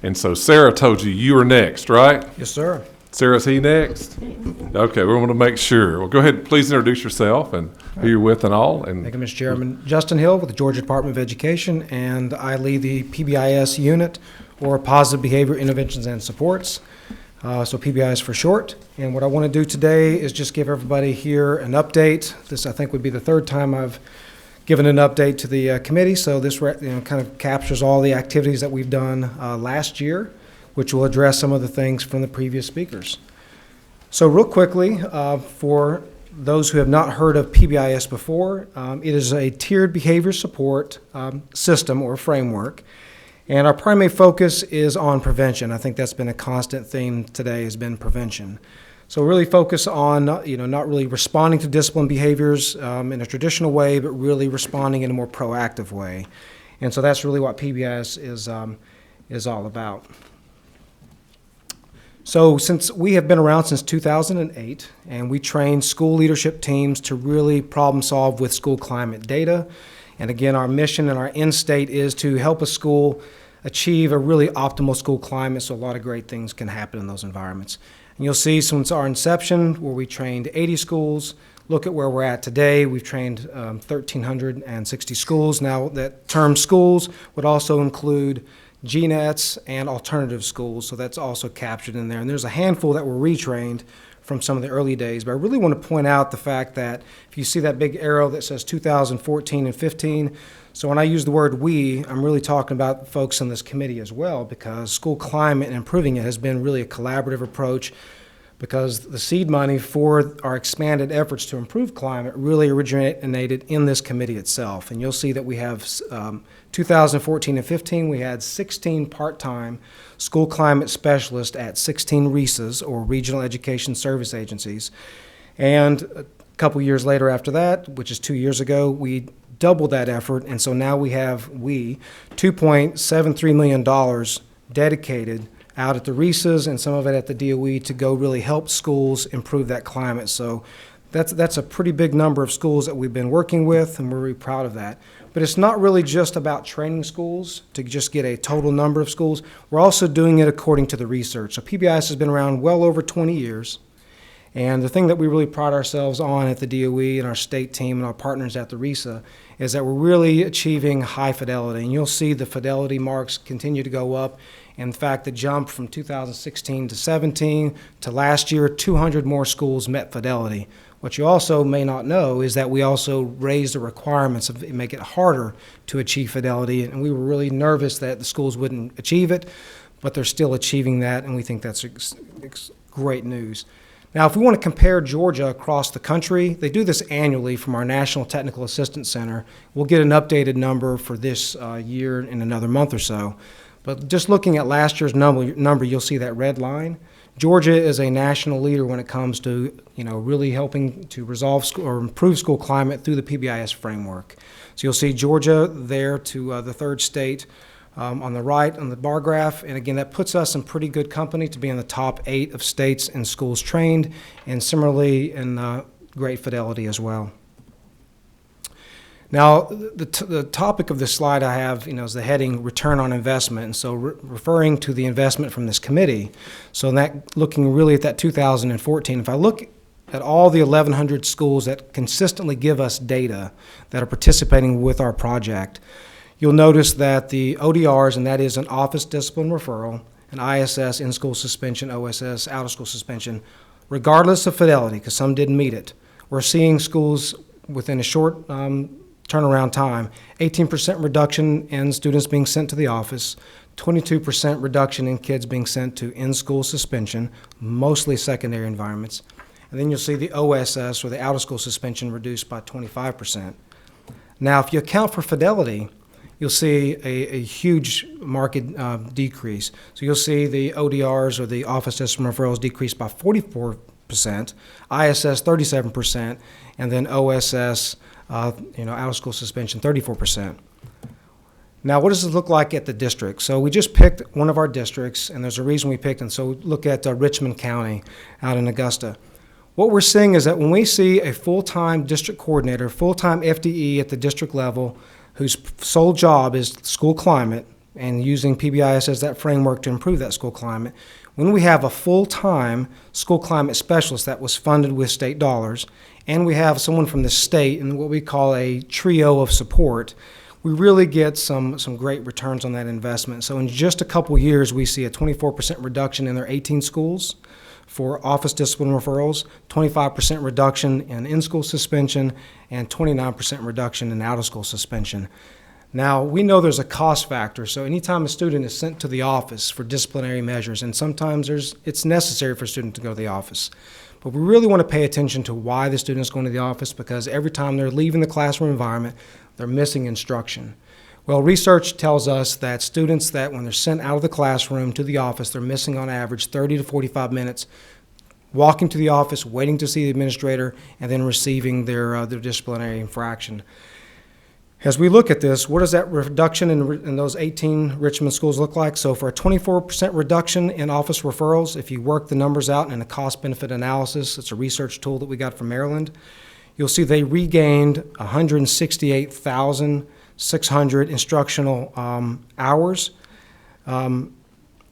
And so Sarah told you you were next, right? Yes, sir. Sarah's he next? Okay, we want to make sure. Well, go ahead, please introduce yourself and who you're with and all. And Thank you, Mr. Chairman. Justin Hill with the Georgia Department of Education, and I lead the PBIS unit, or Positive Behavior Interventions and Supports, so PBIS for short. And what I want to do today is just give everybody here an update. This, I think, would be the third time I've given an update to the committee, so this kind of captures all the activities that we've done last year, which will address some of the things from the previous speakers. So real quickly, for those who have not heard of PBIS before, it is a tiered behavior support system or framework, and our primary focus is on prevention. I think that's been a constant theme today, has been prevention. So really focus on, not really responding to discipline behaviors in a traditional way, but really responding in a more proactive way. And so that's really what PBIS is all about. So since we have been around since 2008, and we train school leadership teams to really problem solve with school climate data. And again, our mission and our end state is to help a school achieve a really optimal school climate so a lot of great things can happen in those environments. And you'll see since our inception, where we trained 80 schools, look at where we're at today. We've trained 1,360 schools. Now, that term schools would also include GNETs and alternative schools, so that's also captured in there. And there's a handful that were retrained from some of the early days. But I really want to point out the fact that if you see that big arrow that says 2014 and 15, so when I use the word we, I'm really talking about folks in this committee as well, because school climate and improving it has been really a collaborative approach, because the seed money for our expanded efforts to improve climate really originated in this committee itself. And you'll see that we have 2014 and 15, we had 16 part-time school climate specialists at 16 RESAs, or Regional Education Service Agencies. And a couple years later after that, which is 2 years ago, we doubled that effort, and so now we have $2.73 million dedicated out at the RESAs and some of it at the DOE to go really help schools improve that climate. So that's a pretty big number of schools that we've been working with, and we're really proud of that. But it's not really just about training schools to just get a total number of schools. We're also doing it according to the research. So PBIS has been around well over 20 years. And the thing that we really pride ourselves on at the DOE and our state team and our partners at the RESA is that we're really achieving high fidelity. And you'll see the fidelity marks continue to go up In fact, the jump from 2016 to 17 to last year, 200 more schools met fidelity. What you also may not know is that we also raised the requirements of make it harder to achieve fidelity, and we were really nervous that the schools wouldn't achieve it, but they're still achieving that, and we think that's great news. Now, if we want to compare Georgia across the country, they do this annually from our National Technical Assistance Center. We'll get an updated number for this year in another month or so. But just looking at last year's number, you'll see that red line. Georgia is a national leader when it comes to, really helping to resolve or improve school climate through the PBIS framework. So you'll see Georgia there to the third state on the right on the bar graph. And again, that puts us in pretty good company to be in the top 8 of states and schools trained, and similarly in great fidelity as well. Now, the topic of this slide I have, is the heading return on investment. And so referring to the investment from this committee, so that looking really at that 2014, if I look at all the 1,100 schools that consistently give us data that are participating with our project, you'll notice that the ODRs, and that is an office discipline referral, an ISS, in-school suspension, OSS, out-of-school suspension, regardless of fidelity, because some didn't meet it, we're seeing schools within a short turnaround time, 18% reduction in students being sent to the office, 22% reduction in kids being sent to in-school suspension, mostly secondary environments. And then you'll see the OSS, or the out-of-school suspension, reduced by 25%. Now, if you account for fidelity, you'll see a huge market decrease. So you'll see the ODRs, or the office discipline referrals, decrease by 44%, ISS 37%, and then OSS, out-of-school suspension, 34%. Now, what does this look like at the district? So we just picked one of our districts, and there's a reason we picked, and so look at Richmond County out in Augusta. What we're seeing is that when we see a full-time district coordinator, full-time FDE at the district level, whose sole job is school climate, and using PBIS as that framework to improve that school climate, when we have a full-time school climate specialist that was funded with state dollars, and we have someone from the state in what we call a trio of support, we really get some great returns on that investment. So in just a couple years, we see a 24% reduction in their 18 schools for office discipline referrals, 25% reduction in in-school suspension, and 29% reduction in out-of-school suspension. Now, we know there's a cost factor, so anytime a student is sent to the office for disciplinary measures, and sometimes it's necessary for a student to go to the office, but we really want to pay attention to why the student is going to the office, because every time they're leaving the classroom environment, they're missing instruction. Well, research tells us that students that when they're sent out of the classroom to the office, they're missing on average 30 to 45 minutes walking to the office, waiting to see the administrator, and then receiving their disciplinary infraction. As we look at this, what does that reduction in those 18 Richmond schools look like? So for a 24% reduction in office referrals, if you work the numbers out in a cost-benefit analysis, it's a research tool that we got from Maryland, you'll see they regained 168,600 instructional hours,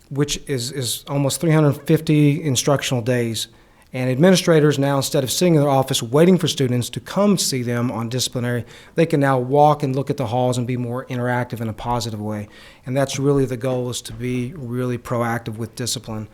which is almost 350 instructional days. And administrators now, instead of sitting in their office waiting for students to come see them on disciplinary, they can now walk and look at the halls and be more interactive in a positive way. And that's really the goal, is to be really proactive with discipline.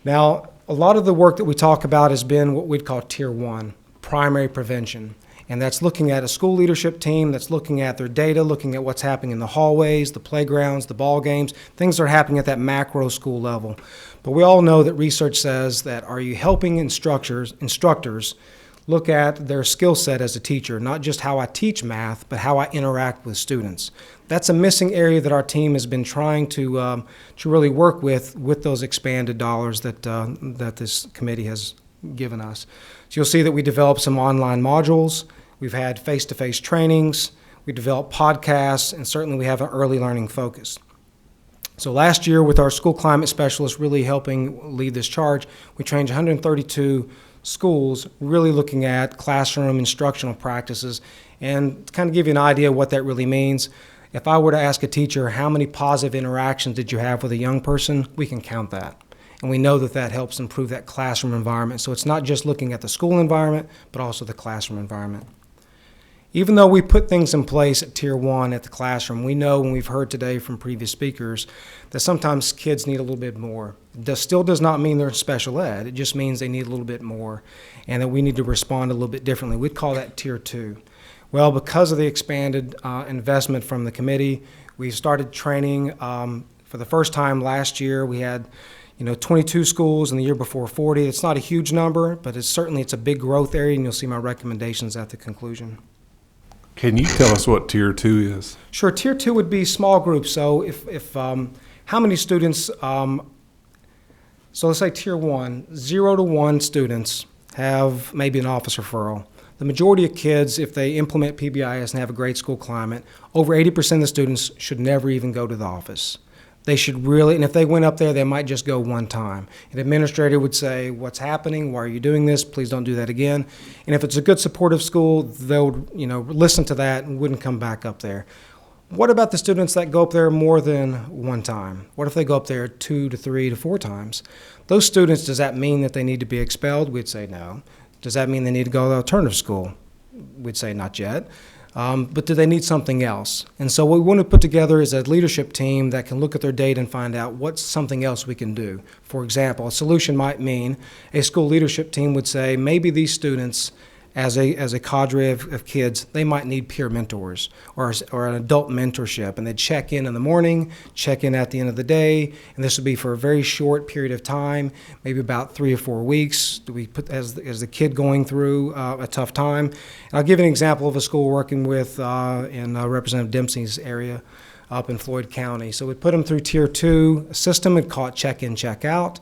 Now, a lot of the work that we talk about has been what we'd call Tier 1, primary prevention. And that's looking at a school leadership team that's looking at their data, looking at what's happening in the hallways, the playgrounds, the ball games, things that are happening at that macro school level. But we all know that research says that, are you helping instructors look at their skill set as a teacher, not just how I teach math, but how I interact with students. That's a missing area that our team has been trying to really work with those expanded dollars that this committee has given us. So you'll see that we developed some online modules, we've had face-to-face trainings, we developed podcasts, and certainly we have an early learning focus. So last year, with our school climate specialists really helping lead this charge, we trained 132 schools really looking at classroom instructional practices. And to kind of give you an idea of what that really means, if I were to ask a teacher, how many positive interactions did you have with a young person, we can count that. And we know that that helps improve that classroom environment. So it's not just looking at the school environment, but also the classroom environment. Even though we put things in place at Tier 1 at the classroom, we know, and we've heard today from previous speakers, that sometimes kids need a little bit more. This still does not mean they're in special ed. It just means they need a little bit more and that we need to respond a little bit differently. We'd call that Tier 2. Well, because of the expanded investment from the committee, we started training for the first time last year. We had 22 schools, and the year before 40. It's not a huge number, but it's a big growth area, and you'll see my recommendations at the conclusion. Can you tell us what Tier 2 is? Sure. Tier 2 would be small groups. So if how many students, so let's say Tier 1, 0 to 1 students have maybe an office referral. The majority of kids, if they implement PBIS and have a great school climate, over 80% of the students should never even go to the office. They should really, and if they went up there, they might just go one time. An administrator would say, what's happening? Why are you doing this? Please don't do that again. And if it's a good supportive school, they'll listen to that and wouldn't come back up there. What about the students that go up there more than one time? What if they go up there 2 to 3 to 4 times? Those students, does that mean that they need to be expelled? We'd say no. Does that mean they need to go to alternative school? We'd say not yet. But do they need something else? And so what we want to put together is a leadership team that can look at their data and find out what's something else we can do. For example, a solution might mean a school leadership team would say maybe these students, as a cadre of kids, they might need peer mentors or an adult mentorship, and they'd check in the morning, check in at the end of the day, and this would be for a very short period of time, maybe about 3 or 4 weeks. Do we put as the kid going through a tough time? And I'll give you an example of a school working with in Representative Dempsey's area up in Floyd County. So we put them through Tier 2 system and call it check-in, check-out.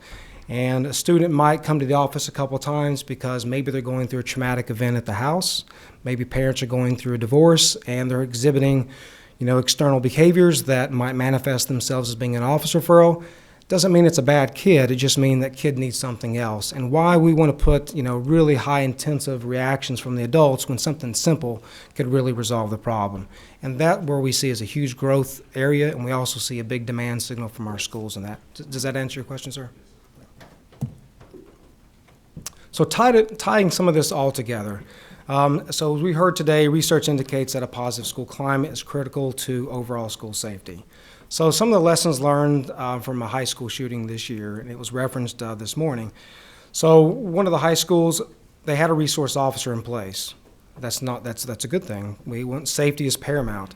And a student might come to the office a couple times because maybe they're going through a traumatic event at the house. Maybe parents are going through a divorce and they're exhibiting, external behaviors that might manifest themselves as being an office referral. Doesn't mean it's a bad kid. It just means that kid needs something else. And why we want to put, really high intensive reactions from the adults when something simple could really resolve the problem. And that where we see is a huge growth area, and we also see a big demand signal from our schools in that. Does that answer your question, sir? So tying some of this all together. So as we heard today, research indicates that a positive school climate is critical to overall school safety. So some of the lessons learned from a high school shooting this year, and it was referenced this morning. So one of the high schools, they had a resource officer in place. That's a good thing. We want safety is paramount.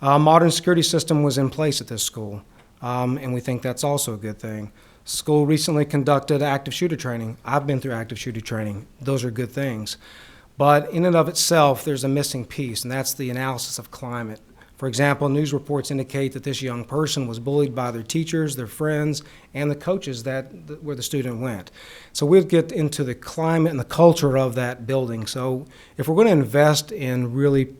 Modern security system was in place at this school, and we think that's also a good thing. School recently conducted active shooter training. I've been through active shooter training. Those are good things. But in and of itself, there's a missing piece, and that's the analysis of climate. For example, news reports indicate that this young person was bullied by their teachers, their friends, and the coaches where the student went. So we'll get into the climate and the culture of that building. So if we're going to invest in really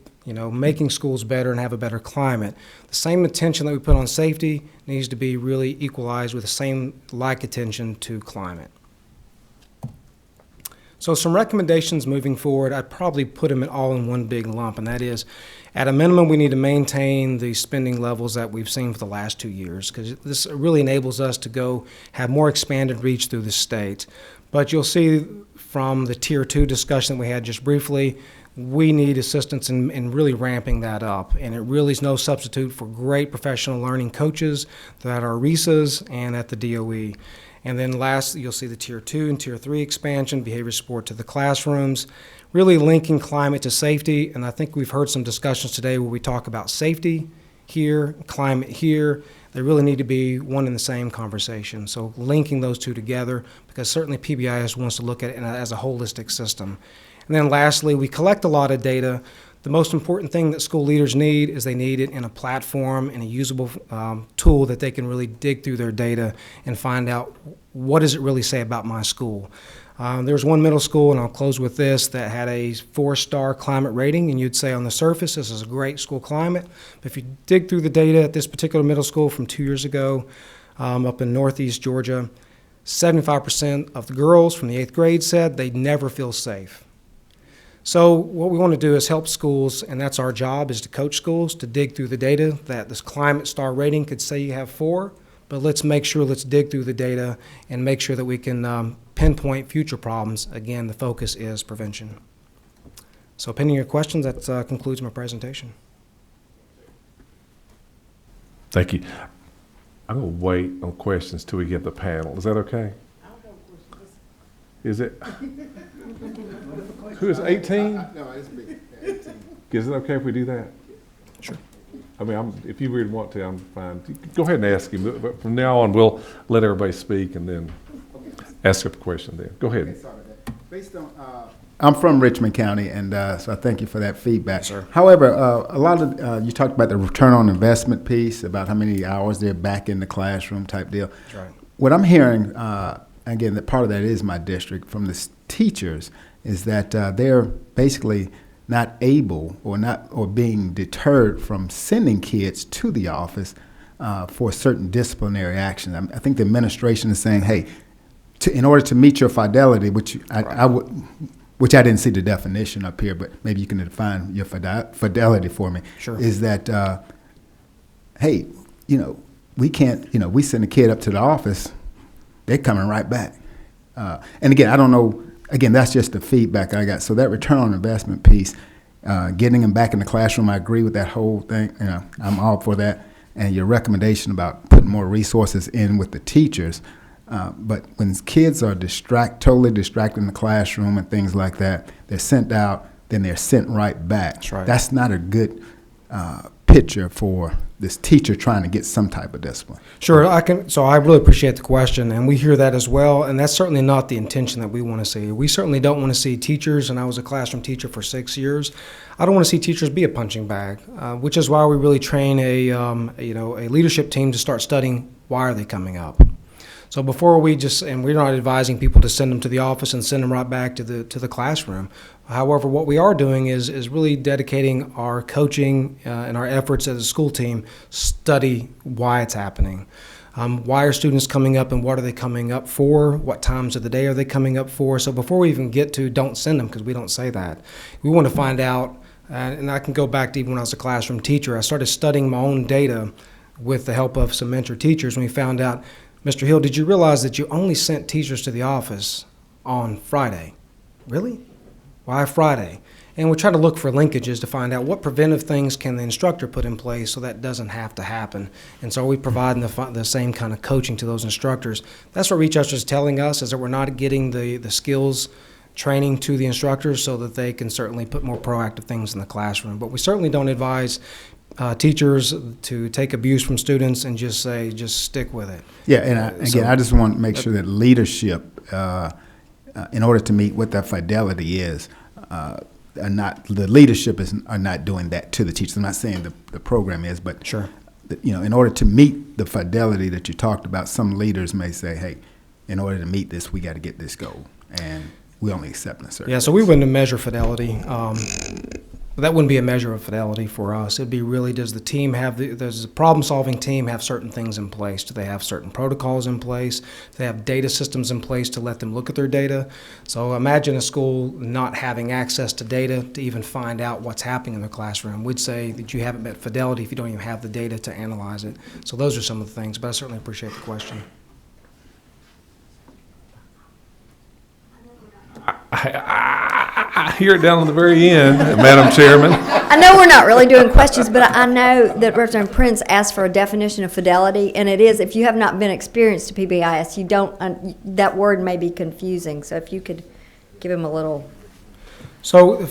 making schools better and have a better climate, the same attention that we put on safety needs to be really equalized with the same attention to climate. So some recommendations moving forward, I'd probably put them all in one big lump, and that is, at a minimum, we need to maintain the spending levels that we've seen for the last 2 years, because this really enables us to go have more expanded reach through the state. But you'll see from the Tier 2 discussion that we had just briefly, we need assistance in really ramping that up. And it really is no substitute for great professional learning coaches that are RESAs and at the DOE. And then last, you'll see the Tier 2 and Tier 3 expansion, behavior support to the classrooms, really linking climate to safety. And I think we've heard some discussions today where we talk about safety here, climate here. They really need to be one and the same conversation. So linking those two together, because certainly PBIS wants to look at it as a holistic system. And then lastly, we collect a lot of data. The most important thing that school leaders need is they need it in a platform, in a usable tool that they can really dig through their data and find out what does it really say about my school. There's one middle school, and I'll close with this, that had a 4-star climate rating, and you'd say on the surface this is a great school climate. But if you dig through the data at this particular middle school from 2 years ago up in Northeast Georgia, 75% of the girls from the 8th grade said they never feel safe. So what we want to do is help schools, and that's our job, is to coach schools to dig through the data that this climate star rating could say you have 4, but let's dig through the data and make sure that we can pinpoint future problems. Again, the focus is prevention. So pending your questions, that concludes my presentation. Thank you. I'm going to wait on questions till we get the panel. Is that okay? Is it? Who is 18? No, it's me. 18. Is it okay if we do that? Sure. I mean, if you really want to, I'm fine. Go ahead and ask him. But from now on, we'll let everybody speak and then ask a question then. Go ahead. Sorry about that. Based on, I'm from Richmond County, and so I thank you for that feedback. Sir. However, a lot of you talked about the return on investment piece, about how many hours they're back in the classroom type deal. That's right. What I'm hearing, again, that part of that is my district from the teachers, is that they're basically not able or being deterred from sending kids to the office for certain disciplinary action. I think the administration is saying, hey, in order to meet your fidelity, which which I didn't see the definition up here, but maybe you can define your fidelity for me. Sure. Is that, hey, we can't, we send a kid up to the office, they're coming right back. And again, I don't know, again, that's just the feedback I got. So that return on investment piece, getting them back in the classroom, I agree with that whole thing. I'm all for that. And your recommendation about putting more resources in with the teachers. But when kids are totally distracted in the classroom and things like that, they're sent out, then they're sent right back. That's right. That's not a good picture for this teacher trying to get some type of discipline. Sure, so I really appreciate the question, and we hear that as well, and that's certainly not the intention that we want to see. We certainly don't want to see teachers, and I was a classroom teacher for 6 years. I don't want to see teachers be a punching bag, which is why we really train a leadership team to start studying why are they coming up. So before and we're not advising people to send them to the office and send them right back to the classroom. However, what we are doing is really dedicating our coaching and our efforts as a school team, study why it's happening. Why are students coming up and what are they coming up for? What times of the day are they coming up for? So before we even get to don't send them, because we don't say that, we want to find out, and I can go back to even when I was a classroom teacher, I started studying my own data with the help of some mentor teachers, and we found out, Mr. Hill, did you realize that you only sent teachers to the office on Friday? Really? Why Friday? And we try to look for linkages to find out what preventive things can the instructor put in place so that doesn't have to happen. And so are we providing the same kind of coaching to those instructors? That's what ReachUsher is telling us, is that we're not getting the skills training to the instructors so that they can certainly put more proactive things in the classroom. But we certainly don't advise teachers to take abuse from students and just stick with it. Yeah, and I just want to make sure that leadership, in order to meet what that fidelity is, the leadership are not doing that to the teachers. I'm not saying the program is, but sure, in order to meet the fidelity that you talked about, some leaders may say, hey, in order to meet this, we got to get this goal, and we only accept a certain. Yeah, so we wouldn't measure fidelity. That wouldn't be a measure of fidelity for us. It'd be really, does the team does the problem-solving team have certain things in place? Do they have certain protocols in place? Do they have data systems in place to let them look at their data? So imagine a school not having access to data to even find out what's happening in their classroom. We'd say that you haven't met fidelity if you don't even have the data to analyze it. So those are some of the things, but I certainly appreciate the question. I hear it down on the very end, Madam Chairman. I know we're not really doing questions, but I know that Representative Prince asked for a definition of fidelity, and it is, if you have not been experienced to PBIS, you don't, that word may be confusing. So if you could give him a little. So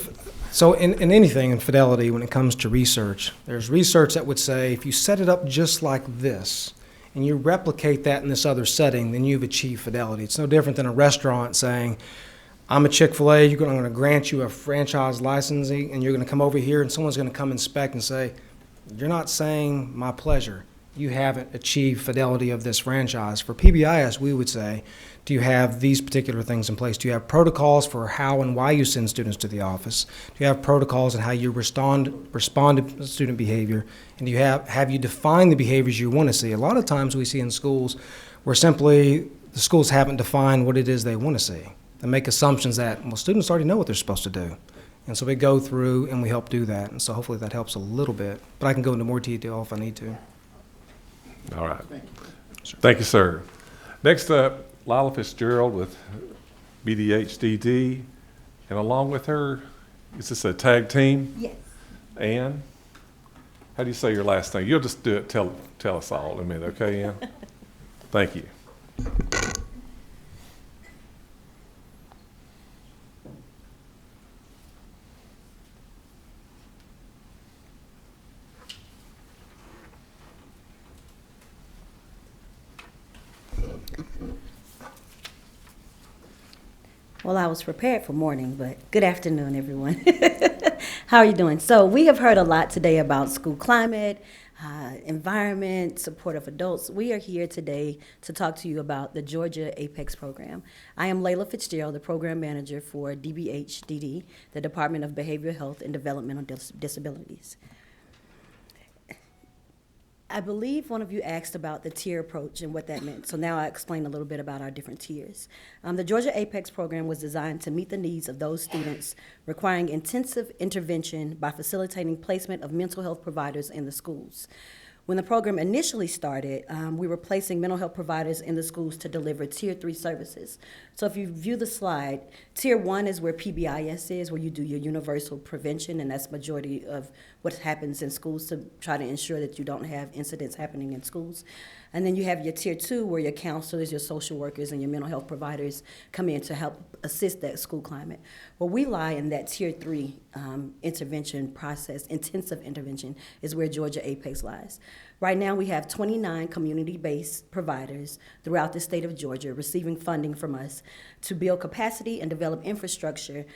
in anything in fidelity, when it comes to research, there's research that would say if you set it up just like this, and you replicate that in this other setting, then you've achieved fidelity. It's no different than a restaurant saying, I'm a Chick-fil-A, I'm going to grant you a franchise licensing, and you're going to come over here and someone's going to come inspect and say, you're not saying my pleasure. You haven't achieved fidelity of this franchise. For PBIS, we would say, do you have these particular things in place? Do you have protocols for how and why you send students to the office? Do you have protocols on how you respond to student behavior? And do you have you defined the behaviors you want to see? A lot of times we see in schools where simply the schools haven't defined what it is they want to see. They make assumptions that, well, students already know what they're supposed to do. And so we go through and we help do that. And so hopefully that helps a little bit. But I can go into more detail if I need to. All right. Thank you, sir. Next up, Lila Fitzgerald with BDHDD. And along with her, is this a tag team? Yes. Ann? How do you say your last name? You'll just do it, tell us all in a minute, okay, Ann? Thank you. Well, I was prepared for morning, but good afternoon, everyone. How are you doing? So we have heard a lot today about school climate, environment, support of adults. We are here today to talk to you about the Georgia APEX program. I am Layla Fitzgerald, the program manager for DBHDD, the Department of Behavioral Health and Developmental Disabilities. I believe one of you asked about the tier approach and what that meant. So now I'll explain a little bit about our different tiers. The Georgia APEX program was designed to meet the needs of those students requiring intensive intervention by facilitating placement of mental health providers in the schools. When the program initially started, we were placing mental health providers in the schools to deliver Tier 3 services. So if you view the slide, Tier 1 is where PBIS is, where you do your universal prevention, and that's majority of what happens in schools to try to ensure that you don't have incidents happening in schools. And then you have your Tier 2, where your counselors, your social workers, and your mental health providers come in to help assist that school climate. Well, we lie in that Tier 3 intervention process. Intensive intervention is where Georgia APEX lies. Right now, we have 29 community-based providers throughout the state of Georgia receiving funding from us to build capacity and develop infrastructure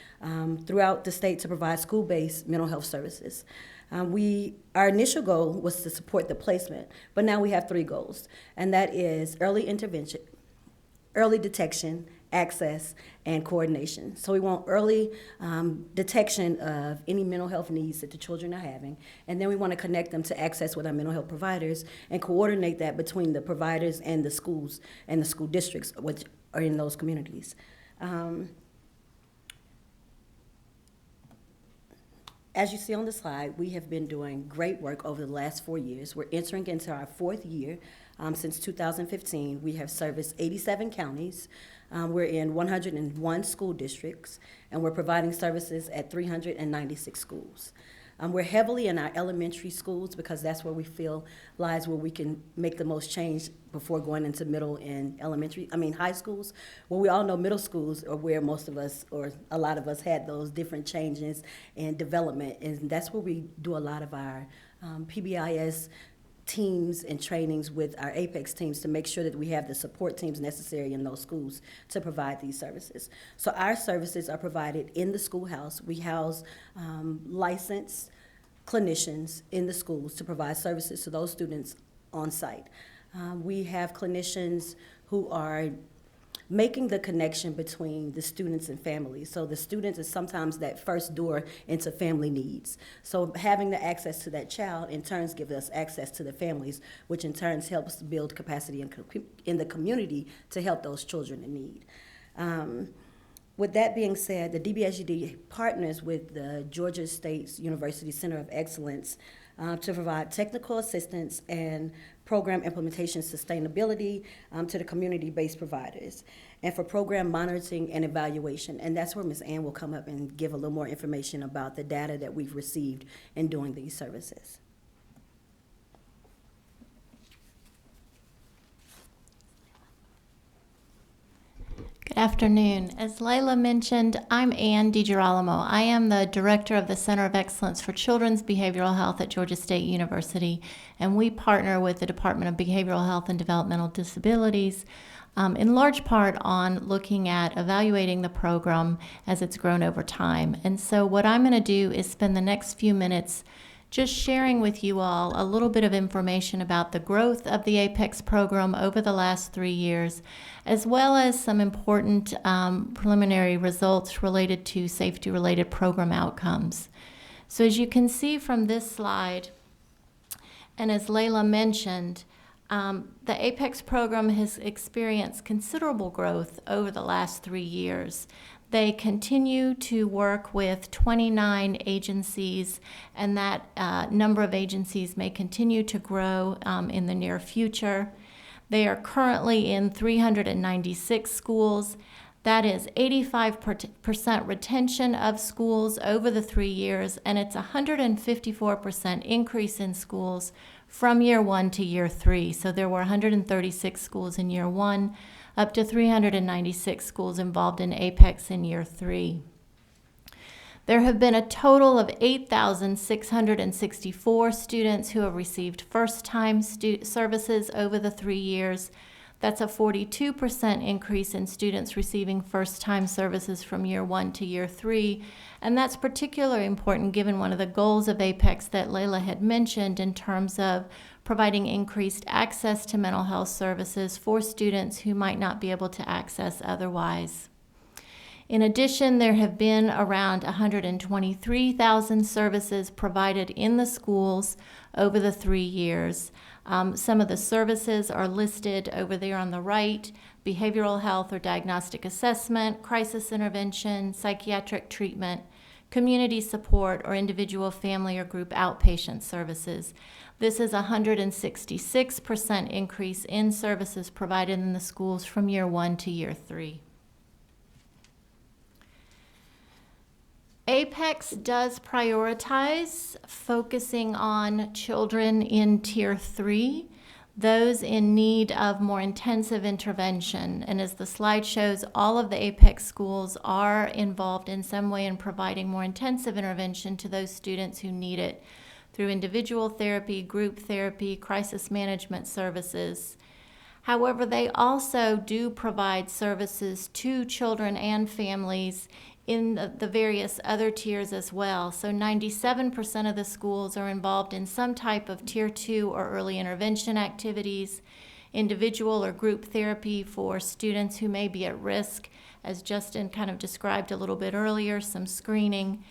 throughout the state to provide school-based mental health services. Our initial goal was to support the placement, but now we have 3 goals, and that is early intervention, early detection, access, and coordination. So we want early detection of any mental health needs that the children are having, and then we want to connect them to access with our mental health providers and coordinate that between the providers and the schools and the school districts which are in those communities. As you see on the slide, we have been doing great work over the last 4 years. We're entering into our 4th year. Since 2015, we have serviced 87 counties. We're in 101 school districts, and we're providing services at 396 schools. We're heavily in our elementary schools because that's where we feel lies where we can make the most change before going into middle and high schools. Well, we all know middle schools are where most of us, or a lot of us, had those different changes and development, and that's where we do a lot of our PBIS teams and trainings with our APEX teams to make sure that we have the support teams necessary in those schools to provide these services. So our services are provided in the schoolhouse. We house licensed clinicians in the schools to provide services to those students on site. We have clinicians who are making the connection between the students and families. So the students is sometimes that first door into family needs. So having the access to that child in turns gives us access to the families, which in turns helps build capacity in the community to help those children in need. With that being said, the DBHD partners with the Georgia State University Center of Excellence to provide technical assistance and program implementation sustainability to the community-based providers, and for program monitoring and evaluation. And that's where Ms. Ann will come up and give a little more information about the data that we've received in doing these services. Good afternoon. As Layla mentioned, I'm Ann DiGirolamo. I am the Director of the Center of Excellence for Children's Behavioral Health at Georgia State University, and we partner with the Department of Behavioral Health and Developmental Disabilities in large part on looking at evaluating the program as it's grown over time. And so what I'm going to do is spend the next few minutes just sharing with you all a little bit of information about the growth of the APEX program over the last 3 years, as well as some important preliminary results related to safety-related program outcomes. So as you can see from this slide, and as Layla mentioned, the APEX program has experienced considerable growth over the last 3 years. They continue to work with 29 agencies, and that number of agencies may continue to grow in the near future. They are currently in 396 schools. That is 85% retention of schools over the 3 years, and it's 154% increase in schools from year 1 to year 3. So there were 136 schools in year 1, up to 396 schools involved in APEX in year 3. There have been a total of 8,664 students who have received first-time services over the 3 years. That's a 42% increase in students receiving first-time services from year 1 to year 3. And that's particularly important given one of the goals of APEX that Layla had mentioned in terms of providing increased access to mental health services for students who might not be able to access otherwise. In addition, there have been around 123,000 services provided in the schools over the 3 years. Some of the services are listed over there on the right: behavioral health or diagnostic assessment, crisis intervention, psychiatric treatment, community support, or individual, family, or group outpatient services. This is a 166% increase in services provided in the schools from year 1 to year 3. APEX does prioritize focusing on children in Tier 3, those in need of more intensive intervention. And as the slide shows, all of the APEX schools are involved in some way in providing more intensive intervention to those students who need it through individual therapy, group therapy, crisis management services. However, they also do provide services to children and families in the various other tiers as well. So 97% of the schools are involved in some type of Tier 2 or early intervention activities, individual or group therapy for students who may be at risk, as Justin kind of described a little bit earlier, some screening.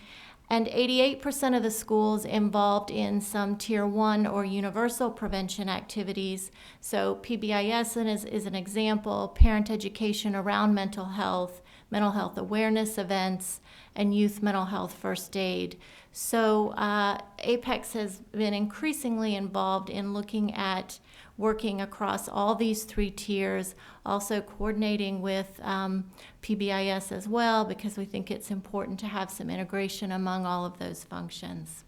And 88% of the schools involved in some Tier 1 or universal prevention activities. So PBIS is an example, parent education around mental health awareness events, and youth mental health first aid. So APEX has been increasingly involved in looking at working across all these 3 tiers, also coordinating with PBIS as well, because we think it's important to have some integration among all of those functions.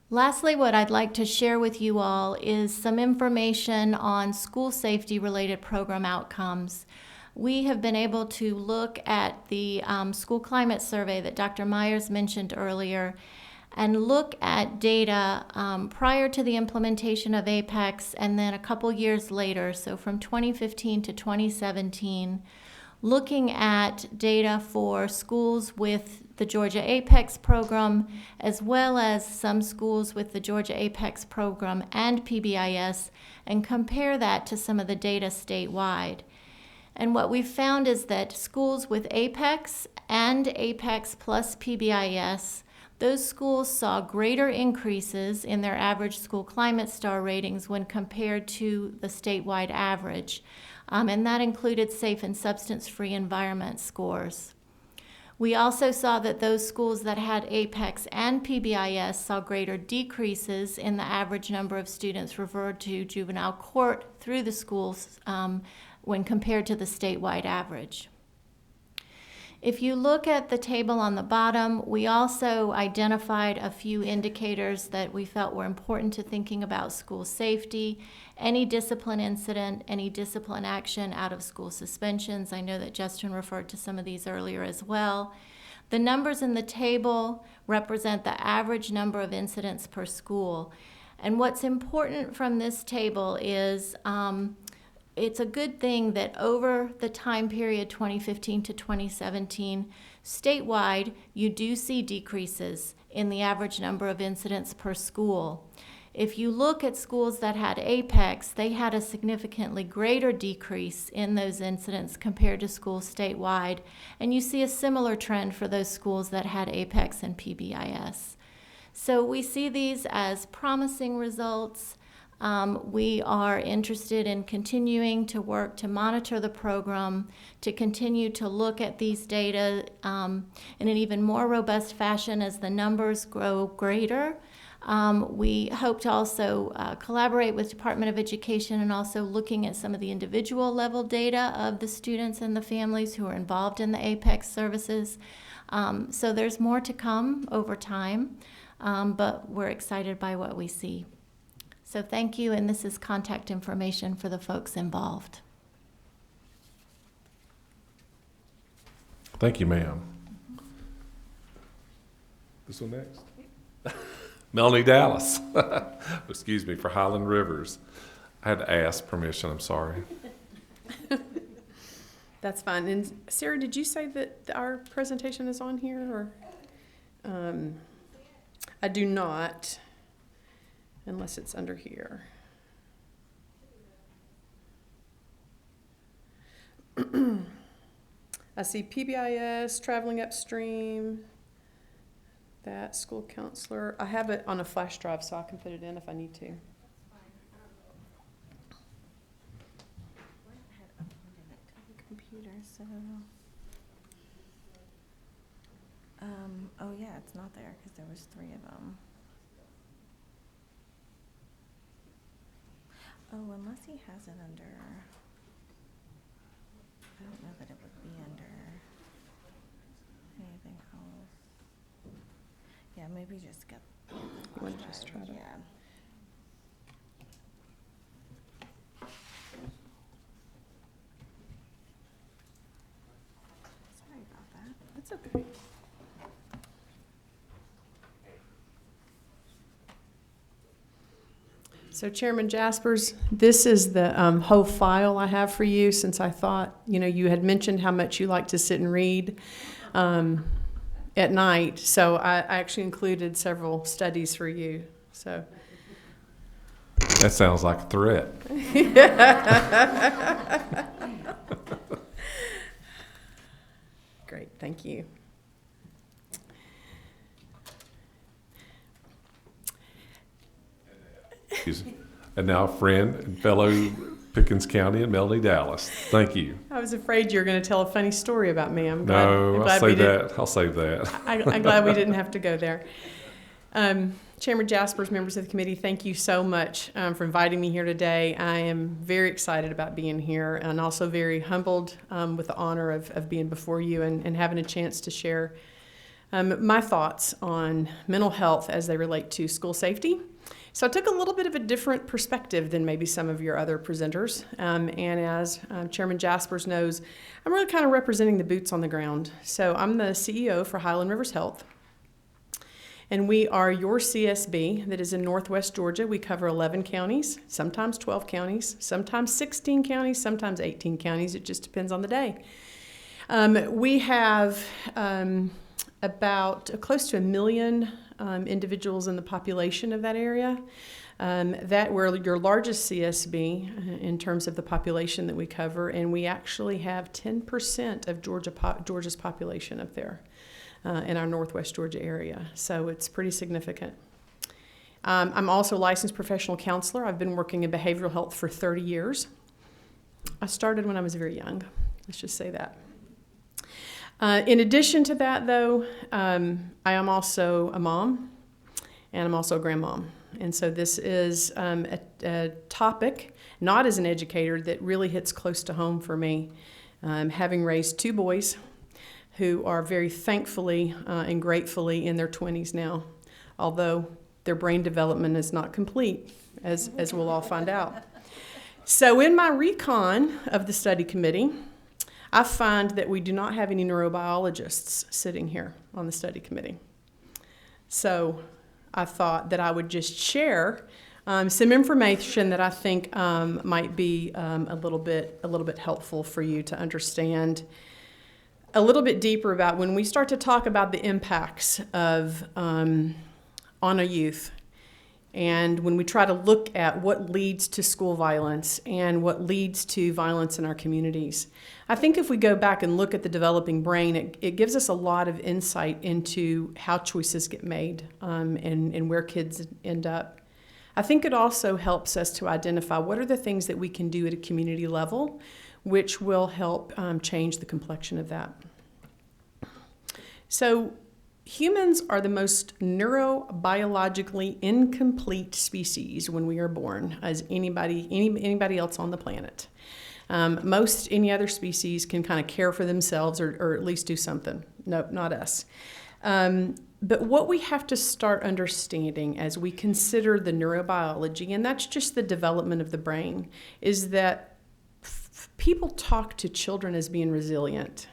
Lastly, what I'd like to share with you all is some information on school safety related program outcomes. We have been able to look at the school climate survey that Dr. Myers mentioned earlier and look at data prior to the implementation of APEX and then a couple years later, so from 2015 to 2017, looking at data for schools with the Georgia APEX program as well as some schools with the Georgia APEX program and PBIS, and compare that to some of the data statewide. And what we've found is that schools with APEX and APEX plus PBIS, those schools saw greater increases in their average school climate star ratings when compared to the statewide average. And that included safe and substance-free environment scores. We also saw that those schools that had APEX and PBIS saw greater decreases in the average number of students referred to juvenile court through the schools when compared to the statewide average. If you look at the table on the bottom, we also identified a few indicators that we felt were important to thinking about school safety, any discipline incident, any discipline action out of school suspensions. I know that Justin referred to some of these earlier as well. The numbers in the table represent the average number of incidents per school. And what's important from this table is it's a good thing that over the time period 2015 to 2017, statewide, you do see decreases in the average number of incidents per school. If you look at schools that had APEX, they had a significantly greater decrease in those incidents compared to schools statewide, and you see a similar trend for those schools that had APEX and PBIS. So we see these as promising results. We are interested in continuing to work to monitor the program, to continue to look at these data in an even more robust fashion as the numbers grow greater. We hope to also collaborate with Department of Education and also looking at some of the individual level data of the students and the families who are involved in the APEX services. So there's more to come over time, but we're excited by what we see. So thank you, and this is contact information for the folks involved. Thank you, ma'am. This one next. Melanie Dallas. Excuse me, for Highland Rivers. I had to ask permission, I'm sorry. That's fine. And Sarah, did you say that our presentation is on here, or? I do not, unless it's under here. I see PBIS, traveling upstream, that school counselor. I have it on a flash drive, so I can put it in if I need to. Computer, so oh yeah, it's not there because there was 3 of them. Oh, unless he has it under, I don't know that it would be under anything else. Yeah, maybe just get. You want to just try to? Yeah. Sorry about that. That's okay. So Chairman Jaspers, this is the whole file I have for you, since I thought, you had mentioned how much you like to sit and read at night. So I actually included several studies for you. So That sounds like a threat. Great, thank you. And now a friend and fellow Pickens County and Melanie Dallas. Thank you. I was afraid you were going to tell a funny story about me. I'm No, glad I'll we save didn't- that. I'll save that. I'm glad we didn't have to go there. Chairman Jaspers, members of the committee, thank you so much for inviting me here today. I am very excited about being here and also very humbled with the honor of being before you and having a chance to share my thoughts on mental health as they relate to school safety. So I took a little bit of a different perspective than maybe some of your other presenters. And as Chairman Jaspers knows, I'm really kind of representing the boots on the ground. So I'm the CEO for Highland Rivers Health. And we are your CSB that is in Northwest Georgia. We cover 11 counties, sometimes 12 counties, sometimes 16 counties, sometimes 18 counties. It just depends on the day. We have about close to 1 million individuals in the population of that area. That we're your largest CSB in terms of the population that we cover, and we actually have 10% of Georgia's population up there in our Northwest Georgia area. So it's pretty significant. I'm also a licensed professional counselor. I've been working in behavioral health for 30 years. I started when I was very young. Let's just say that. In addition to that, though, I am also a mom, and I'm also a grandmom. And so this is a topic, not as an educator, that really hits close to home for me. Having raised 2 boys who are very thankfully and gratefully in their 20s now, although their brain development is not complete, as we'll all find out. So in my recon of the study committee, I find that we do not have any neurobiologists sitting here on the study committee. So I thought that I would just share some information that I think might be a little bit helpful for you to understand a little bit deeper about when we start to talk about the impacts of on a youth. And when we try to look at what leads to school violence and what leads to violence in our communities, I think if we go back and look at the developing brain, it gives us a lot of insight into how choices get made and where kids end up. I think it also helps us to identify what are the things that we can do at a community level, which will help change the complexion of that. So Humans are the most neurobiologically incomplete species when we are born as anybody else on the planet. Most any other species can kind of care for themselves or at least do something. Nope, not us. But what we have to start understanding as we consider the neurobiology, and that's just the development of the brain, is that people talk to children as being resilient.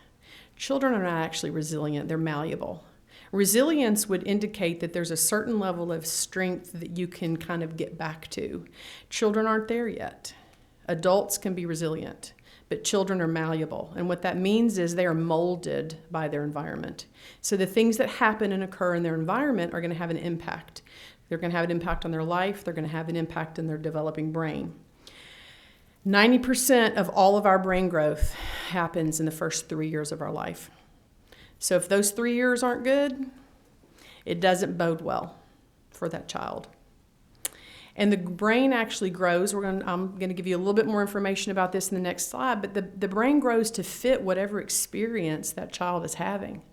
Children are not actually resilient, they're malleable. Resilience would indicate that there's a certain level of strength that you can kind of get back to. Children aren't there yet. Adults can be resilient, but children are malleable. And what that means is they are molded by their environment. So the things that happen and occur in their environment are going to have an impact. They're going to have an impact on their life. They're going to have an impact in their developing brain. 90% of all of our brain growth happens in the first 3 years of our life. So if those 3 years aren't good, it doesn't bode well for that child. And the brain actually grows. I'm going to give you a little bit more information about this in the next slide, but the brain grows to fit whatever experience that child is having.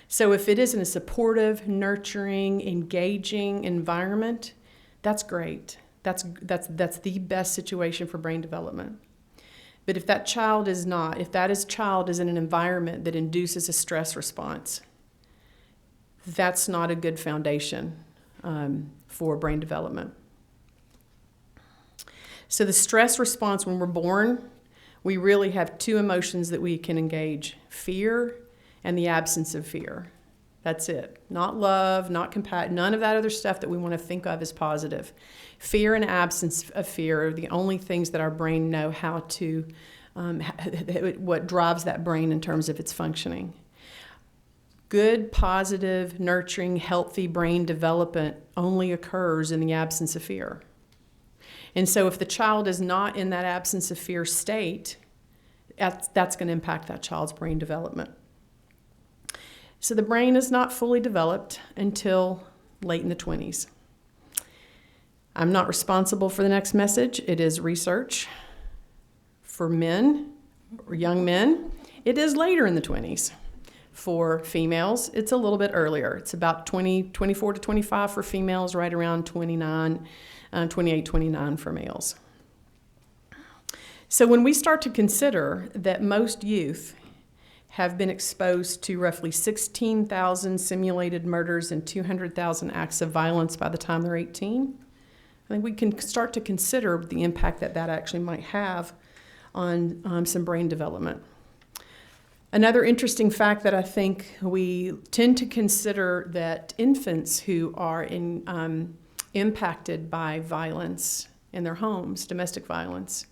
So if it is in a supportive, nurturing, engaging environment, that's great. That's the best situation for brain development. But if that child is not, if that child is in an environment that induces a stress response, that's not a good foundation for brain development. So the stress response when we're born, we really have two emotions that we can engage: fear and the absence of fear. That's it. Not love, not compassion, none of that other stuff that we want to think of as positive. Fear and absence of fear are the only things that our brain know how to, what drives that brain in terms of its functioning. Good, positive, nurturing, healthy brain development only occurs in the absence of fear. And so if the child is not in that absence of fear state, that's going to impact that child's brain development. So the brain is not fully developed until late in the 20s. I'm not responsible for the next message. It is research. For men or young men, it is later in the 20s. For females, it's a little bit earlier. It's about 24 to 25 for females, right around 28, 29 for males. So when we start to consider that most youth have been exposed to roughly 16,000 simulated murders and 200,000 acts of violence by the time they're 18, I think we can start to consider the impact that actually might have on some brain development. Another interesting fact that I think we tend to consider that infants who are impacted by violence in their homes, domestic violence,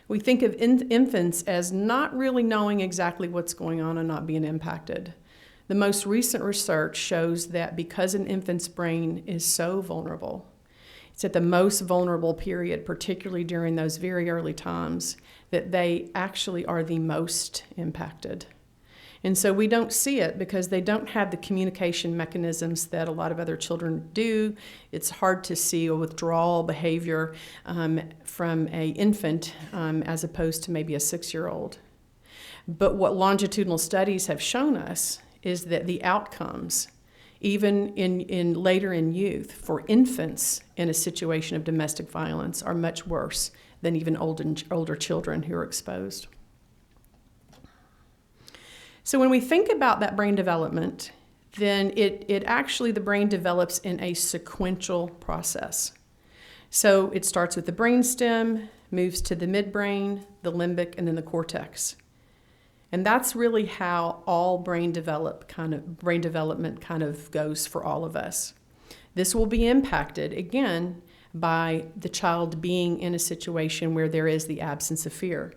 we think of infants as not really knowing exactly what's going on and not being impacted. The most recent research shows that because an infant's brain is so vulnerable, it's at the most vulnerable period, particularly during those very early times, that they actually are the most impacted. And so we don't see it because they don't have the communication mechanisms that a lot of other children do. It's hard to see a withdrawal behavior from an infant as opposed to maybe a 6-year-old. But what longitudinal studies have shown us is that the outcomes, even in later in youth, for infants in a situation of domestic violence are much worse than even older children who are exposed. So when we think about that brain development, then the brain develops in a sequential process. So it starts with the brainstem, moves to the midbrain, the limbic, and then the cortex. And that's really how all brain development kind of goes for all of us. This will be impacted, again, by the child being in a situation where there is the absence of fear.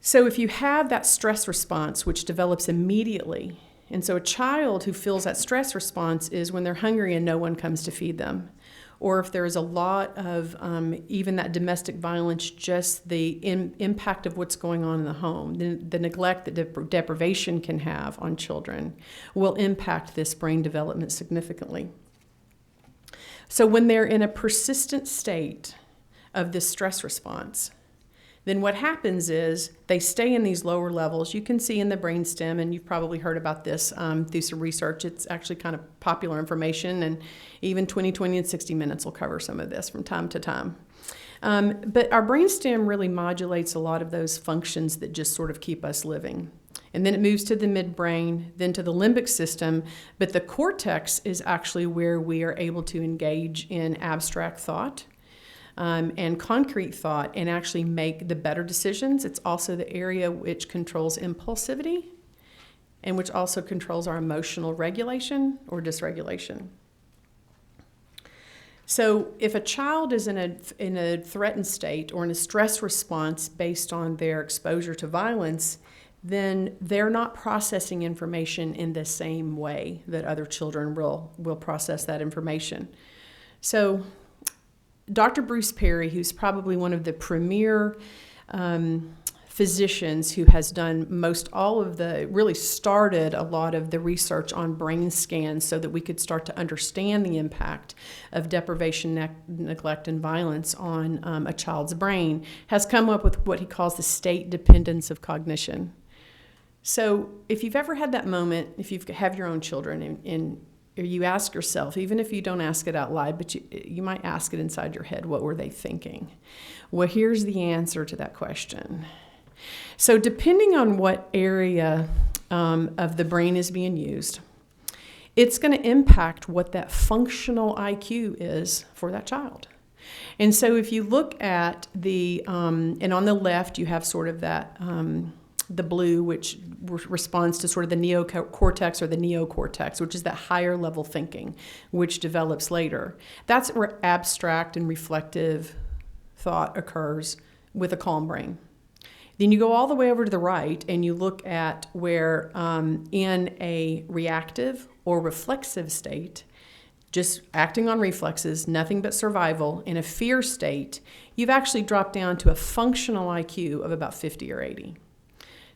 So if you have that stress response, which develops immediately, and so a child who feels that stress response is when they're hungry and no one comes to feed them, or if there is a lot of even that domestic violence, just the impact of what's going on in the home, the neglect that deprivation can have on children will impact this brain development significantly. So when they're in a persistent state of this stress response, then what happens is they stay in these lower levels. You can see in the brainstem, and you've probably heard about this through some research. It's actually kind of popular information, and even 20/20 and 60 Minutes will cover some of this from time to time. But our brainstem really modulates a lot of those functions that just sort of keep us living. And then it moves to the midbrain, then to the limbic system. But the cortex is actually where we are able to engage in abstract thought and concrete thought and actually make the better decisions. It's also the area which controls impulsivity and which also controls our emotional regulation or dysregulation. So if a child is in a threatened state or in a stress response based on their exposure to violence, then they're not processing information in the same way that other children will process that information. So Dr. Bruce Perry, who's probably one of the premier physicians who has done really started a lot of the research on brain scans so that we could start to understand the impact of deprivation, neglect, and violence on a child's brain, has come up with what he calls the state dependence of cognition. So if you've ever had that moment, if you have your own children, and you ask yourself, even if you don't ask it out loud, but you might ask it inside your head, what were they thinking? Well, here's the answer to that question. So depending on what area of the brain is being used, it's going to impact what that functional IQ is for that child. And so if you look at and on the left you have sort of that, the blue, which responds to sort of the neocortex or the neocortex, which is that higher level thinking, which develops later. That's where abstract and reflective thought occurs with a calm brain. Then you go all the way over to the right and you look at where in a reactive or reflexive state, just acting on reflexes, nothing but survival, in a fear state, you've actually dropped down to a functional IQ of about 50 or 80.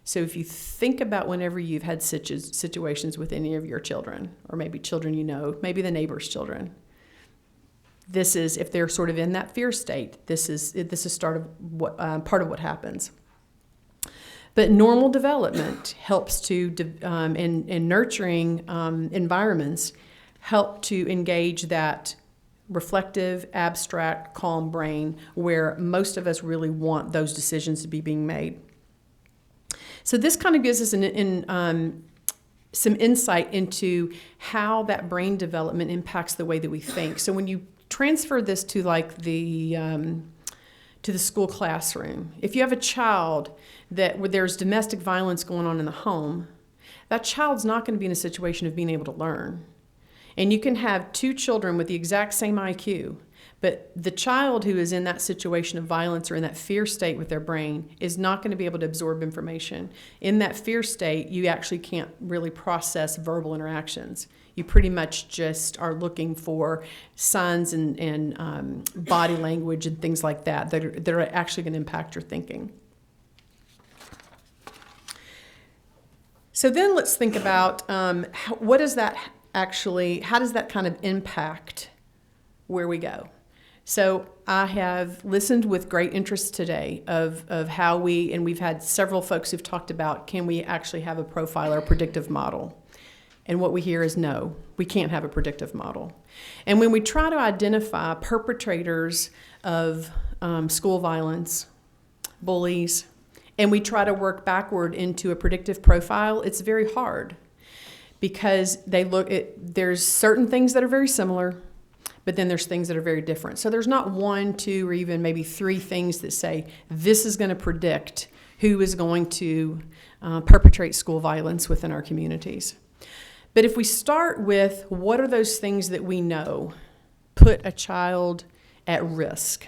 So if you think about whenever you've had situations with any of your children, or maybe children you know, maybe the neighbor's children, this is, if they're sort of in that fear state, this is part of what happens. But normal development helps to, in nurturing environments, help to engage that reflective, abstract, calm brain where most of us really want those decisions to be being made. So this kind of gives us some insight into how that brain development impacts the way that we think. So when you transfer this to like to the school classroom, if you have a child where there's domestic violence going on in the home, that child's not going to be in a situation of being able to learn. And you can have two children with the exact same IQ, but the child who is in that situation of violence or in that fear state with their brain is not going to be able to absorb information. In that fear state, you actually can't really process verbal interactions. You pretty much just are looking for signs and body language and things like that are actually going to impact your thinking. So then let's think about how does that kind of impact where we go? So I have listened with great interest today of how we've had several folks who've talked about, can we actually have a profile or a predictive model? And what we hear is no, we can't have a predictive model. And when we try to identify perpetrators of school violence, bullies, and we try to work backward into a predictive profile, it's very hard because there's certain things that are very similar, but then there's things that are very different. So there's not one, two, or even maybe three things that say this is going to predict who is going to perpetrate school violence within our communities. But if we start with what are those things that we know put a child at risk,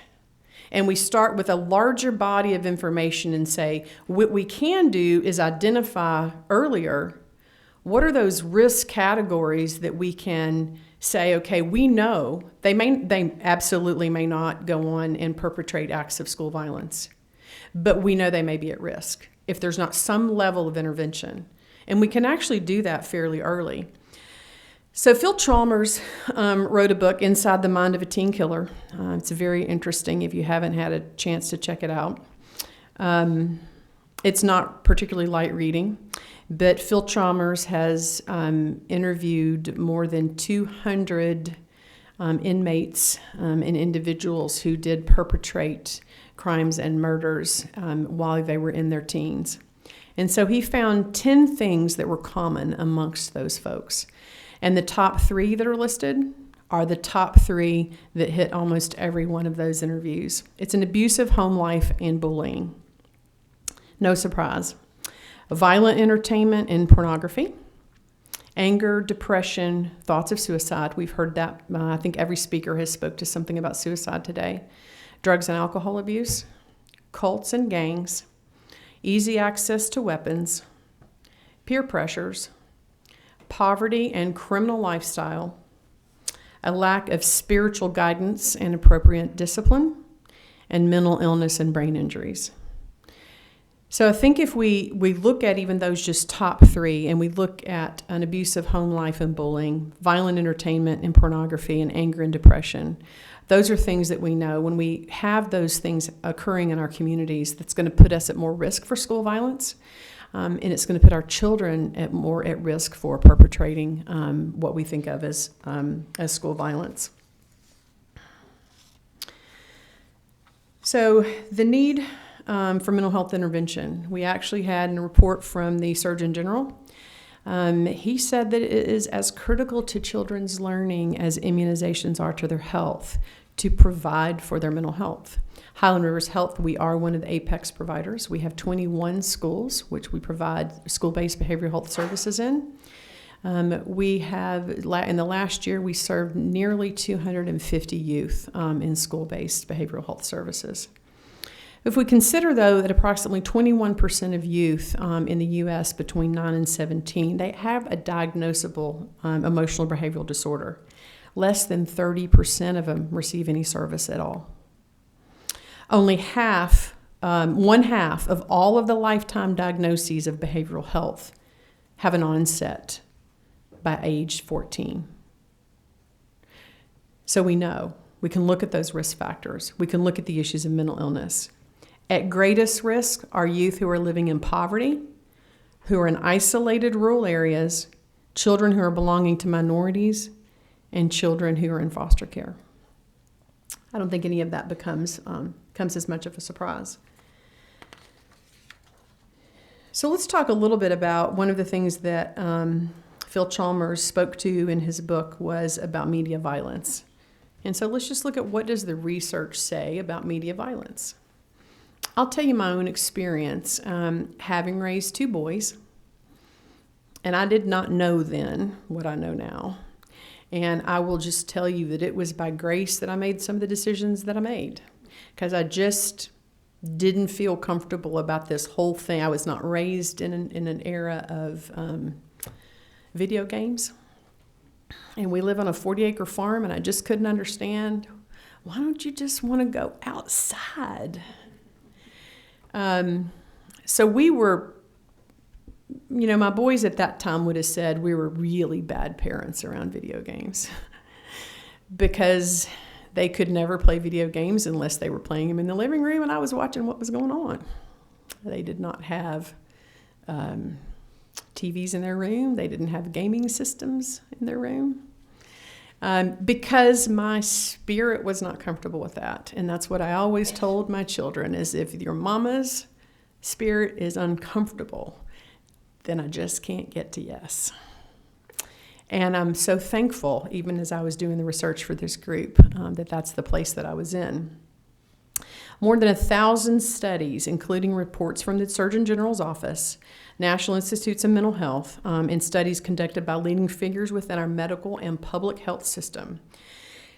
and we start with a larger body of information and say what we can do is identify earlier what are those risk categories that we can say, okay, we know they absolutely may not go on and perpetrate acts of school violence, but we know they may be at risk if there's not some level of intervention. And we can actually do that fairly early. So Phil Chalmers wrote a book, Inside the Mind of a Teen Killer. It's very interesting if you haven't had a chance to check it out. It's not particularly light reading, but Phil Chalmers has interviewed more than 200 inmates and individuals who did perpetrate crimes and murders while they were in their teens. And so he found 10 things that were common amongst those folks. And the top 3 that are listed are the top 3 that hit almost every one of those interviews. It's an abusive home life and bullying. No surprise. Violent entertainment and pornography. Anger, depression, thoughts of suicide. We've heard that. I think every speaker has spoke to something about suicide today. Drugs and alcohol abuse. Cults and gangs. Easy access to weapons. Peer pressures. Poverty and criminal lifestyle. A lack of spiritual guidance and appropriate discipline. And mental illness and brain injuries. So I think if we look at even those just top 3, and we look at an abusive home life and bullying, violent entertainment and pornography, and anger and depression, those are things that we know when we have those things occurring in our communities, that's going to put us at more risk for school violence, and it's going to put our children more at risk for perpetrating what we think of as school violence. So the need for mental health intervention. We actually had a report from the Surgeon General. He said that it is as critical to children's learning as immunizations are to their health to provide for their mental health. Highland Rivers Health, we are one of the apex providers. We have 21 schools, which we provide school-based behavioral health services in. We have, in the last year, we served nearly 250 youth in school-based behavioral health services. If we consider, though, that approximately 21% of youth in the U.S. between 9 and 17, they have a diagnosable emotional behavioral disorder. Less than 30% of them receive any service at all. Only one half of all of the lifetime diagnoses of behavioral health have an onset by age 14. So we know. We can look at those risk factors. We can look at the issues of mental illness. At greatest risk are youth who are living in poverty, who are in isolated rural areas, children who are belonging to minorities, and children who are in foster care. I don't think any of that comes as much of a surprise. So let's talk a little bit about one of the things that Phil Chalmers spoke to in his book was about media violence. And so let's just look at what does the research say about media violence. I'll tell you my own experience having raised 2 boys, and I did not know then what I know now. And I will just tell you that it was by grace that I made some of the decisions that I made, because I just didn't feel comfortable about this whole thing. I was not raised in an era of video games, and we live on a 40-acre farm, and I just couldn't understand, why don't you just want to go outside? So we were, my boys at that time would have said we were really bad parents around video games because they could never play video games unless they were playing them in the living room and I was watching what was going on. They did not have TVs in their room. They didn't have gaming systems in their room. Because my spirit was not comfortable with that. And that's what I always told my children is if your mama's spirit is uncomfortable, then I just can't get to yes. And I'm so thankful, even as I was doing the research for this group, that that's the place that I was in. More than 1,000 studies, including reports from the Surgeon General's office, National Institutes of Mental Health, and studies conducted by leading figures within our medical and public health system,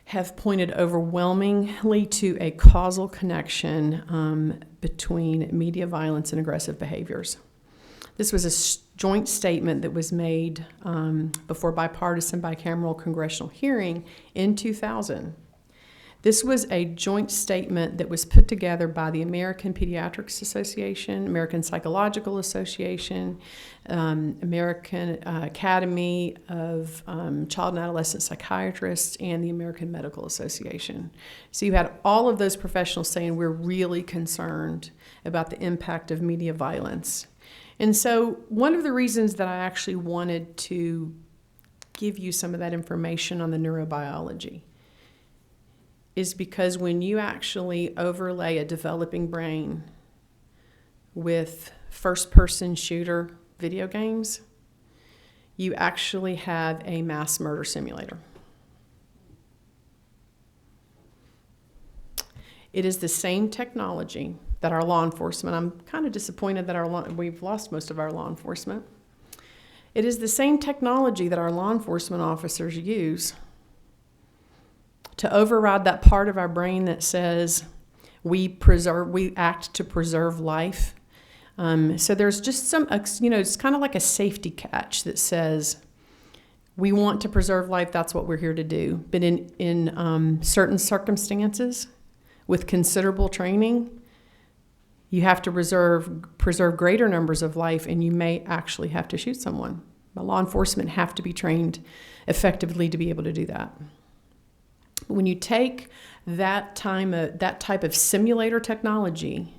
have pointed overwhelmingly to a causal connection between media violence and aggressive behaviors. This was a joint statement that was made before bipartisan bicameral congressional hearing in 2000. This was a joint statement that was put together by the American Pediatrics Association, American Psychological Association, American Academy of Child and Adolescent Psychiatrists, and the American Medical Association. So you had all of those professionals saying we're really concerned about the impact of media violence. And so one of the reasons that I actually wanted to give you some of that information on the neurobiology is because when you actually overlay a developing brain with first-person shooter video games, you actually have a mass murder simulator. It is the same technology that our law enforcement, I'm kind of disappointed that we've lost most of our law enforcement. It is the same technology that our law enforcement officers use to override that part of our brain that says we act to preserve life. So there's just some, it's kind of like a safety catch that says we want to preserve life, that's what we're here to do. But in certain circumstances, with considerable training, you have to preserve greater numbers of life, and you may actually have to shoot someone. The law enforcement have to be trained effectively to be able to do that. When you take that type of simulator technology,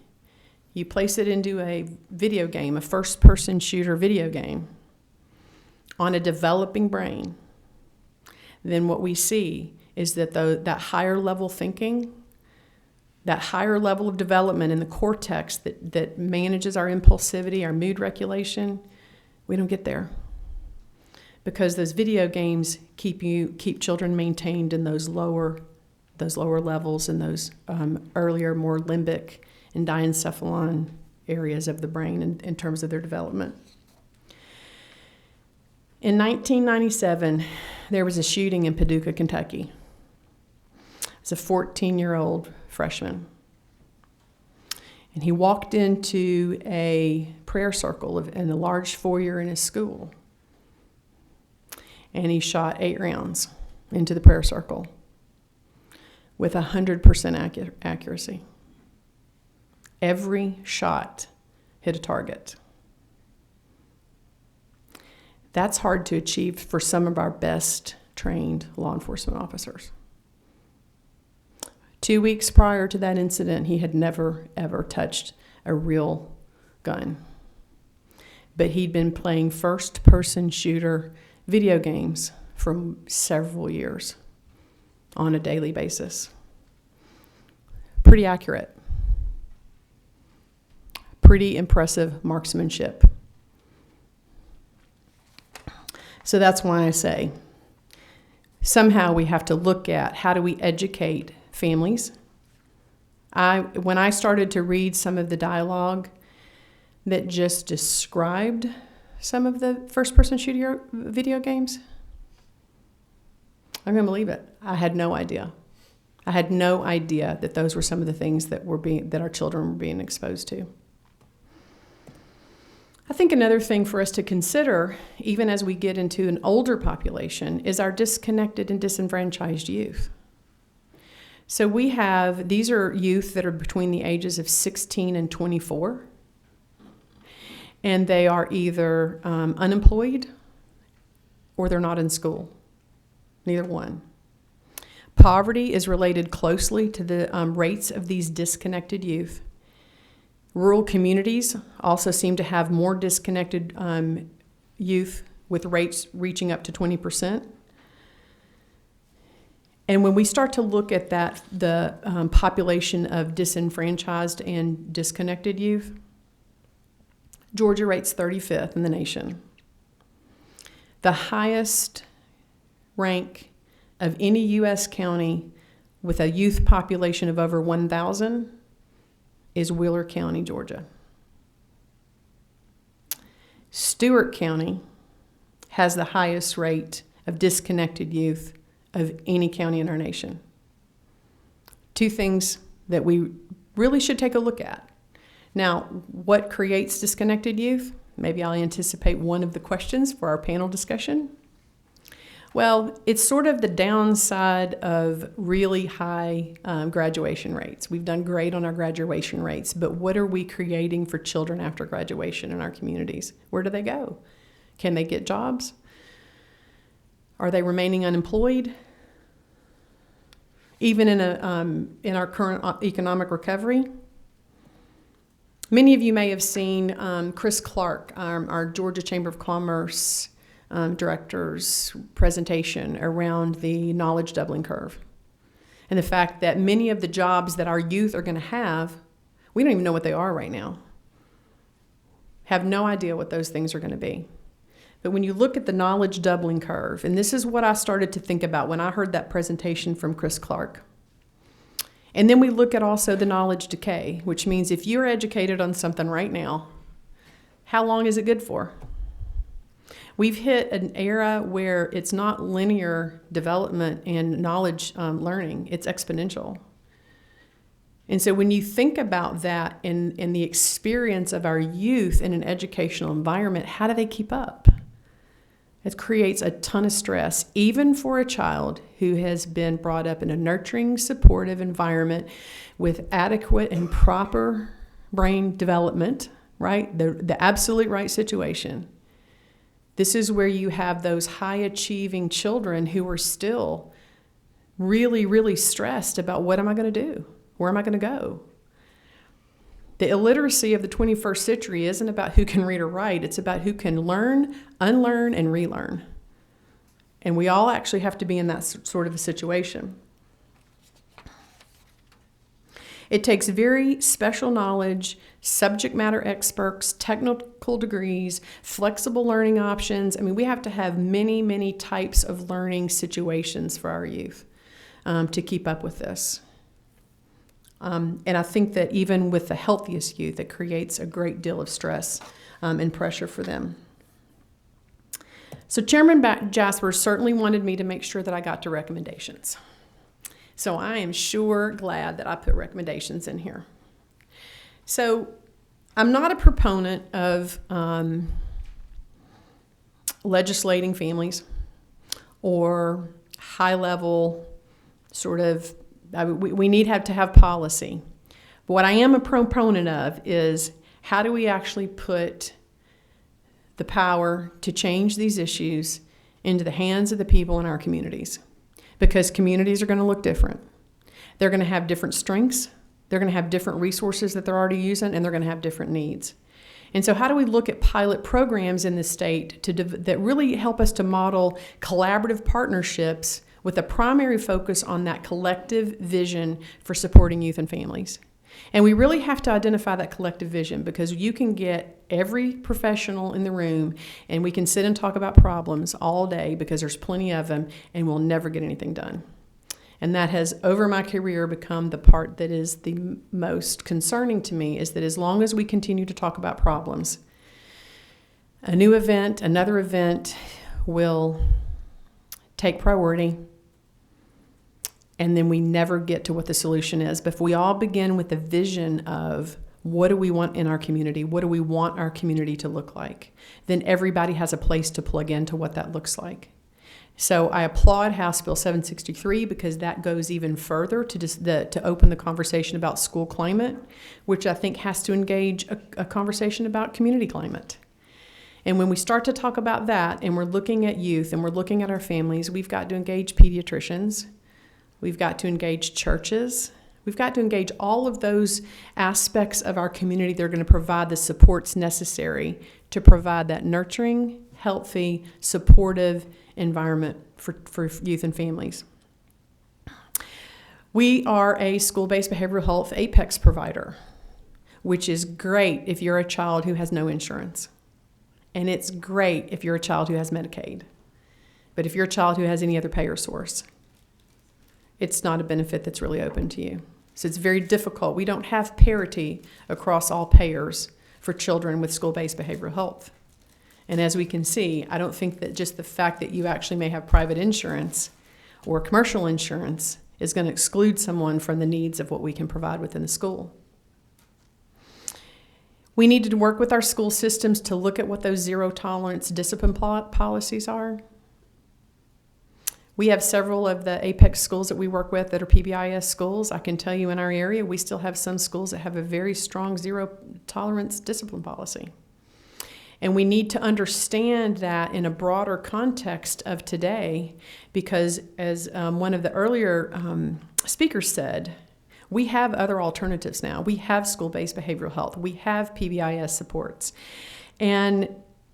you place it into a video game, a first-person shooter video game, on a developing brain, then what we see is that that higher level thinking, that higher level of development in the cortex that manages our impulsivity, our mood regulation, we don't get there. Because those video games keep children maintained in those lower levels, in those earlier, more limbic and diencephalon areas of the brain in terms of their development. In 1997, there was a shooting in Paducah, Kentucky. It was a 14-year-old freshman. And he walked into a prayer circle in a large foyer in his school. And he shot 8 rounds into the prayer circle with 100% accuracy. Every shot hit a target. That's hard to achieve for some of our best trained law enforcement officers. 2 weeks prior to that incident, he had never, ever touched a real gun. But he'd been playing first-person shooter video games for several years on a daily basis. Pretty accurate. Pretty impressive marksmanship. So that's why I say somehow we have to look at how do we educate families. When I started to read some of the dialogue that just described some of the first-person shooter video games, I couldn't believe it. I had no idea. I had no idea that those were some of the things that our children were being exposed to. I think another thing for us to consider, even as we get into an older population, is our disconnected and disenfranchised youth. So these are youth that are between the ages of 16 and 24. And they are either unemployed or they're not in school. Neither one. Poverty is related closely to the rates of these disconnected youth. Rural communities also seem to have more disconnected youth, with rates reaching up to 20%. And when we start to look at the population of disenfranchised and disconnected youth, Georgia rates 35th in the nation. The highest rank of any U.S. county with a youth population of over 1,000 is Wheeler County, Georgia. Stewart County has the highest rate of disconnected youth of any county in our nation. 2 things that we really should take a look at. Now, what creates disconnected youth? Maybe I'll anticipate one of the questions for our panel discussion. Well, it's sort of the downside of really high graduation rates. We've done great on our graduation rates, but what are we creating for children after graduation in our communities? Where do they go? Can they get jobs? Are they remaining unemployed? Even in our current economic recovery? Many of you may have seen Chris Clark, our Georgia Chamber of Commerce director's presentation around the knowledge doubling curve. And the fact that many of the jobs that our youth are going to have, we don't even know what they are right now. Have no idea what those things are going to be. But when you look at the knowledge doubling curve, and this is what I started to think about when I heard that presentation from Chris Clark. And then we look at also the knowledge decay, which means if you're educated on something right now, how long is it good for? We've hit an era where it's not linear development and knowledge learning, it's exponential. And so when you think about that in the experience of our youth in an educational environment, how do they keep up? It creates a ton of stress, even for a child who has been brought up in a nurturing, supportive environment with adequate and proper brain development, right? The absolute right situation. This is where you have those high-achieving children who are still really, really stressed about what am I going to do? Where am I going to go? The illiteracy of the 21st century isn't about who can read or write. It's about who can learn, unlearn, and relearn. And we all actually have to be in that sort of a situation. It takes very special knowledge, subject matter experts, technical degrees, flexible learning options. I mean, we have to have many, many types of learning situations for our youth to keep up with this. And I think that even with the healthiest youth, it creates a great deal of stress and pressure for them. So Chairman Jasper certainly wanted me to make sure that I got to recommendations. So I am sure glad that I put recommendations in here. So I'm not a proponent of legislating families or high-level sort of, we need to have policy. But what I am a proponent of is how do we actually put the power to change these issues into the hands of the people in our communities? Because communities are going to look different. They're going to have different strengths. They're going to have different resources that they're already using, and they're going to have different needs. And so how do we look at pilot programs in the state that really help us to model collaborative partnerships with a primary focus on that collective vision for supporting youth and families? And we really have to identify that collective vision, because you can get every professional in the room and we can sit and talk about problems all day because there's plenty of them, and we'll never get anything done. And that has, over my career, become the part that is the most concerning to me, is that as long as we continue to talk about problems, a new event, another event will take priority, and then we never get to what the solution is. But if we all begin with the vision of what do we want in our community, what do we want our community to look like, then everybody has a place to plug into what that looks like. So I applaud House Bill 763 because that goes even further to open the conversation about school climate, which I think has to engage a conversation about community climate. And when we start to talk about that, and we're looking at youth and we're looking at our families, we've got to engage pediatricians. We've got to engage churches. We've got to engage all of those aspects of our community that are going to provide the supports necessary to provide that nurturing, healthy, supportive environment for youth and families. We are a school-based behavioral health APEX provider, which is great if you're a child who has no insurance. And it's great if you're a child who has Medicaid. But if you're a child who has any other payer source, it's not a benefit that's really open to you. So it's very difficult. We don't have parity across all payers for children with school-based behavioral health. And as we can see, I don't think that just the fact that you actually may have private insurance or commercial insurance is going to exclude someone from the needs of what we can provide within the school. We need to work with our school systems to look at what those zero-tolerance discipline policies are. We have several of the Apex schools that we work with that are PBIS schools. I can tell you in our area, we still have some schools that have a very strong zero tolerance discipline policy. And we need to understand that in a broader context of today, because as one of the earlier speakers said, we have other alternatives now. We have school-based behavioral health. We have PBIS supports. And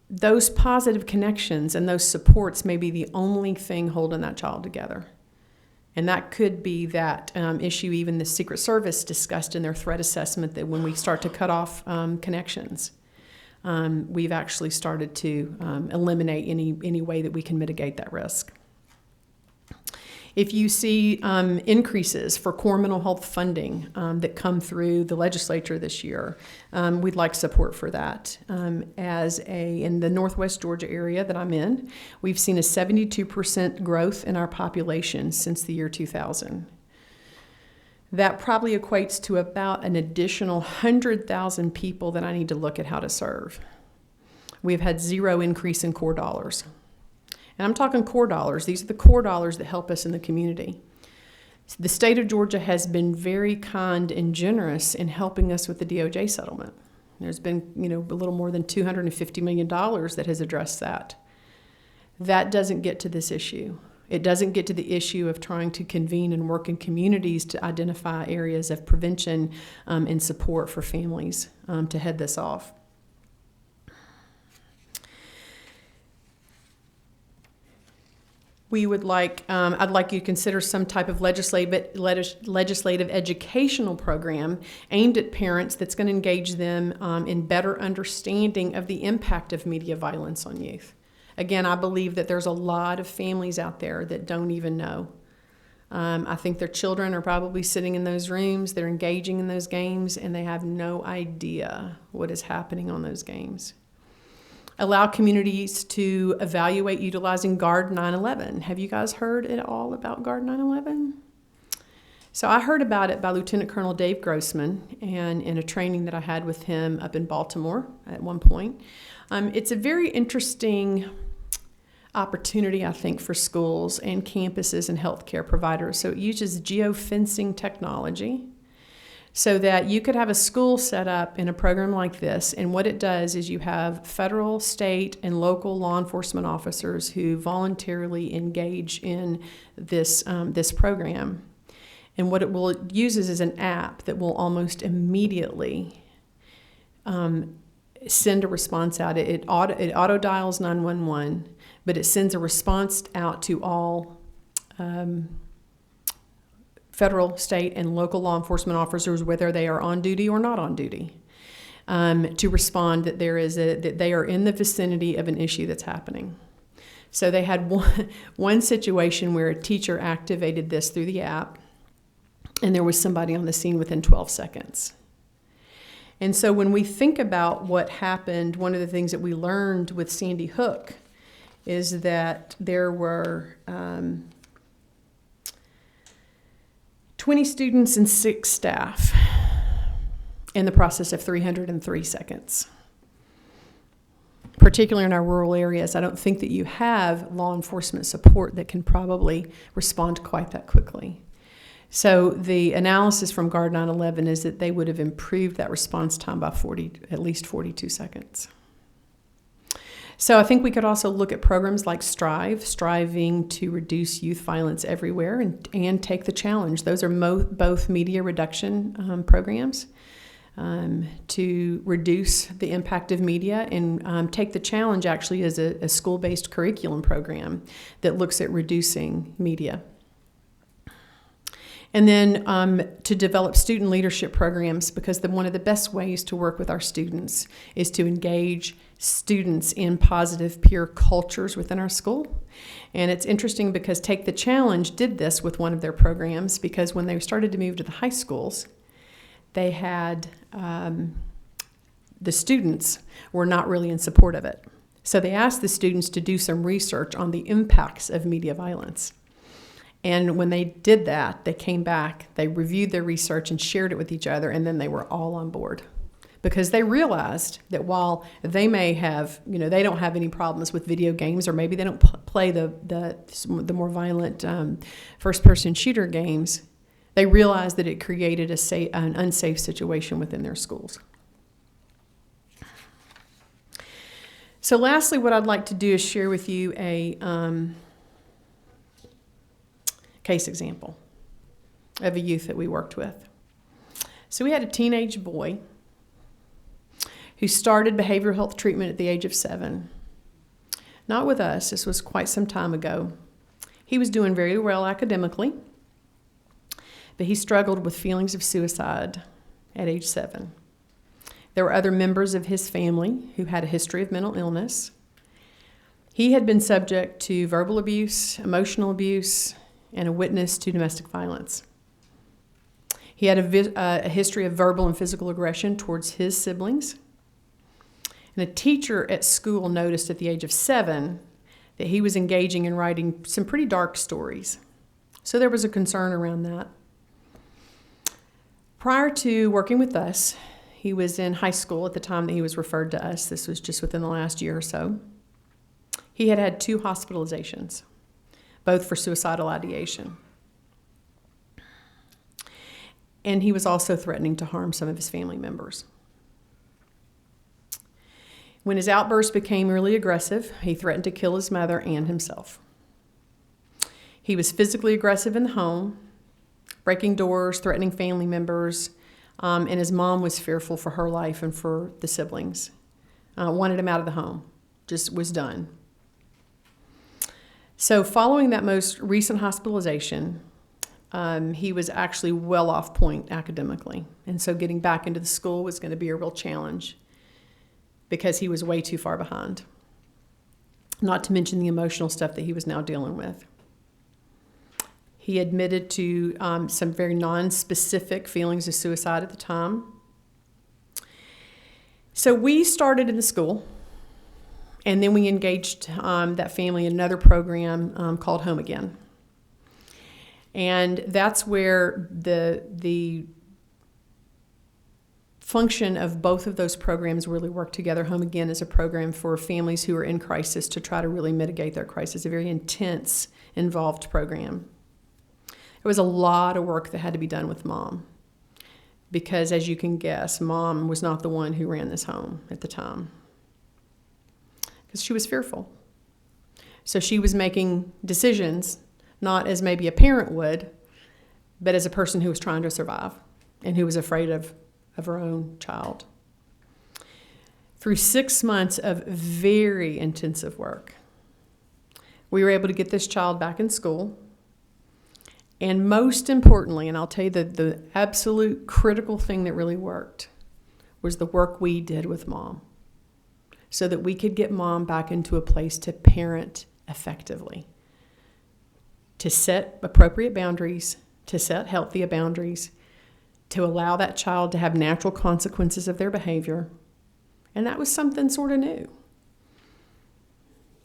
those positive connections and those supports may be the only thing holding that child together. And that could be that issue even the Secret Service discussed in their threat assessment, that when we start to cut off connections, we've actually started to eliminate any way that we can mitigate that risk. If you see increases for core mental health funding that come through the legislature this year, we'd like support for that. In the Northwest Georgia area that I'm in, we've seen a 72% growth in our population since the year 2000. That probably equates to about an additional 100,000 people that I need to look at how to serve. We've had zero increase in core dollars. And I'm talking core dollars. These are the core dollars that help us in the community. The state of Georgia has been very kind and generous in helping us with the DOJ settlement. There's been, a little more than $250 million that has addressed that. That doesn't get to this issue. It doesn't get to the issue of trying to convene and work in communities to identify areas of prevention and support for families to head this off. We would I'd like you to consider some type of legislative educational program aimed at parents that's going to engage them in better understanding of the impact of media violence on youth. Again, I believe that there's a lot of families out there that don't even know. I think their children are probably sitting in those rooms, they're engaging in those games, and they have no idea what is happening on those games. Allow communities to evaluate utilizing GUARD 911. Have you guys heard at all about GUARD 911? So I heard about it by Lieutenant Colonel Dave Grossman, and in a training that I had with him up in Baltimore at one point. It's a very interesting opportunity, I think, for schools and campuses and healthcare providers. So it uses geofencing technology so that you could have a school set up in a program like this. And what it does is you have federal, state, and local law enforcement officers who voluntarily engage in this program. And what it will uses is an app that will almost immediately send a response out. It auto dials 911, but it sends a response out to all federal, state, and local law enforcement officers, whether they are on duty or not on duty, to respond that that they are in the vicinity of an issue that's happening. So they had one situation where a teacher activated this through the app, and there was somebody on the scene within 12 seconds. And so when we think about what happened, one of the things that we learned with Sandy Hook is that there were 20 students and 6 staff in the process of 303 seconds. Particularly in our rural areas, I don't think that you have law enforcement support that can probably respond quite that quickly. So the analysis from GUARD 911 is that they would have improved that response time by at least 42 seconds. So I think we could also look at programs like Strive, striving to reduce youth violence everywhere, and Take the Challenge. Those are both media reduction programs to reduce the impact of media. And Take the Challenge actually is a school-based curriculum program that looks at reducing media. And then to develop student leadership programs, because one of the best ways to work with our students is to engage students in positive peer cultures within our school. And it's interesting because Take the Challenge did this with one of their programs, because when they started to move to the high schools, they had the students were not really in support of it. So they asked the students to do some research on the impacts of media violence. And when they did that, they came back, they reviewed their research and shared it with each other, and then they were all on board because they realized that while they may have, they don't have any problems with video games, or maybe they don't play the more violent first-person shooter games, they realized that it created an unsafe situation within their schools. So lastly, what I'd like to do is share with you a case example of a youth that we worked with. So we had a teenage boy who started behavioral health treatment at the age of 7. Not with us, this was quite some time ago. He was doing very well academically, but he struggled with feelings of suicide at age 7. There were other members of his family who had a history of mental illness. He had been subject to verbal abuse, emotional abuse, and a witness to domestic violence. He had a history of verbal and physical aggression towards his siblings. And a teacher at school noticed at the age of 7 that he was engaging in writing some pretty dark stories. So there was a concern around that. Prior to working with us, he was in high school at the time that he was referred to us. This was just within the last year or so. He had had 2 hospitalizations, both for suicidal ideation. And he was also threatening to harm some of his family members. When his outbursts became really aggressive, he threatened to kill his mother and himself. He was physically aggressive in the home, breaking doors, threatening family members, and his mom was fearful for her life and for the siblings. Wanted him out of the home, just was done. So following that most recent hospitalization, he was actually well off point academically. And so getting back into the school was going to be a real challenge because he was way too far behind. Not to mention the emotional stuff that he was now dealing with. He admitted to some very non-specific feelings of suicide at the time. So we started in the school, and then we engaged that family in another program called Home Again. And that's where the function of both of those programs really work together. Home Again is a program for families who are in crisis to try to really mitigate their crisis, a very intense, involved program. There was a lot of work that had to be done with mom because, as you can guess, mom was not the one who ran this home at the time because she was fearful. So she was making decisions not as maybe a parent would, but as a person who was trying to survive and who was afraid of her own child. Through 6 months of very intensive work, we were able to get this child back in school. And most importantly, and I'll tell you the absolute critical thing that really worked was the work we did with mom so that we could get mom back into a place to parent effectively, to set appropriate boundaries, to set healthy boundaries, to allow that child to have natural consequences of their behavior. And that was something sort of new.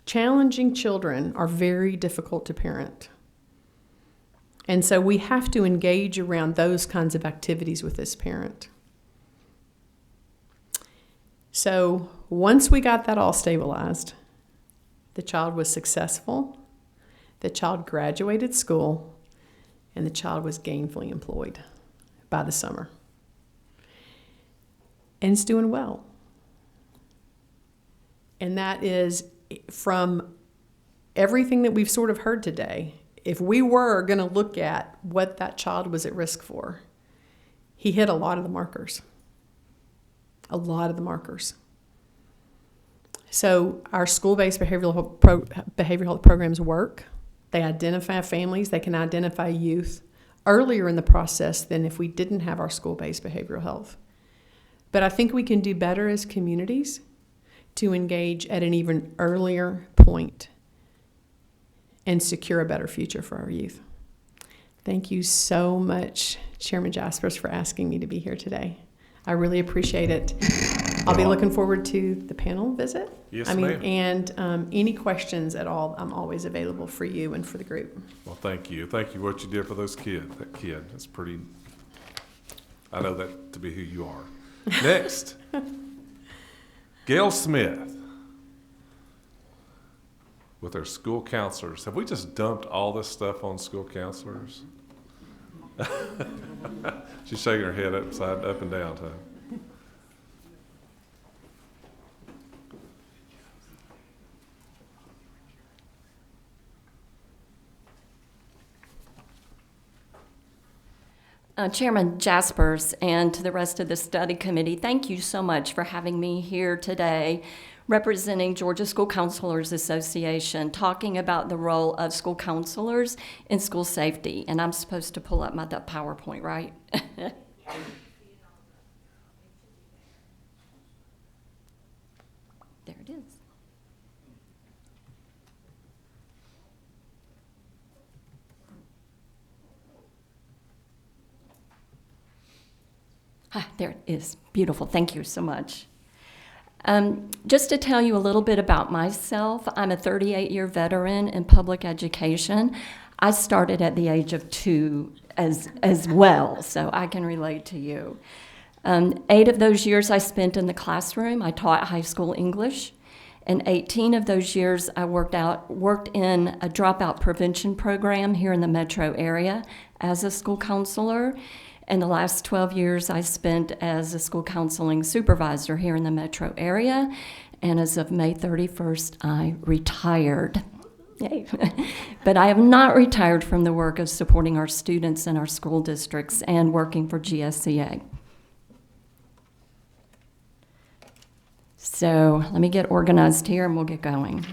Challenging children are very difficult to parent. And so we have to engage around those kinds of activities with this parent. So once we got that all stabilized, the child was successful, the child graduated school, and the child was gainfully employed by the summer. And it's doing well. And that is from everything that we've sort of heard today. If we were going to look at what that child was at risk for, he hit a lot of the markers. A lot of the markers. So our school-based behavioral health programs work. They identify families. They can identify youth earlier in the process than if we didn't have our school-based behavioral health. But I think we can do better as communities to engage at an even earlier point and secure a better future for our youth. Thank you so much, Chairman Jaspers, for asking me to be here today. I really appreciate it. I'll be looking forward to the panel visit. Yes, ma'am. And any questions at all, I'm always available for you and for the group. Well, thank you. Thank you what you did for those that kid. That's pretty, I know that to be who you are. Next, Gail Smith with our school counselors. Have we just dumped all this stuff on school counselors? She's shaking her head up and down, huh? Chairman Jaspers and to the rest of the study committee, thank you so much for having me here today representing Georgia School Counselors Association, talking about the role of school counselors in school safety. And I'm supposed to pull up that PowerPoint, right? There it is. There it is. Beautiful. Thank you so much. Just to tell you a little bit about myself, I'm a 38-year veteran in public education. I started at the age of 2 as well, so I can relate to you. 8 of those years I spent in the classroom. I taught high school English. And 18 of those years I worked in a dropout prevention program here in the metro area as a school counselor. And the last 12 years I spent as a school counseling supervisor here in the metro area. And as of May 31st, I retired. Yay. But I have not retired from the work of supporting our students in our school districts and working for GSCA. So let me get organized here and we'll get going.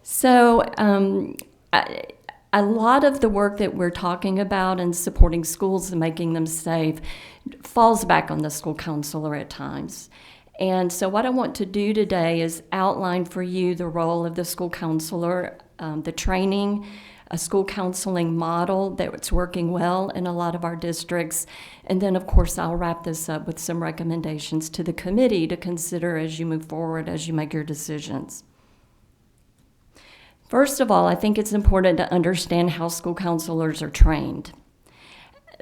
So a lot of the work that we're talking about and supporting schools and making them safe falls back on the school counselor at times. And so what I want to do today is outline for you the role of the school counselor, the training, a school counseling model that's working well in a lot of our districts. And then, of course, I'll wrap this up with some recommendations to the committee to consider as you move forward, as you make your decisions. First of all, I think it's important to understand how school counselors are trained.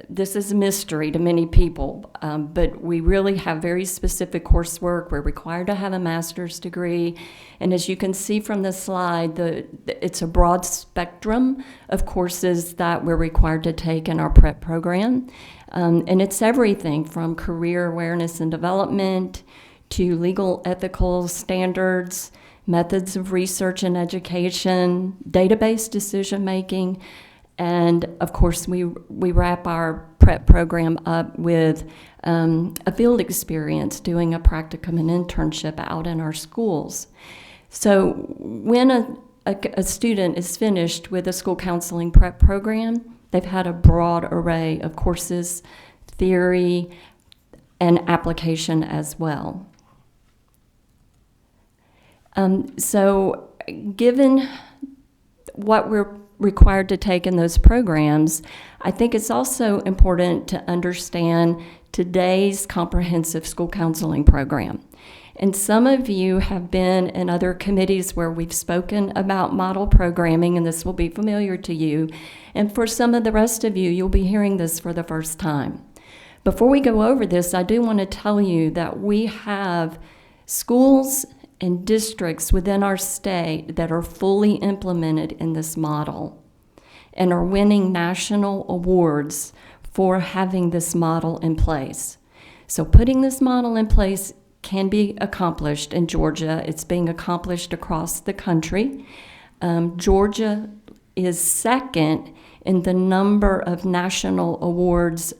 This is a mystery to many people, but we really have very specific coursework. We're required to have a master's degree. And as you can see from the slide, it's a broad spectrum of courses that we're required to take in our prep program. And it's everything from career awareness and development to legal ethical standards, methods of research and education, database decision-making, and of course we wrap our prep program up with a field experience, doing a practicum and internship out in our schools. So when a student is finished with a school counseling prep program, they've had a broad array of courses, theory, and application as well. So given what we're required to take in those programs, I think it's also important to understand today's comprehensive school counseling program. And some of you have been in other committees where we've spoken about model programming, and this will be familiar to you. And for some of the rest of you, you'll be hearing this for the first time. Before we go over this, I do want to tell you that we have schools and districts within our state that are fully implemented in this model and are winning national awards for having this model in place. So putting this model in place can be accomplished in Georgia. It's being accomplished across the country. Georgia is second in the number of national awards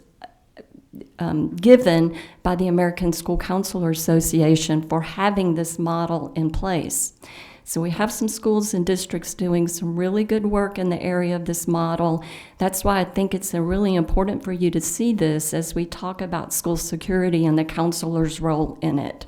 given by the American School Counselor Association for having this model in place. So we have some schools and districts doing some really good work in the area of this model. That's why I think it's really important for you to see this as we talk about school security and the counselor's role in it.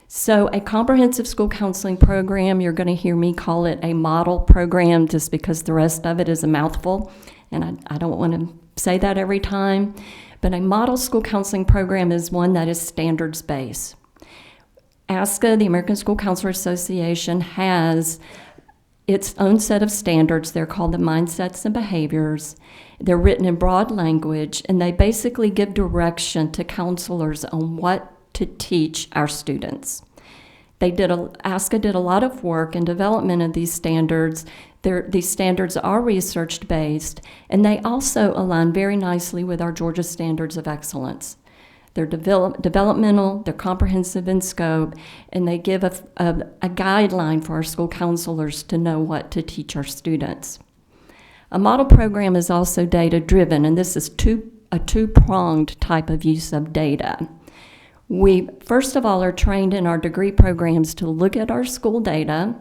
So a comprehensive school counseling program, you're going to hear me call it a model program just because the rest of it is a mouthful, and I don't want to say that every time. But a model school counseling program is one that is standards-based. ASCA, the American School Counselor Association, has its own set of standards. They're called the Mindsets and Behaviors. They're written in broad language, and they basically give direction to counselors on what to teach our students. ASCA did a lot of work in development of these standards. These standards are research-based, and they also align very nicely with our Georgia Standards of Excellence. They're developmental, they're comprehensive in scope, and they give a guideline for our school counselors to know what to teach our students. A model program is also data-driven, and this is a two-pronged type of use of data. We, first of all, are trained in our degree programs to look at our school data,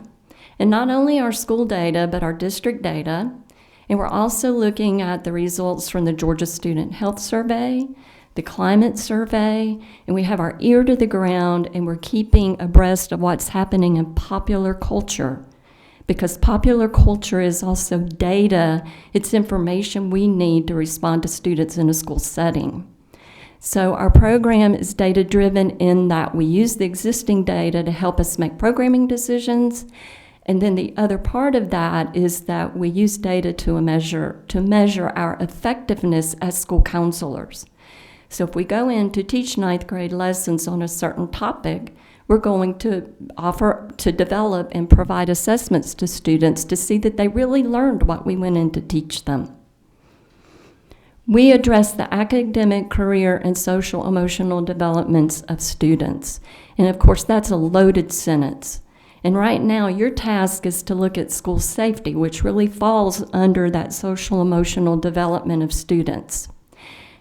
and not only our school data, but our district data. And we're also looking at the results from the Georgia Student Health Survey, the climate survey, and we have our ear to the ground, and we're keeping abreast of what's happening in popular culture. Because popular culture is also data, it's information we need to respond to students in a school setting. So our program is data-driven in that we use the existing data to help us make programming decisions. And then the other part of that is that we use data to measure our effectiveness as school counselors. So if we go in to teach 9th grade lessons on a certain topic, we're going to offer to develop and provide assessments to students to see that they really learned what we went in to teach them. We address the academic, career, and social emotional developments of students. And of course, that's a loaded sentence. And right now, your task is to look at school safety, which really falls under that social emotional development of students.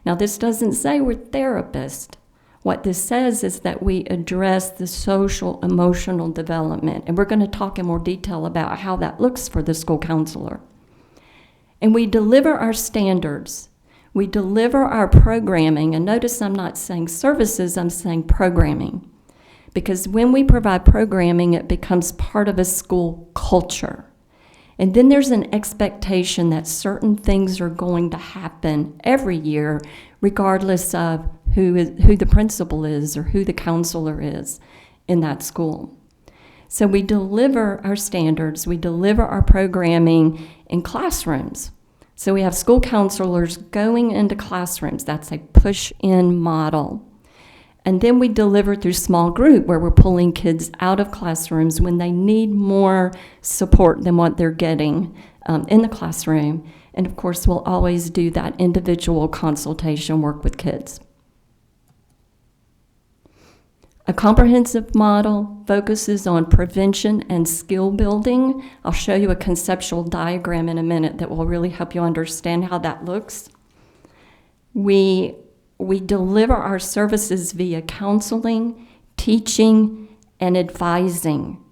Now, this doesn't say we're therapists. What this says is that we address the social emotional development. And we're going to talk in more detail about how that looks for the school counselor. And we deliver our standards. We deliver our programming, and notice I'm not saying services, I'm saying programming. Because when we provide programming, it becomes part of a school culture. And then there's an expectation that certain things are going to happen every year, regardless of who the principal is or who the counselor is in that school. So we deliver our standards, we deliver our programming in classrooms. So we have school counselors going into classrooms. That's a push-in model. And then we deliver through small group, where we're pulling kids out of classrooms when they need more support than what they're getting in the classroom. And of course, we'll always do that individual consultation work with kids. A comprehensive model focuses on prevention and skill building. I'll show you a conceptual diagram in a minute that will really help you understand how that looks. We deliver our services via counseling, teaching, and advising.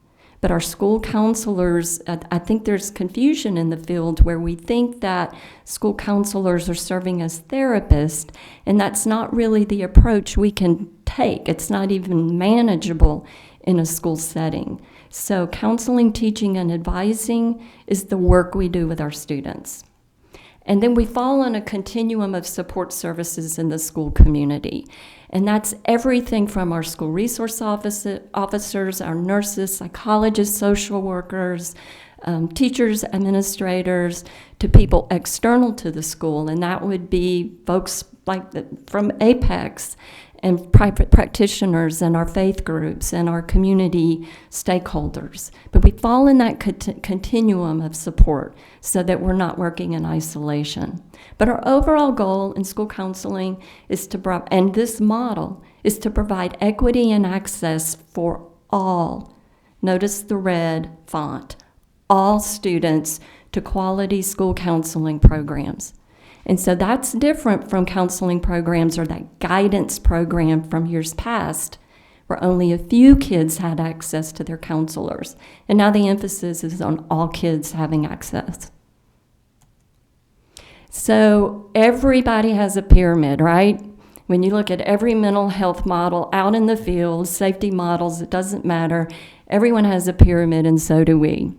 But our school counselors, I think there's confusion in the field where we think that school counselors are serving as therapists, and that's not really the approach we can take. It's not even manageable in a school setting. So counseling, teaching, and advising is the work we do with our students. And then we fall on a continuum of support services in the school community. And that's everything from our school resource officers, our nurses, psychologists, social workers, teachers, administrators, to people external to the school. And that would be folks from Apex and private practitioners and our faith groups and our community stakeholders. But we fall in that continuum of support so that we're not working in isolation. But our overall goal in school counseling is and this model is to provide equity and access for all, notice the red font, all students to quality school counseling programs. And so that's different from counseling programs or that guidance program from years past, where only a few kids had access to their counselors. And now the emphasis is on all kids having access. So everybody has a pyramid, right? When you look at every mental health model out in the field, safety models, it doesn't matter. Everyone has a pyramid, and so do we.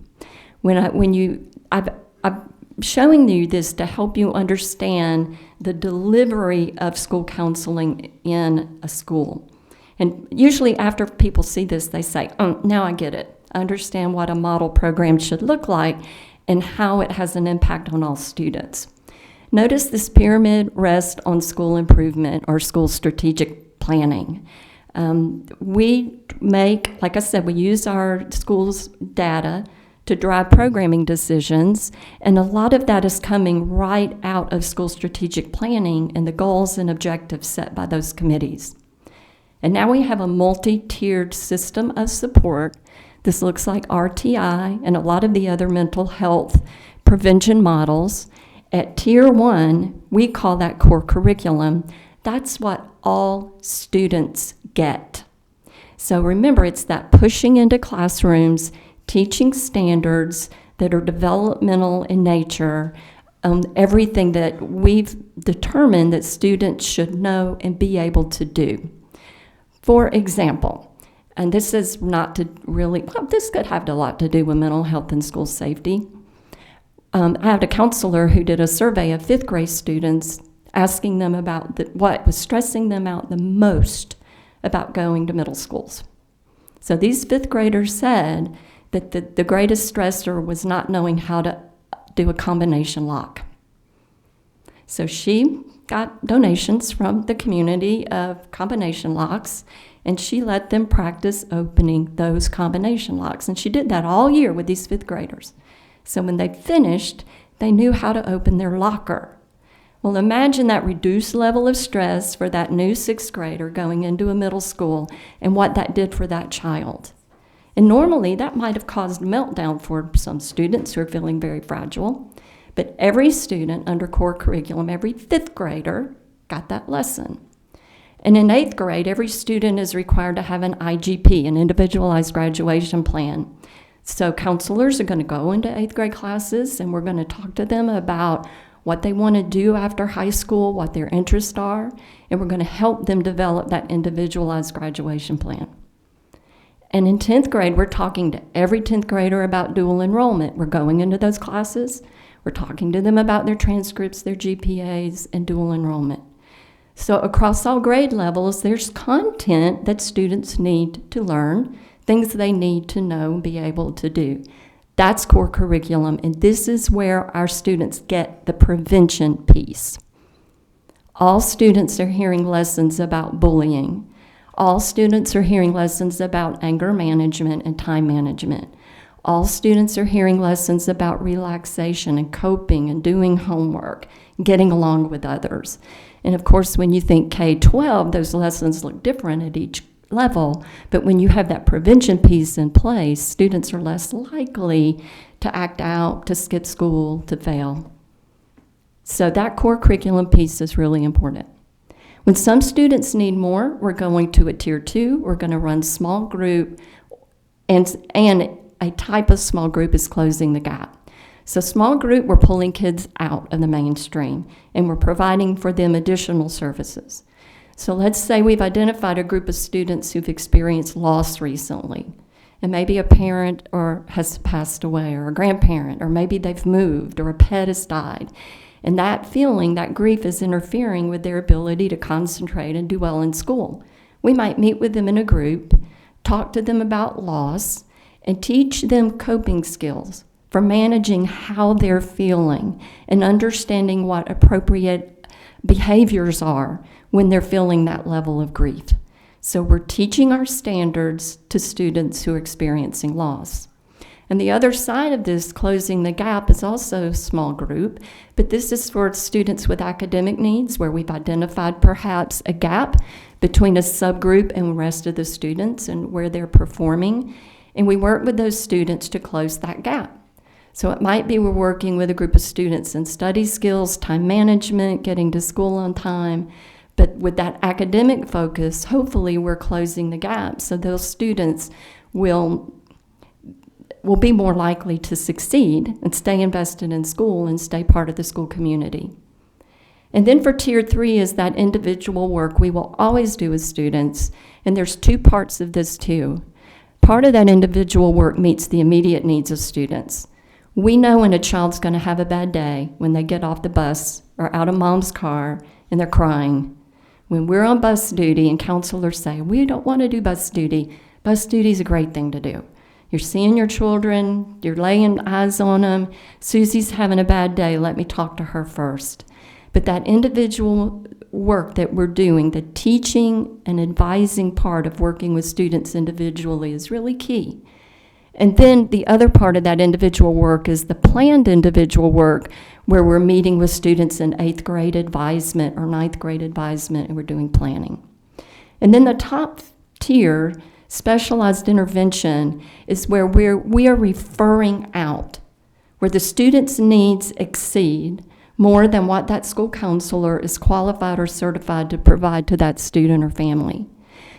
I'm showing you this to help you understand the delivery of school counseling in a school. And usually after people see this, they say, oh, now I get it. understand what a model program should look like, and how it has an impact on all students. Notice this pyramid rests on school improvement or school strategic planning. We make, like I said, we use our school's data to drive programming decisions, and a lot of that is coming right out of school strategic planning and the goals and objectives set by those committees. And now we have a multi-tiered system of support. This looks like RTI and a lot of the other mental health prevention models. At Tier 1, we call that core curriculum. That's what all students get. So remember, it's that pushing into classrooms, teaching standards that are developmental in nature, everything that we've determined that students should know and be able to do. For example, and this is not to really, well, this could have a lot to do with mental health and school safety. I had a counselor who did a survey of 5th grade students asking them about what was stressing them out the most about going to middle schools. So these 5th graders said that the greatest stressor was not knowing how to do a combination lock. So she got donations from the community of combination locks, and she let them practice opening those combination locks. And she did that all year with these 5th graders. So when they finished, they knew how to open their locker. Well, imagine that reduced level of stress for that new 6th grader going into a middle school and what that did for that child. And normally that might have caused a meltdown for some students who are feeling very fragile. But every student under core curriculum, every 5th grader got that lesson. And in 8th grade, every student is required to have an IGP, an individualized graduation plan. So counselors are going to go into 8th grade classes, and we're going to talk to them about what they want to do after high school, what their interests are, and we're going to help them develop that individualized graduation plan. And in 10th grade, we're talking to every 10th grader about dual enrollment. We're going into those classes. We're talking to them about their transcripts, their GPAs, and dual enrollment. So across all grade levels, there's content that students need to learn, things they need to know and be able to do. That's core curriculum, and this is where our students get the prevention piece. All students are hearing lessons about bullying. All students are hearing lessons about anger management and time management. All students are hearing lessons about relaxation and coping and doing homework, getting along with others. And of course, when you think K-12, those lessons look different at each level, but when you have that prevention piece in place, students are less likely to act out, to skip school, to fail. So that core curriculum piece is really important. When some students need more, we're going to a Tier 2, we're going to run small group, and a type of small group is closing the gap. So small group, we're pulling kids out of the mainstream, and we're providing for them additional services. So let's say we've identified a group of students who've experienced loss recently, and maybe a parent has passed away, or a grandparent, or maybe they've moved, or a pet has died. And that feeling, that grief, is interfering with their ability to concentrate and do well in school. We might meet with them in a group, talk to them about loss, and teach them coping skills for managing how they're feeling and understanding what appropriate behaviors are when they're feeling that level of grief. So we're teaching our standards to students who are experiencing loss. And the other side of this, closing the gap, is also a small group, but this is for students with academic needs, where we've identified perhaps a gap between a subgroup and the rest of the students and where they're performing. And we work with those students to close that gap. So it might be we're working with a group of students in study skills, time management, getting to school on time. But with that academic focus, hopefully we're closing the gap so those students will be more likely to succeed and stay invested in school and stay part of the school community. And then for Tier 3 is that individual work we will always do with students, and there's 2 parts of this too. Part of that individual work meets the immediate needs of students. We know when a child's going to have a bad day when they get off the bus or out of mom's car and they're crying. When we're on bus duty and counselors say, we don't want to do bus duty is a great thing to do. You're seeing your children, you're laying eyes on them. Susie's having a bad day, let me talk to her first. But that individual work that we're doing, the teaching and advising part of working with students individually is really key. And then the other part of that individual work is the planned individual work, where we're meeting with students in 8th grade advisement or 9th grade advisement, and we're doing planning. And then the top tier, specialized intervention, is where we are referring out, where the student's needs exceed more than what that school counselor is qualified or certified to provide to that student or family.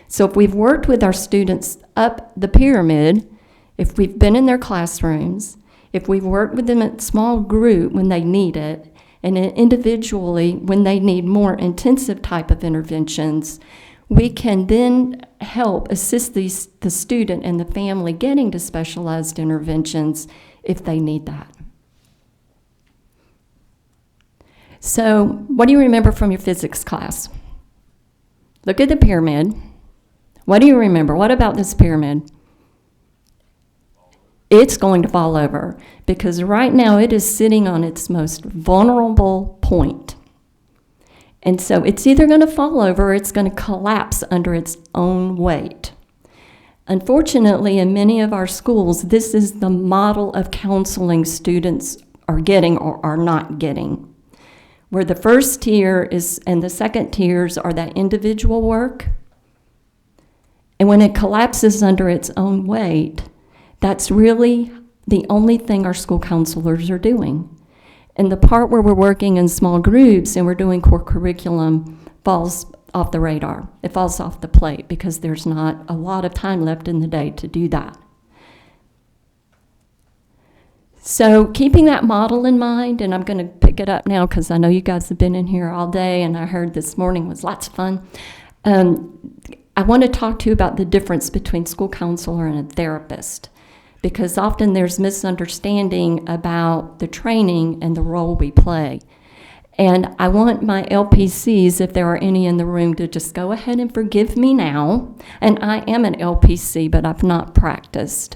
So if we've worked with our students up the pyramid, if we've been in their classrooms, if we've worked with them in small group when they need it, and individually when they need more intensive type of interventions, we can then help assist the student and the family getting to specialized interventions if they need that. So, what do you remember from your physics class? Look at the pyramid. What do you remember? What about this pyramid? It's going to fall over because right now it is sitting on its most vulnerable point. And so it's either going to fall over or it's going to collapse under its own weight. Unfortunately, in many of our schools, this is the model of counseling students are getting or are not getting, where the first tier is and the second tiers are that individual work. And when it collapses under its own weight, that's really the only thing our school counselors are doing. And the part where we're working in small groups and we're doing core curriculum falls off the radar. It falls off the plate because there's not a lot of time left in the day to do that. So keeping that model in mind, and I'm going to pick it up now because I know you guys have been in here all day and I heard this morning was lots of fun. I want to talk to you about the difference between school counselor and a therapist, because often there's misunderstanding about the training and the role we play. And I want my LPCs, if there are any in the room, to just go ahead and forgive me now. And I am an LPC, but I've not practiced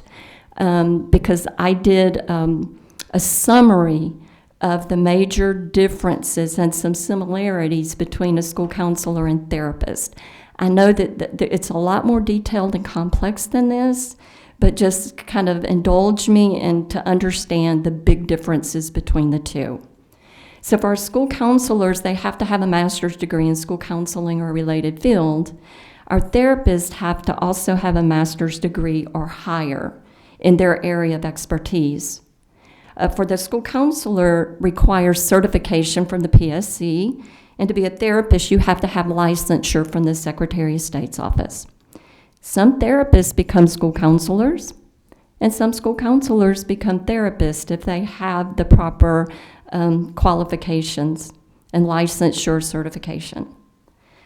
because I did a summary of the major differences and some similarities between a school counselor and therapist. I know that it's a lot more detailed and complex than this, but just kind of indulge me and to understand the big differences between the two. So for our school counselors, they have to have a master's degree in school counseling or a related field. Our therapists have to also have a master's degree or higher in their area of expertise. For the school counselor requires certification from the PSC, and to be a therapist, you have to have licensure from the Secretary of State's office. Some therapists become school counselors, and some school counselors become therapists if they have the proper qualifications and licensure certification.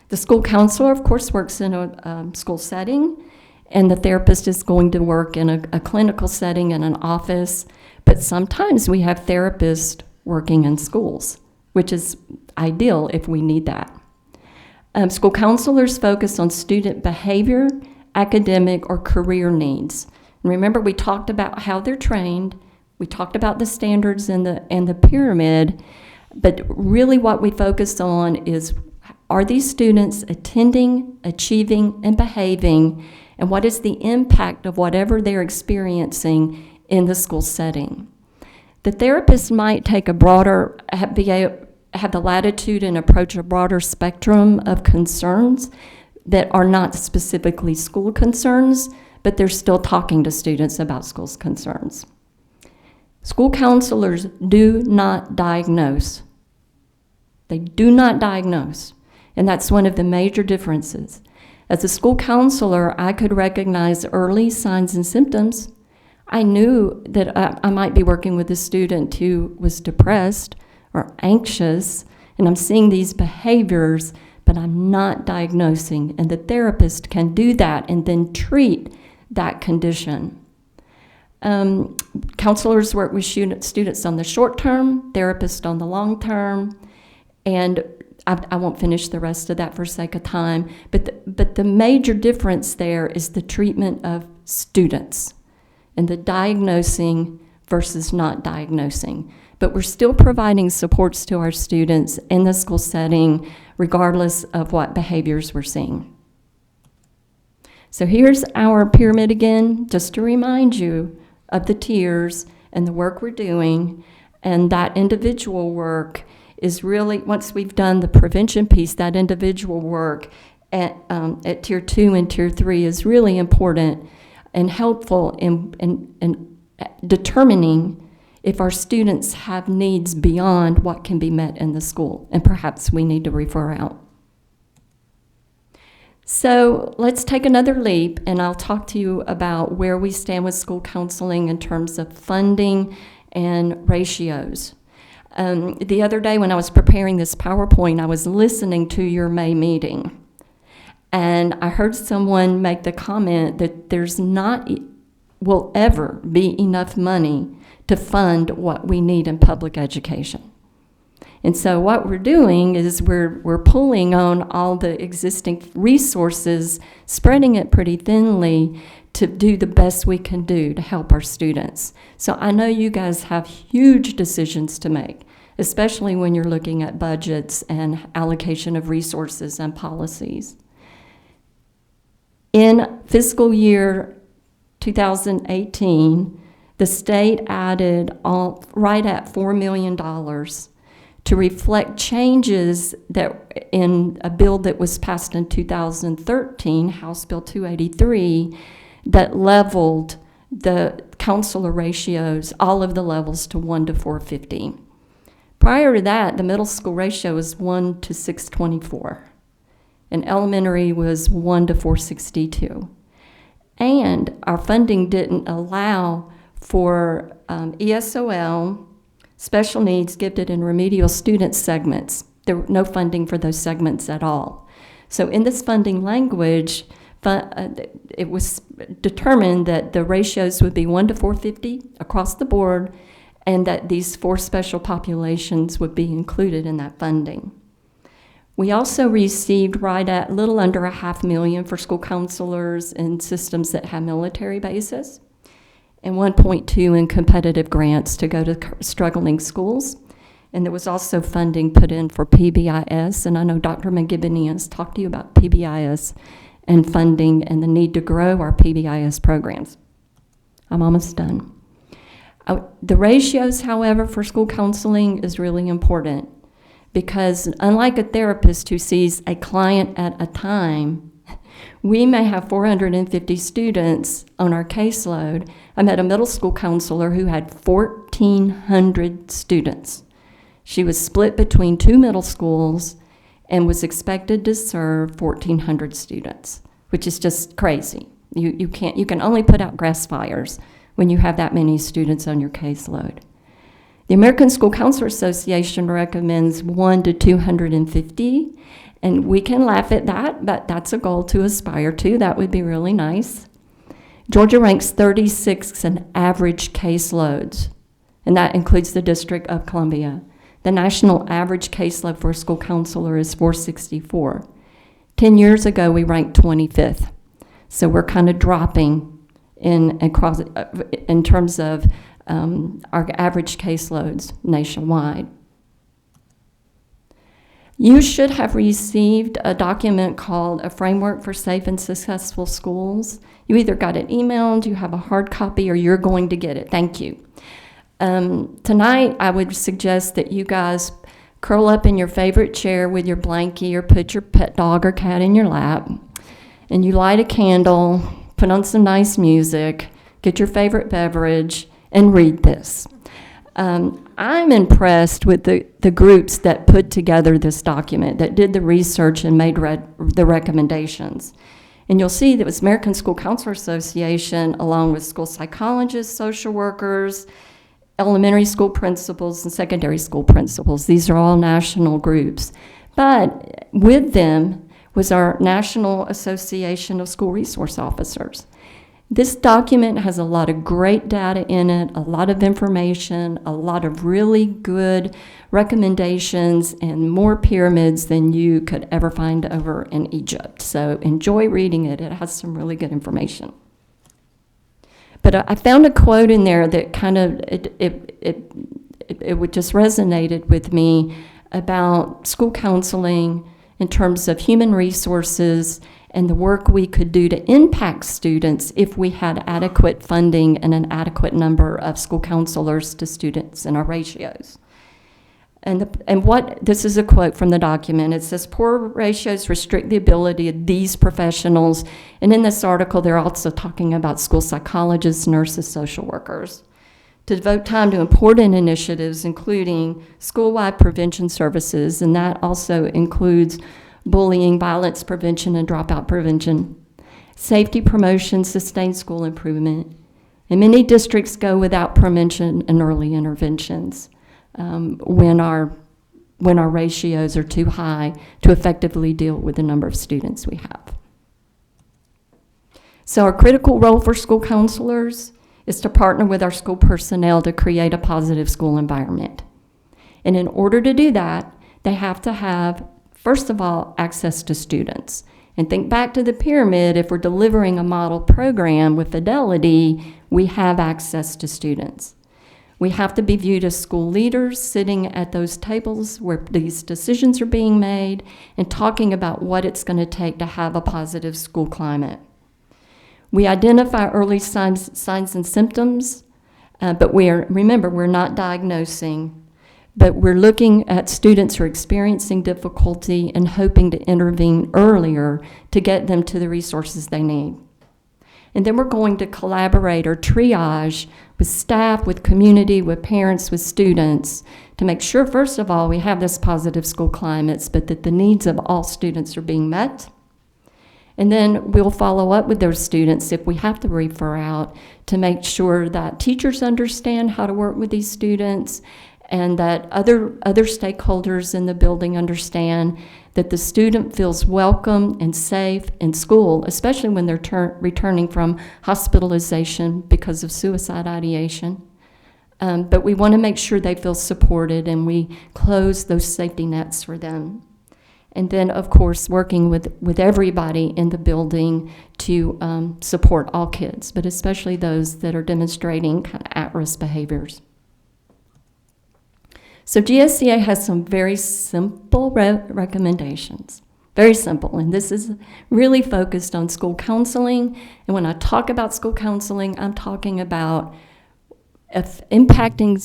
The school counselor, of course, works in a school setting, and the therapist is going to work in a clinical setting in an office, but sometimes we have therapists working in schools, which is ideal if we need that. School counselors focus on student behavior, academic, or career needs. And remember, we talked about how they're trained, we talked about the standards and the pyramid, but really what we focus on is, are these students attending, achieving, and behaving, and what is the impact of whatever they're experiencing in the school setting? The therapist might take a broader, have the latitude and approach a broader spectrum of concerns that are not specifically school concerns, but they're still talking to students about school concerns. School counselors do not diagnose. They do not diagnose, and that's one of the major differences. As a school counselor, I could recognize early signs and symptoms. I knew that I might be working with a student who was depressed or anxious, and I'm seeing these behaviors, but I'm not diagnosing, and the therapist can do that and then treat that condition. Counselors work with students on the short term, therapists on the long term, and I won't finish the rest of that for sake of time, but the major difference there is the treatment of students. and the diagnosing versus not diagnosing. But we're still providing supports to our students in the school setting, regardless of what behaviors we're seeing. So here's our pyramid again, just to remind you of the tiers and the work we're doing. And that individual work is really, once we've done the prevention piece, that individual work at tier 2 and tier 3 is really important and helpful in determining if our students have needs beyond what can be met in the school, and perhaps we need to refer out. So let's take another leap, and I'll talk to you about where we stand with school counseling in terms of funding and ratios. The other day when I was preparing this PowerPoint, I was listening to your May meeting, and I heard someone make the comment that there's not will ever be enough money to fund what we need in public education. And so what we're doing is we're pulling on all the existing resources, spreading it pretty thinly to do the best we can do to help our students. So I know you guys have huge decisions to make, especially when you're looking at budgets and allocation of resources and policies. In fiscal year 2018, the state added right at $4 million to reflect changes that in a bill that was passed in 2013, House Bill 283, that leveled the counselor ratios, all of the levels, to 1 to 450. Prior to that, the middle school ratio was 1 to 624, and elementary was 1 to 462. And our funding didn't allow for ESOL, special needs, gifted, and remedial student segments. There were no funding for those segments at all. So in this funding language, it was determined that the ratios would be 1 to 450 across the board, and that these 4 special populations would be included in that funding. We also received right at a little under $500,000 for school counselors in systems that have military bases, and 1.2 in competitive grants to go to struggling schools. And there was also funding put in for PBIS, and I know Dr. McGibbon has talked to you about PBIS and funding and the need to grow our PBIS programs. I'm almost done. The ratios, however, for school counseling is really important, because unlike a therapist who sees a client at a time, we may have 450 students on our caseload. I met a middle school counselor who had 1,400 students. She was split between 2 middle schools and was expected to serve 1,400 students, which is just crazy. You can only put out grass fires when you have that many students on your caseload. The American School Counselor Association recommends 1 to 250, and we can laugh at that, but that's a goal to aspire to. That would be really nice. Georgia ranks 36th in average caseloads, and that includes the District of Columbia. The national average caseload for a school counselor is 464. 10 years ago, we ranked 25th. So we're kind of dropping in terms of our average caseloads nationwide. You should have received a document called A Framework for Safe and Successful Schools. You either got it emailed, you have a hard copy, or you're going to get it. Thank you. Tonight, I would suggest that you guys curl up in your favorite chair with your blankie, or put your pet dog or cat in your lap, and you light a candle, put on some nice music, get your favorite beverage, and read this. I'm impressed with the groups that put together this document, that did the research and made the recommendations. And you'll see that it was American School Counselor Association, along with school psychologists, social workers, elementary school principals, and secondary school principals. These are all national groups. But with them was our National Association of School Resource Officers. This document has a lot of great data in it, a lot of information, a lot of really good recommendations, and more pyramids than you could ever find over in Egypt. So enjoy reading it. It has some really good information. But I found a quote in there that kind of, it would just resonated with me about school counseling in terms of human resources and the work we could do to impact students if we had adequate funding and an adequate number of school counselors to students in our ratios. This is a quote from the document. It says, poor ratios restrict the ability of these professionals. And in this article, they're also talking about school psychologists, nurses, social workers, to devote time to important initiatives, including school-wide prevention services, and that also includes bullying, violence prevention, and dropout prevention, safety promotion, sustained school improvement. And many districts go without prevention and early interventions when our ratios are too high to effectively deal with the number of students we have. So our critical role for school counselors is to partner with our school personnel to create a positive school environment. And in order to do that, they have to have, first of all, access to students. And think back to the pyramid, if we're delivering a model program with fidelity, we have access to students. We have to be viewed as school leaders sitting at those tables where these decisions are being made and talking about what it's going to take to have a positive school climate. We identify early signs and symptoms, but remember, we're not diagnosing, but we're looking at students who are experiencing difficulty and hoping to intervene earlier to get them to the resources they need. And then we're going to collaborate or triage with staff, with community, with parents, with students to make sure, first of all, we have this positive school climates, but that the needs of all students are being met. And then we'll follow up with those students if we have to refer out to make sure that teachers understand how to work with these students and that other stakeholders in the building understand that the student feels welcome and safe in school, especially when they're returning from hospitalization because of suicide ideation. But we want to make sure they feel supported and we close those safety nets for them. And then, of course, working with everybody in the building to support all kids, but especially those that are demonstrating kind of at-risk behaviors. So GSCA has some very simple recommendations, very simple, and this is really focused on school counseling. And when I talk about school counseling, I'm talking about impacting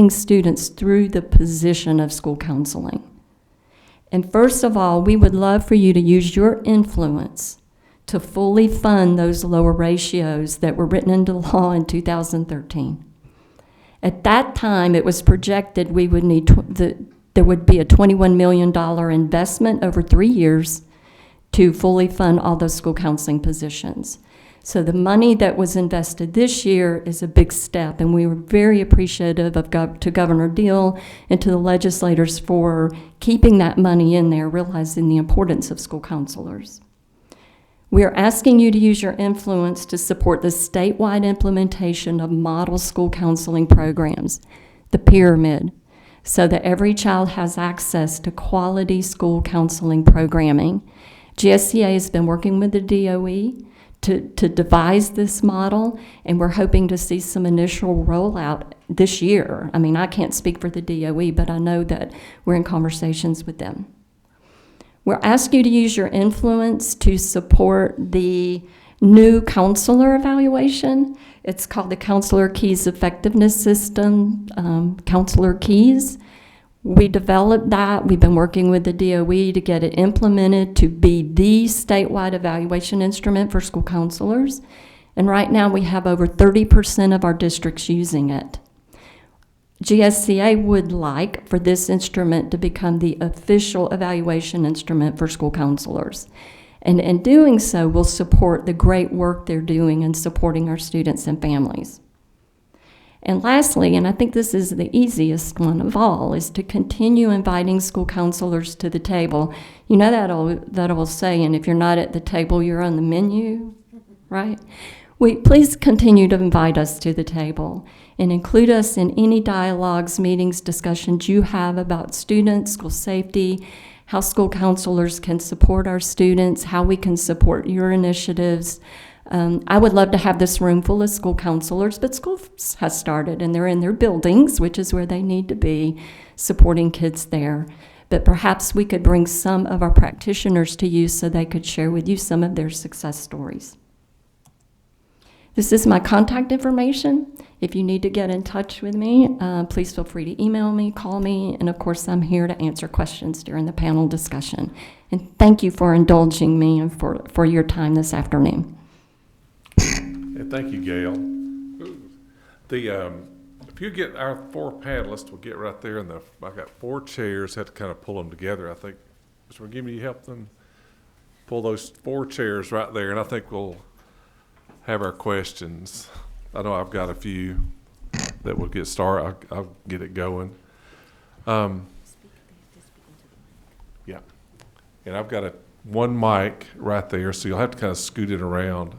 students through the position of school counseling. And first of all, we would love for you to use your influence to fully fund those lower ratios that were written into law in 2013. At that time, it was projected we would need there would be a $21 million investment over 3 years to fully fund all those school counseling positions. So the money that was invested this year is a big step, and we were very appreciative to Governor Deal and to the legislators for keeping that money in there, realizing the importance of school counselors. We are asking you to use your influence to support the statewide implementation of model school counseling programs, the pyramid, so that every child has access to quality school counseling programming. GSCA has been working with the DOE to devise this model, and we're hoping to see some initial rollout this year. I mean, I can't speak for the DOE, but I know that we're in conversations with them. We're asking you to use your influence to support the new counselor evaluation. It's called the Counselor Keys Effectiveness System, Counselor Keys. We developed that. We've been working with the DOE to get it implemented to be the statewide evaluation instrument for school counselors. And right now we have over 30% of our districts using it. GSCA would like for this instrument to become the official evaluation instrument for school counselors. And in doing so, we'll support the great work they're doing in supporting our students and families. And lastly, and I think this is the easiest one of all, is to continue inviting school counselors to the table. You know that old saying, if you're not at the table, you're on the menu, right? Please continue to invite us to the table and include us in any dialogues, meetings, discussions you have about students, school safety, how school counselors can support our students, how we can support your initiatives. I would love to have this room full of school counselors, but school has started and they're in their buildings, which is where they need to be, supporting kids there. But perhaps we could bring some of our practitioners to you so they could share with you some of their success stories. This is my contact information. If you need to get in touch with me, please feel free to email me, call me, and of course I'm here to answer questions during the panel discussion. And thank you for indulging me and for your time this afternoon. And thank you, Gail. If you get our 4 panelists, we'll get right there, and I got 4 chairs. Had to kind of pull them together. I think, Mr. McGivney, you help them pull those 4 chairs right there, and I think we'll have our questions. I know I've got a few that will get started. I'll get it going. Yeah, and I've got one mic right there, so you'll have to kind of scoot it around.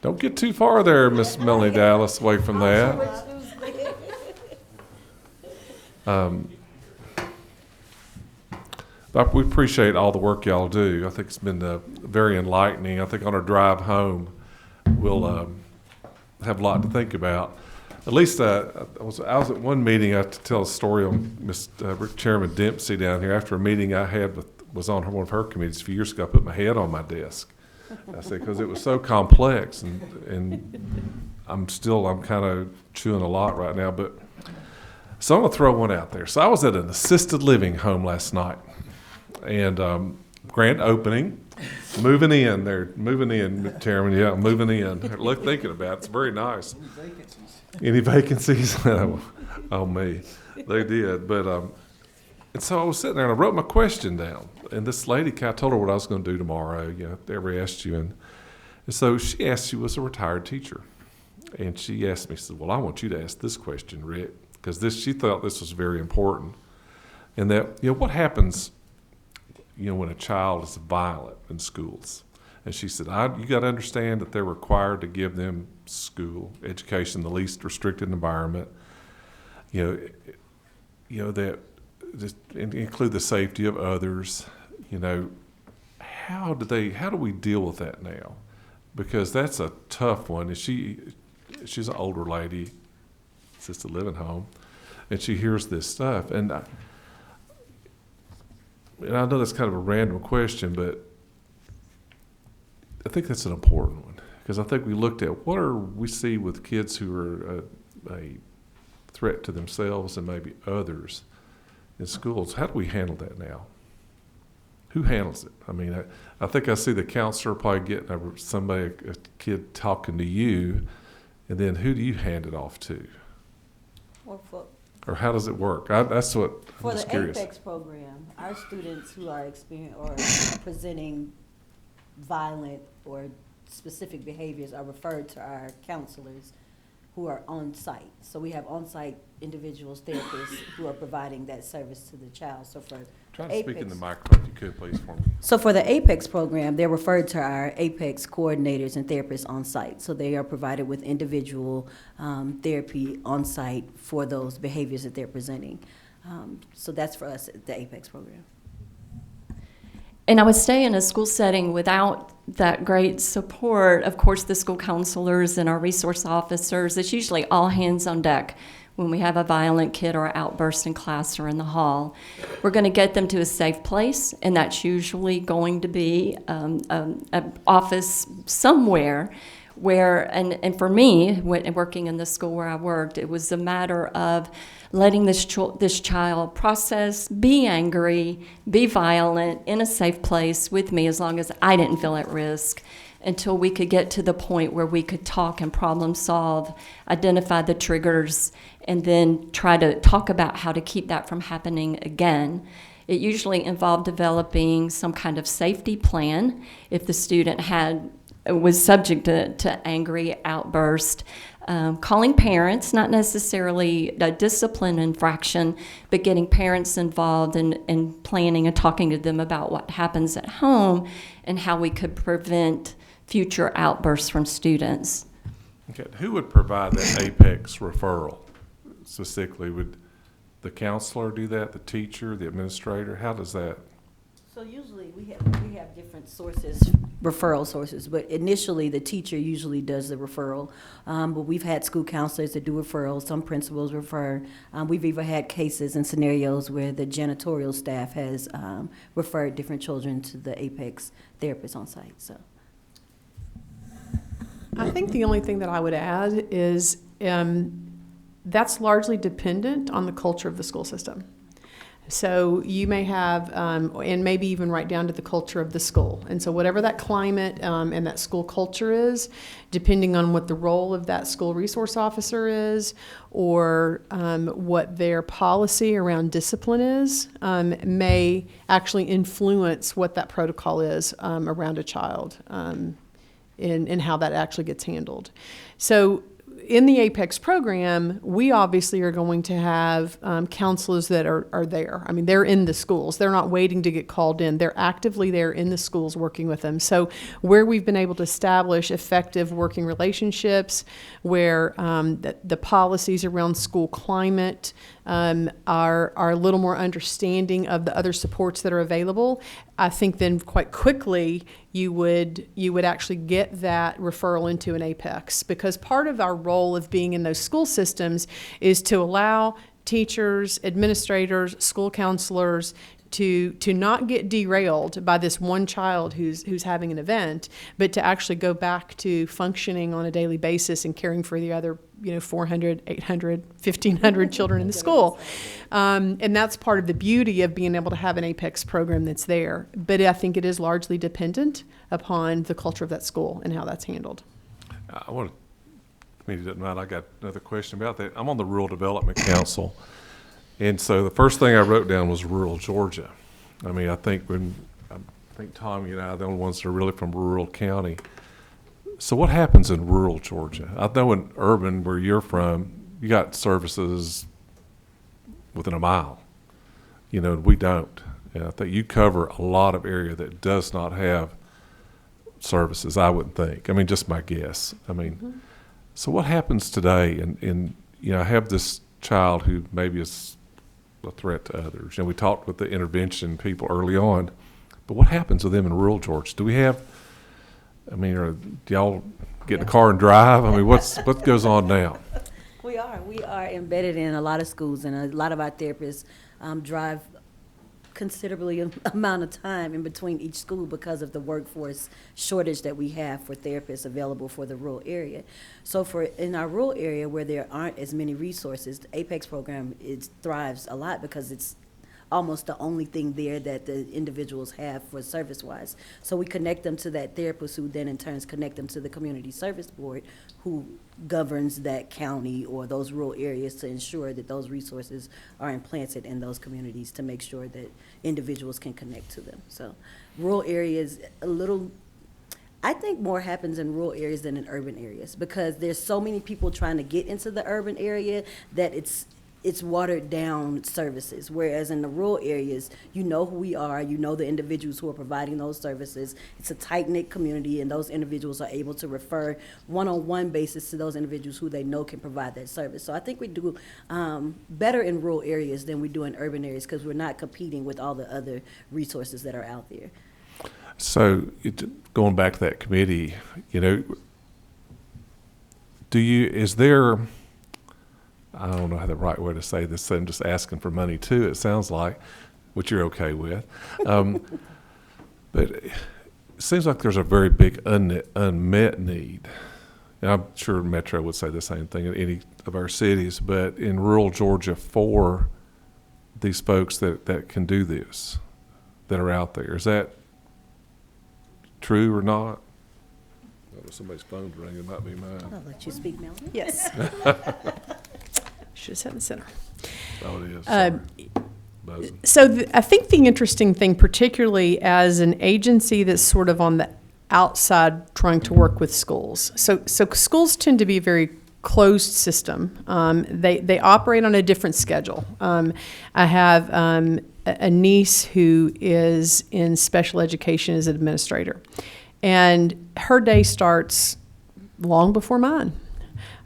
Don't get too far there, Miss Melanie Dallas, away from that. But we appreciate all the work y'all do. I think it's been very enlightening. I think on our drive home, we'll have a lot to think about. At least I was at one meeting. I have to tell a story on Chairman Dempsey down here. After a meeting I had was on one of her committees a few years ago, I put my head on my desk. I said, because it was so complex, and I'm kind of chewing a lot right now. But so I'm gonna throw one out there. So I was at an assisted living home last night, and grand opening, moving in, Chairman. Yeah, moving in. Look, thinking about it. It's very nice. Any vacancies? Oh me, they did. But and so I was sitting there and I wrote my question down. And this lady, I told her what I was going to do tomorrow. You know, they ever asked you, and so she asked. She was a retired teacher, and she asked me. She said, "Well, I want you to ask this question, Rick, because she thought this was very important, and that what happens, when a child is violent in schools." And she said, "You got to understand that they're required to give them school education, the least restricted environment. That just include the safety of others. How do we deal with that now? Because that's a tough one." And she's an older lady, assisted living home, and she hears this stuff. And I know that's kind of a random question, but I think that's an important one, because I think we looked at we see with kids who are a threat to themselves and maybe others in schools. How do we handle that now? Who handles it? I mean, I think I see the counselor probably getting a kid talking to you, and then who do you hand it off to? Or how does it work? That's what I'm just curious. For the APEX program, our students who are presenting violent or specific behaviors are referred to our counselors who are on site. So we have on-site individuals, therapists who are providing that service to the child. So for Try to speak in the microphone, if you could, please, for me. So for the APEX program, they're referred to our APEX coordinators and therapists on site. So they are provided with individual therapy on site for those behaviors that they're presenting. So that's for us, the APEX program. And I would stay in a school setting without that great support. Of course, the school counselors and our resource officers, it's usually all hands on deck when we have a violent kid or outburst in class or in the hall. We're going to get them to a safe place, and that's usually going to be an office somewhere where, and for me, working in the school where I worked, it was a matter of letting this child process, be angry, be violent in a safe place with me, as long as I didn't feel at risk, until we could get to the point where we could talk and problem solve, identify the triggers, and then try to talk about how to keep that from happening again. It usually involved developing some kind of safety plan if the student was subject to angry outburst. Calling parents, not necessarily a discipline infraction, but getting parents involved in planning and talking to them about what happens at home and how we could prevent future outbursts from students. Okay, who would provide that APEX referral specifically? Would the counselor do that, the teacher, the administrator? How does that? So usually we have different sources, referral sources, but initially the teacher usually does the referral. But we've had school counselors that do referrals, some principals refer. We've even had cases and scenarios where the janitorial staff has referred different children to the Apex therapist on site, so. I think the only thing that I would add is that's largely dependent on the culture of the school system. So you may have, and maybe even right down to the culture of the school. And so whatever that climate and that school culture is, depending on what the role of that school resource officer is, or what their policy around discipline is, may actually influence what that protocol is around a child and how that actually gets handled. So in the APEX program, we obviously are going to have counselors that are there. I mean, they're in the schools. They're not waiting to get called in. They're actively there in the schools working with them. So where we've been able to establish effective working relationships, where the policies around school climate are a little more understanding of the other supports that are available, I think then quite quickly you would actually get that referral into an APEX, because part of our role of being in those school systems is to allow teachers, administrators, school counselors to not get derailed by this one child who's having an event, but to actually go back to functioning on a daily basis and caring for the other 400, 800, 1,500 children in the school. And that's part of the beauty of being able to have an APEX program that's there. But I think it is largely dependent upon the culture of that school and how that's handled. I want to, maybe it doesn't mind, I got another question about that. I'm on the Rural Development Council. And so the first thing I wrote down was rural Georgia. I mean, I think Tommy and I are the only ones that are really from rural county. So what happens in rural Georgia? I know in urban, where you're from, you got services within a mile. We don't. And I think you cover a lot of area that does not have services, I wouldn't think. I mean, just my guess. I mean, so what happens today? And I have this child who maybe is a threat to others. We talked with the intervention people early on, but what happens with them in rural Georgia? Do we have, do y'all get in the car and drive? I mean, what goes on now? We are embedded in a lot of schools, and a lot of our therapists drive considerably amount of time in between each school because of the workforce shortage that we have for therapists available for the rural area. So in our rural area where there aren't as many resources, the APEX program thrives a lot because it's almost the only thing there that the individuals have for service-wise. So we connect them to that therapist, who then in turns connect them to the community service board, who governs that county or those rural areas to ensure that those resources are implanted in those communities to make sure that individuals can connect to them. So rural areas, I think more happens in rural areas than in urban areas, because there's so many people trying to get into the urban area that it's watered down services, whereas in the rural areas, you know who we are, you know the individuals who are providing those services. It's a tight-knit community, and those individuals are able to refer one-on-one basis to those individuals who they know can provide that service. So I think we do better in rural areas than we do in urban areas, because we're not competing with all the other resources that are out there. So going back to that committee, is there, I don't know how the right way to say this, I'm just asking for money too, it sounds like, which you're okay with. But it seems like there's a very big unmet need. And I'm sure Metro would say the same thing in any of our cities, but in rural Georgia, for these folks that can do this, that are out there, is that true or not? Oh, somebody's phone's ringing, it might be mine. I'll let you speak, Melanie. Yes. Should have sat in the center. Oh, it is. Sorry. Buzzing. So I think the interesting thing, particularly as an agency that's sort of on the outside trying to work with schools. So schools tend to be a very closed system. They operate on a different schedule. I have a niece who is in special education as an administrator, and her day starts long before mine.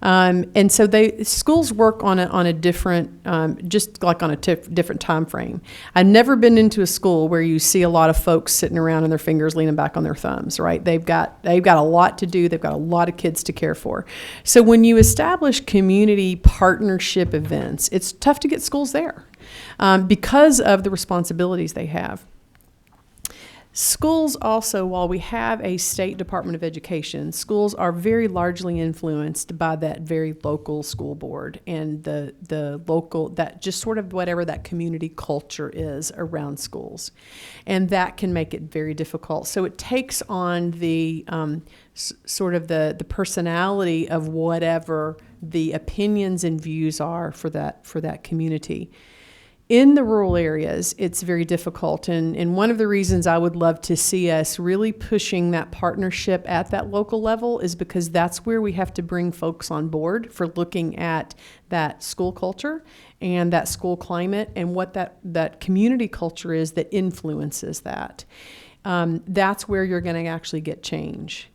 And so schools work on a different, just like on a different time frame. I've never been into a school where you see a lot of folks sitting around and their fingers leaning back on their thumbs, right? They've got a lot to do. They've got a lot of kids to care for. So when you establish community partnership events, it's tough to get schools there because of the responsibilities they have. Schools also, while we have a state Department of Education, schools are very largely influenced by that very local school board and the local, that just sort of whatever that community culture is around schools. And that can make it very difficult. So it takes on the sort of the personality of whatever the opinions and views are for that community. In the rural areas, it's very difficult, and one of the reasons I would love to see us really pushing that partnership at that local level is because that's where we have to bring folks on board for looking at that school culture and that school climate and what that community culture is that influences that. That's where you're going to actually get change.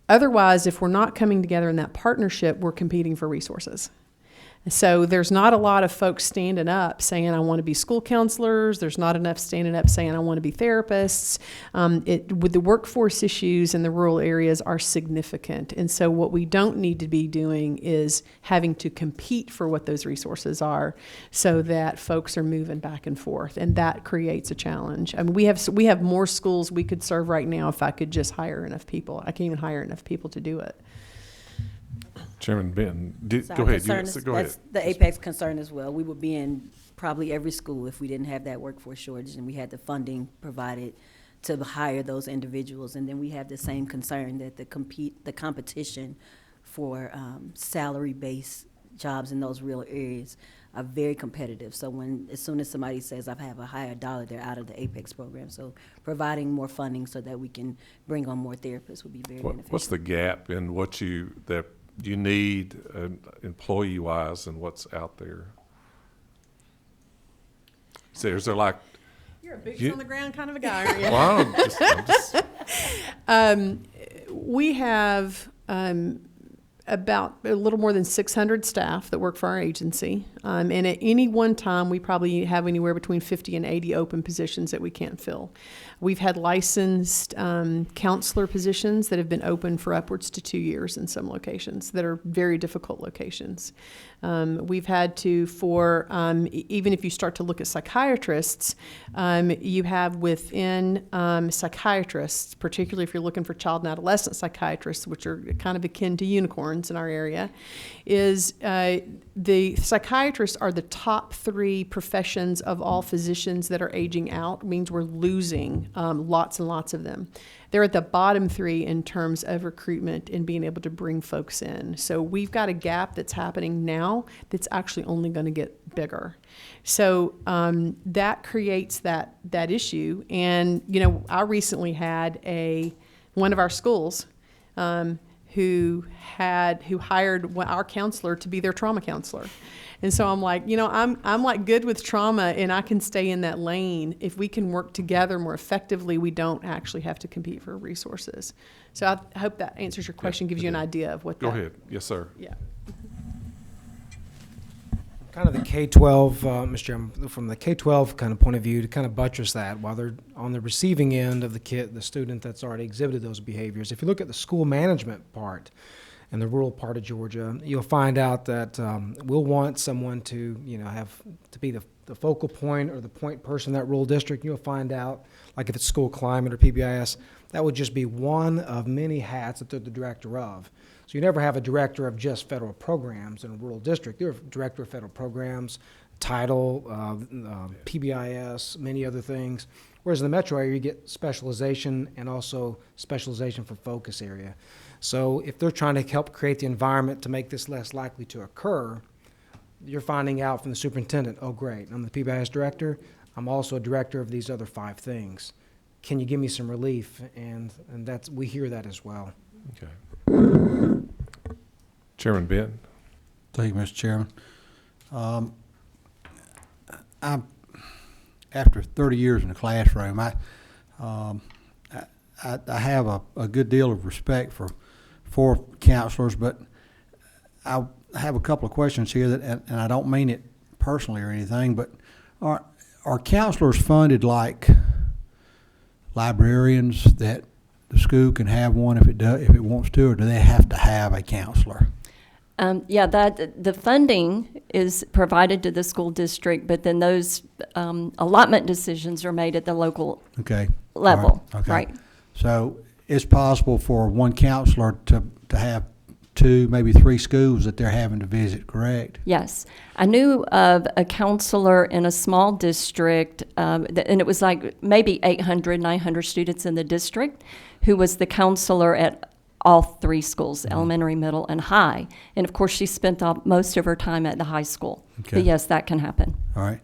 Otherwise, if we're not coming together in that partnership, we're competing for resources. So there's not a lot of folks standing up saying, I want to be school counselors. There's not enough standing up saying, I want to be therapists. With the workforce issues in the rural areas are significant. And so what we don't need to be doing is having to compete for what those resources are so that folks are moving back and forth. And that creates a challenge. I mean, we have more schools we could serve right now if I could just hire enough people. I can't even hire enough people to do it. Chairman Ben, So go our ahead. concern Yes, is- go ahead. That's the Apex concern as well. We would be in probably every school if we didn't have that workforce shortage and we had the funding provided to hire those individuals. And then we have the same concern that the competition for salary-based jobs in those rural areas are very competitive. So as soon as somebody says, I have a higher dollar, they're out of the Apex program. So providing more funding so that we can bring on more therapists would be very beneficial. What's the gap in what you need employee-wise and what's out there? So is there like... You're a boots on the ground kind of a guy, aren't you? Well, I'm just we have about a little more than 600 staff that work for our agency. And at any one time, we probably have anywhere between 50 and 80 open positions that we can't fill. We've had licensed counselor positions that have been open for upwards to 2 years in some locations that are very difficult locations. We've had to, even if you start to look at psychiatrists, you have within psychiatrists, particularly if you're looking for child and adolescent psychiatrists, which are kind of akin to unicorns in our area, is the psychiatrists are the top 3 professions of all physicians that are aging out. It means we're losing lots and lots of them. They're at the bottom 3 in terms of recruitment and being able to bring folks in. So we've got a gap that's happening now that's actually only going to get bigger. So that creates that issue. And, I recently had one of our schools who hired our counselor to be their trauma counselor. And so I'm like, I'm like good with trauma and I can stay in that lane. If we can work together more effectively, we don't actually have to compete for resources. So I hope that answers your question, gives you an idea of what Go ahead. Yes, sir. Yeah. Kind of the K-12, Mr. Chairman, from the K-12 kind of point of view, to kind of buttress that, while they're on the receiving end of the student that's already exhibited those behaviors. If you look at the school management part in the rural part of Georgia, you'll find out that we'll want someone to, have to be the focal point or the point person in that rural district. You'll find out, like if it's school climate or PBIS, that would just be one of many hats that they're the director of. So you never have a director of just federal programs in a rural district. You're a director of federal programs, title, PBIS, many other things. Whereas in the metro area, you get specialization and also specialization for focus area. So if they're trying to help create the environment to make this less likely to occur, you're finding out from the superintendent, oh great, I'm the PBIS director, I'm also a director of these other 5 things. Can you give me some relief? And we hear that as well. Okay. Chairman Ben. Thank you, Mr. Chairman. After 30 years in the classroom, I have a good deal of respect for counselors, but I have a couple of questions here, and I don't mean it personally or anything, but are counselors funded like librarians, that the school can have one if it wants to, or do they have to have a counselor? Yeah, that the funding is provided to the school district, but then those allotment decisions are made at the local Okay. level, All okay. right? So it's possible for one counselor to have 2, maybe 3 schools that they're having to visit, correct? Yes. I knew of a counselor in a small district, and it was like maybe 800, 900 students in the district, who was the counselor at all 3 schools, elementary, middle, and high. And of course, she spent most of her time at the high school. Okay. But yes, that can happen. All right.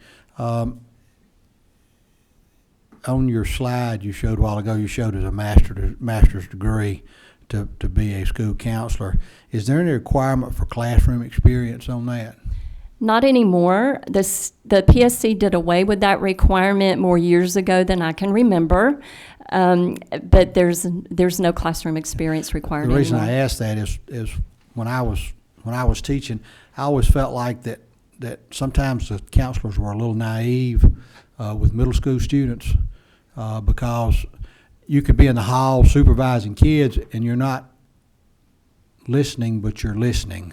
On your slide you showed a while ago, you showed as a master's degree to be a school counselor. Is there any requirement for classroom experience on that? Not anymore. The PSC did away with that requirement more years ago than I can remember. But there's no classroom experience required The reason anymore. I ask that is when I was teaching, I always felt like that sometimes the counselors were a little naive with middle school students because you could be in the hall supervising kids and you're not listening, but you're listening.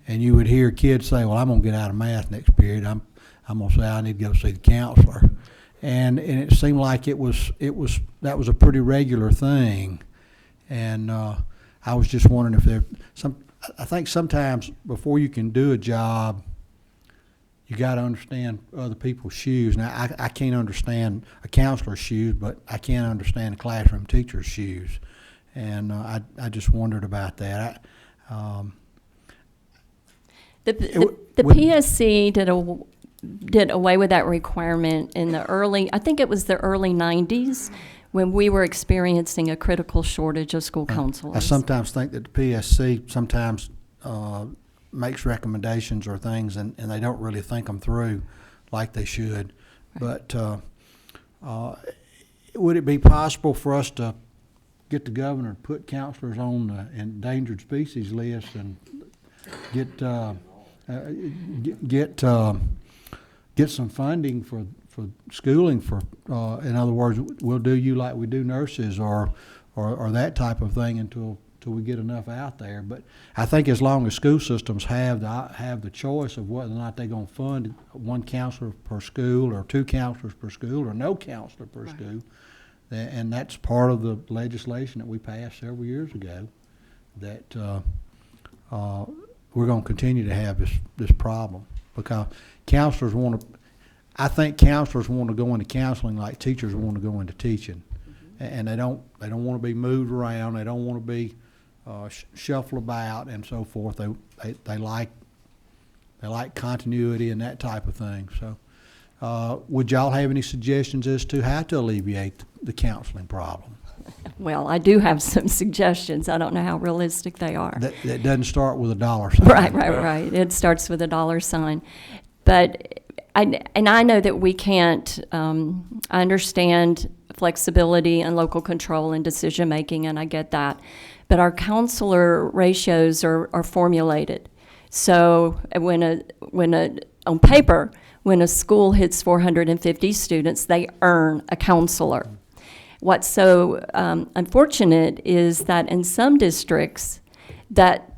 And you would hear kids say, well, I'm going to get out of math next period. I'm going to say I need to go see the counselor. And it seemed like that was a pretty regular thing. And I was just wondering if I think sometimes before you can do a job, you got to understand other people's shoes. Now, I can't understand a counselor's shoes, but I can understand a classroom teacher's shoes. And I just wondered about that. The PSC did away with that requirement in I think it was the early 90s, when we were experiencing a critical shortage of school counselors. I sometimes think that the PSC sometimes makes recommendations or things, and they don't really think them through like they should. Right. But would it be possible for us to get the governor to put counselors on the endangered species list and get some funding for schooling for, in other words, we'll do you like we do nurses or that type of thing until we get enough out there. But I think as long as school systems have the choice of whether or not they're going to fund 1 counselor per school or 2 counselors per school or no counselor per school, and that's part of the legislation that we passed several years ago, that we're going to continue to have this problem because counselors I think counselors want to go into counseling like teachers want to go into teaching, and they don't want to be moved around. They don't want to be shuffled about and so forth. They like continuity and that type of thing. So, would y'all have any suggestions as to how to alleviate the counseling problem? Well, I do have some suggestions. I don't know how realistic they are. That doesn't start with a dollar sign. Right. It starts with a dollar sign. But I know that we can't, I understand flexibility and local control and decision making, and I get that. But our counselor ratios are formulated. So on paper, when a school hits 450 students, they earn a counselor. What's so unfortunate is that in some districts, that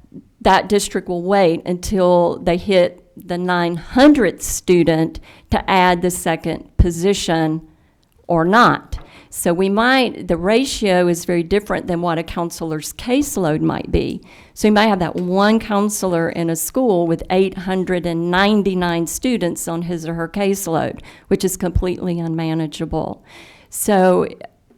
district will wait until they hit the 900th student to add the second position or not. So the ratio is very different than what a counselor's caseload might be. So you might have that one counselor in a school with 899 students on his or her caseload, which is completely unmanageable. So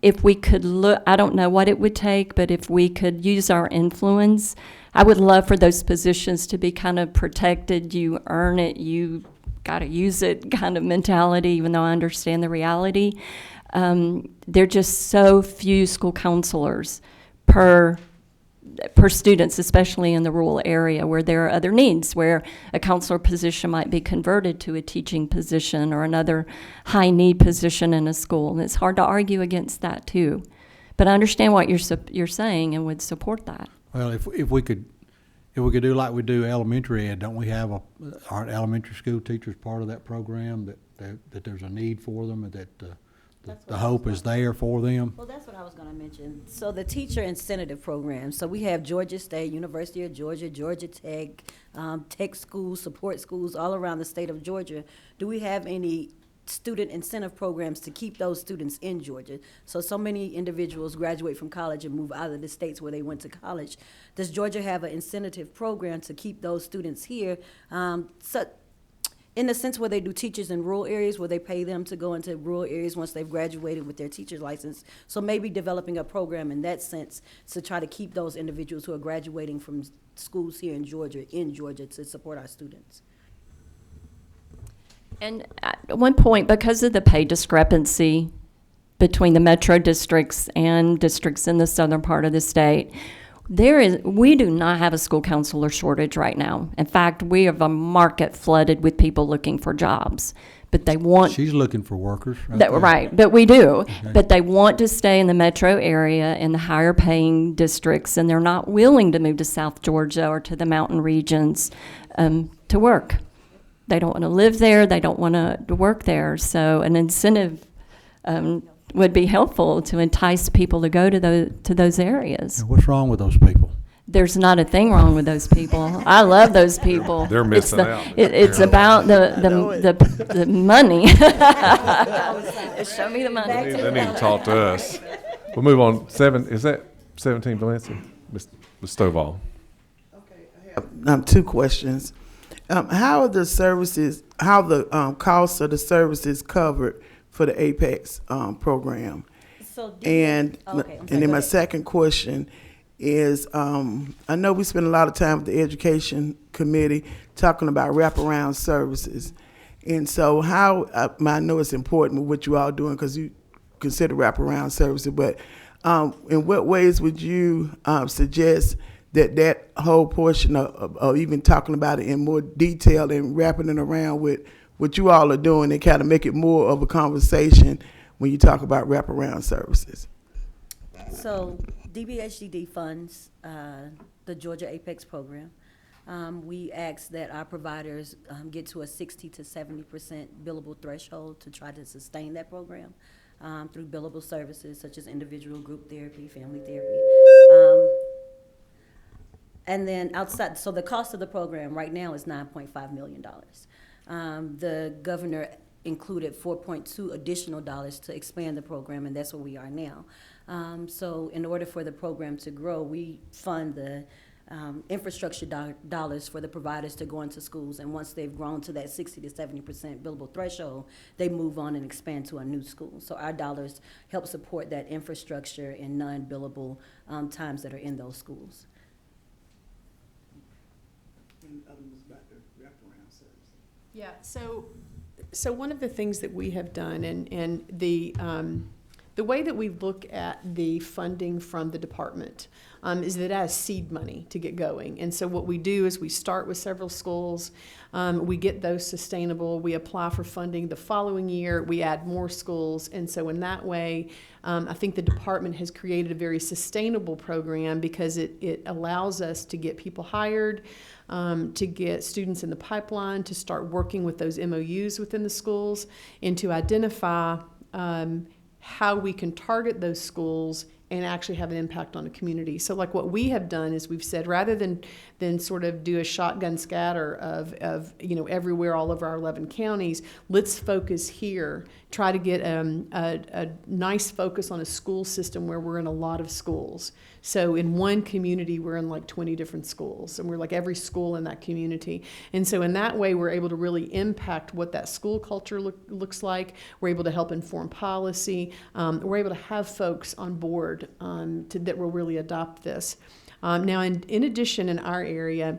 if we could look, I don't know what it would take, but if we could use our influence, I would love for those positions to be kind of protected. You earn it, you got to use it kind of mentality, even though I understand the reality. There are just so few school counselors per students, especially in the rural area where there are other needs, where a counselor position might be converted to a teaching position or another high need position in a school. And it's hard to argue against that too. But I understand what you're saying and would support that. Well, if we could if we could do like we do elementary ed, don't we have aren't elementary school teachers part of that program that there's a need for them and that the hope is there for them? Well, that's what I was going to mention. So the teacher incentive program. So we have Georgia State, University of Georgia, Georgia Tech, tech schools, support schools all around the state of Georgia. Do we have any student incentive programs to keep those students in Georgia? So many individuals graduate from college and move out of the states where they went to college. Does Georgia have an incentive program to keep those students here? In the sense where they do teachers in rural areas, where they pay them to go into rural areas once they've graduated with their teacher's license. So maybe developing a program in that sense to try to keep those individuals who are graduating from schools here in Georgia to support our students. And at one point, because of the pay discrepancy between the metro districts and districts in the southern part of the state, we do not have a school counselor shortage right now. In fact, we have a market flooded with people looking for jobs. But they want... She's looking for workers. Right, but we do. Okay. But they want to stay in the metro area in the higher paying districts, and they're not willing to move to South Georgia or to the mountain regions to work. They don't want to live there. They don't want to work there. So an incentive would be helpful to entice people to go to those areas. And what's wrong with those people? There's not a thing wrong with those people. I love those people. They're missing out. It's about the money. Show me the money. They need to talk to us. We'll move on. Is that 17 Valencia? Ms. Stovall. Two questions. How are the services, costs of the services covered for the APEX program? And then my second question is, I know we spend a lot of time with the Education Committee talking about wraparound services. And so I know it's important what you all are doing because you consider wraparound services, but in what ways would you suggest that whole portion of even talking about it in more detail and wrapping it around with what you all are doing and kind of make it more of a conversation when you talk about wraparound services? So DBHDD funds the Georgia APEX program. We ask that our providers get to a 60 to 70% billable threshold to try to sustain that program through billable services such as individual group therapy, family therapy. And then outside, so the cost of the program right now is $9.5 million. The governor included $4.2 additional to expand the program, and that's where we are now. So in order for the program to grow, we fund the infrastructure dollars for the providers to go into schools, and once they've grown to that 60 to 70% billable threshold, they move on and expand to a new school. So our dollars help support that infrastructure and non-billable times that are in those schools. Yeah, so one of the things that we have done, and the way that we look at the funding from the department is that it has seed money to get going. And so what we do is we start with several schools, we get those sustainable, we apply for funding the following year, we add more schools. And so in that way, I think the department has created a very sustainable program because it allows us to get people hired, to get students in the pipeline, to start working with those MOUs within the schools, and to identify how we can target those schools and actually have an impact on the community. So like what we have done is we've said, rather than sort of do a shotgun scatter of everywhere all over our 11 counties, let's focus here, try to get a nice focus on a school system where we're in a lot of schools. So in one community, we're in like 20 different schools, and we're like every school in that community. And so in that way, we're able to really impact what that school culture looks like. We're able to help inform policy. We're able to have folks on board that will really adopt this. Now, in addition, in our area,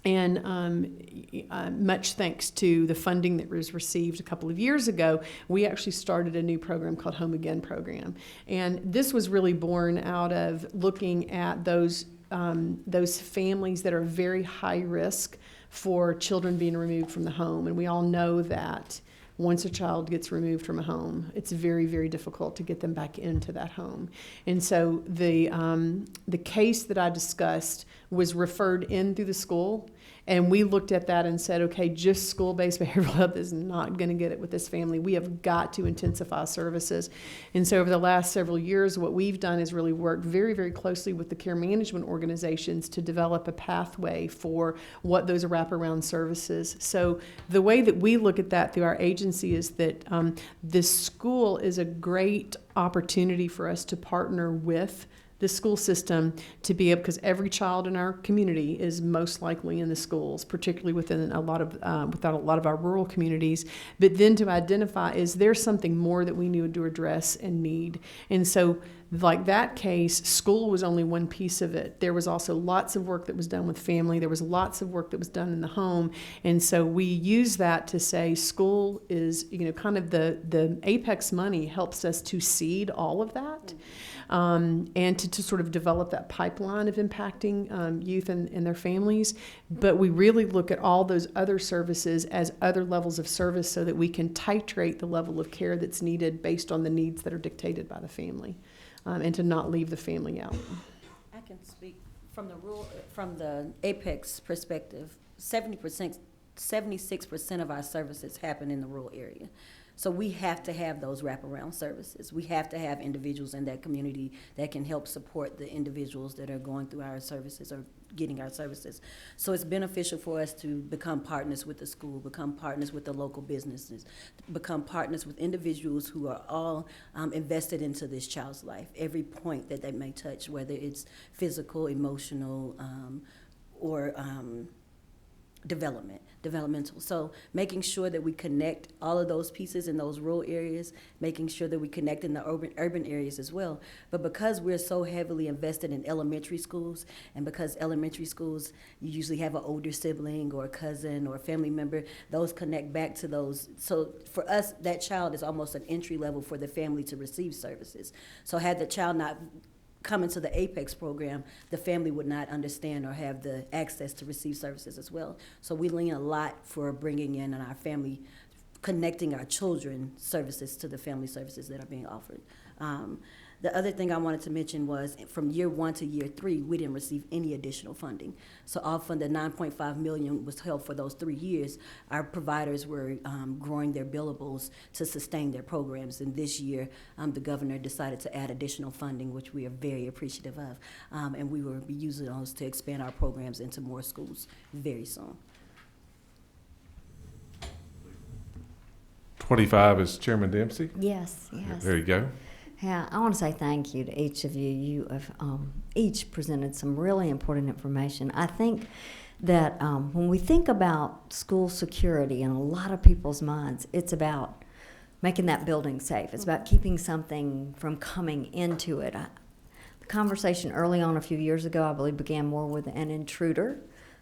and much thanks to the funding that was received a couple of years ago, we actually started a new program called Home Again program. And this was really born out of looking at those families that are very high risk for children being removed from the home. And we all know that once a child gets removed from a home, it's very, very difficult to get them back into that home. And so the case that I discussed was referred in through the school. And we looked at that and said, okay, just school-based behavioral health is not going to get it with this family. We have got to intensify services. And so over the last several years, what we've done is really worked very, very closely with the care management organizations to develop a pathway for what those wraparound services. So the way that we look at that through our agency is that this school is a great opportunity for us to partner with the school system to be able, because every child in our community is most likely in the schools, particularly within a lot of our rural communities. But then to identify, is there something more that we need to address and need? And so, like that case, school was only one piece of it. There was also lots of work that was done with family. There was lots of work that was done in the home. And so we use that to say school is, kind of the Apex money helps us to seed all of that. And to sort of develop that pipeline of impacting youth and their families. But we really look at all those other services as other levels of service so that we can titrate the level of care that's needed based on the needs that are dictated by the family, and to not leave the family out. I can speak from the Apex perspective. 76% of our services happen in the rural area. So we have to have those wraparound services. We have to have individuals in that community that can help support the individuals that are going through our services or getting our services. So it's beneficial for us to become partners with the school, become partners with the local businesses, become partners with individuals who are all invested into this child's life, every point that they may touch, whether it's physical, emotional, or developmental. So making sure that we connect all of those pieces in those rural areas, making sure that we connect in the urban areas as well. But because we're so heavily invested in elementary schools, and because elementary schools, you usually have an older sibling or a cousin or a family member, those connect back to those. So for us, that child is almost an entry level for the family to receive services. So had the child not come into the Apex program, the family would not understand or have the access to receive services as well. So we lean a lot for bringing in our family, connecting our children services to the family services that are being offered. The other thing I wanted to mention was from year 1 to year 3, we didn't receive any additional funding. So off of the $9.5 million was held for those 3 years. Our providers were growing their billables to sustain their programs. And this year, the governor decided to add additional funding, which we are very appreciative of. And we will be using those to expand our programs into more schools very soon. 25 is Chairman Dempsey. Yes. There you go. Yeah, I want to say thank you to each of you. You have each presented some really important information. I think that when we think about school security in a lot of people's minds, it's about making that building safe. It's about keeping something from coming into it. The conversation early on a few years ago, I believe, began more with an intruder,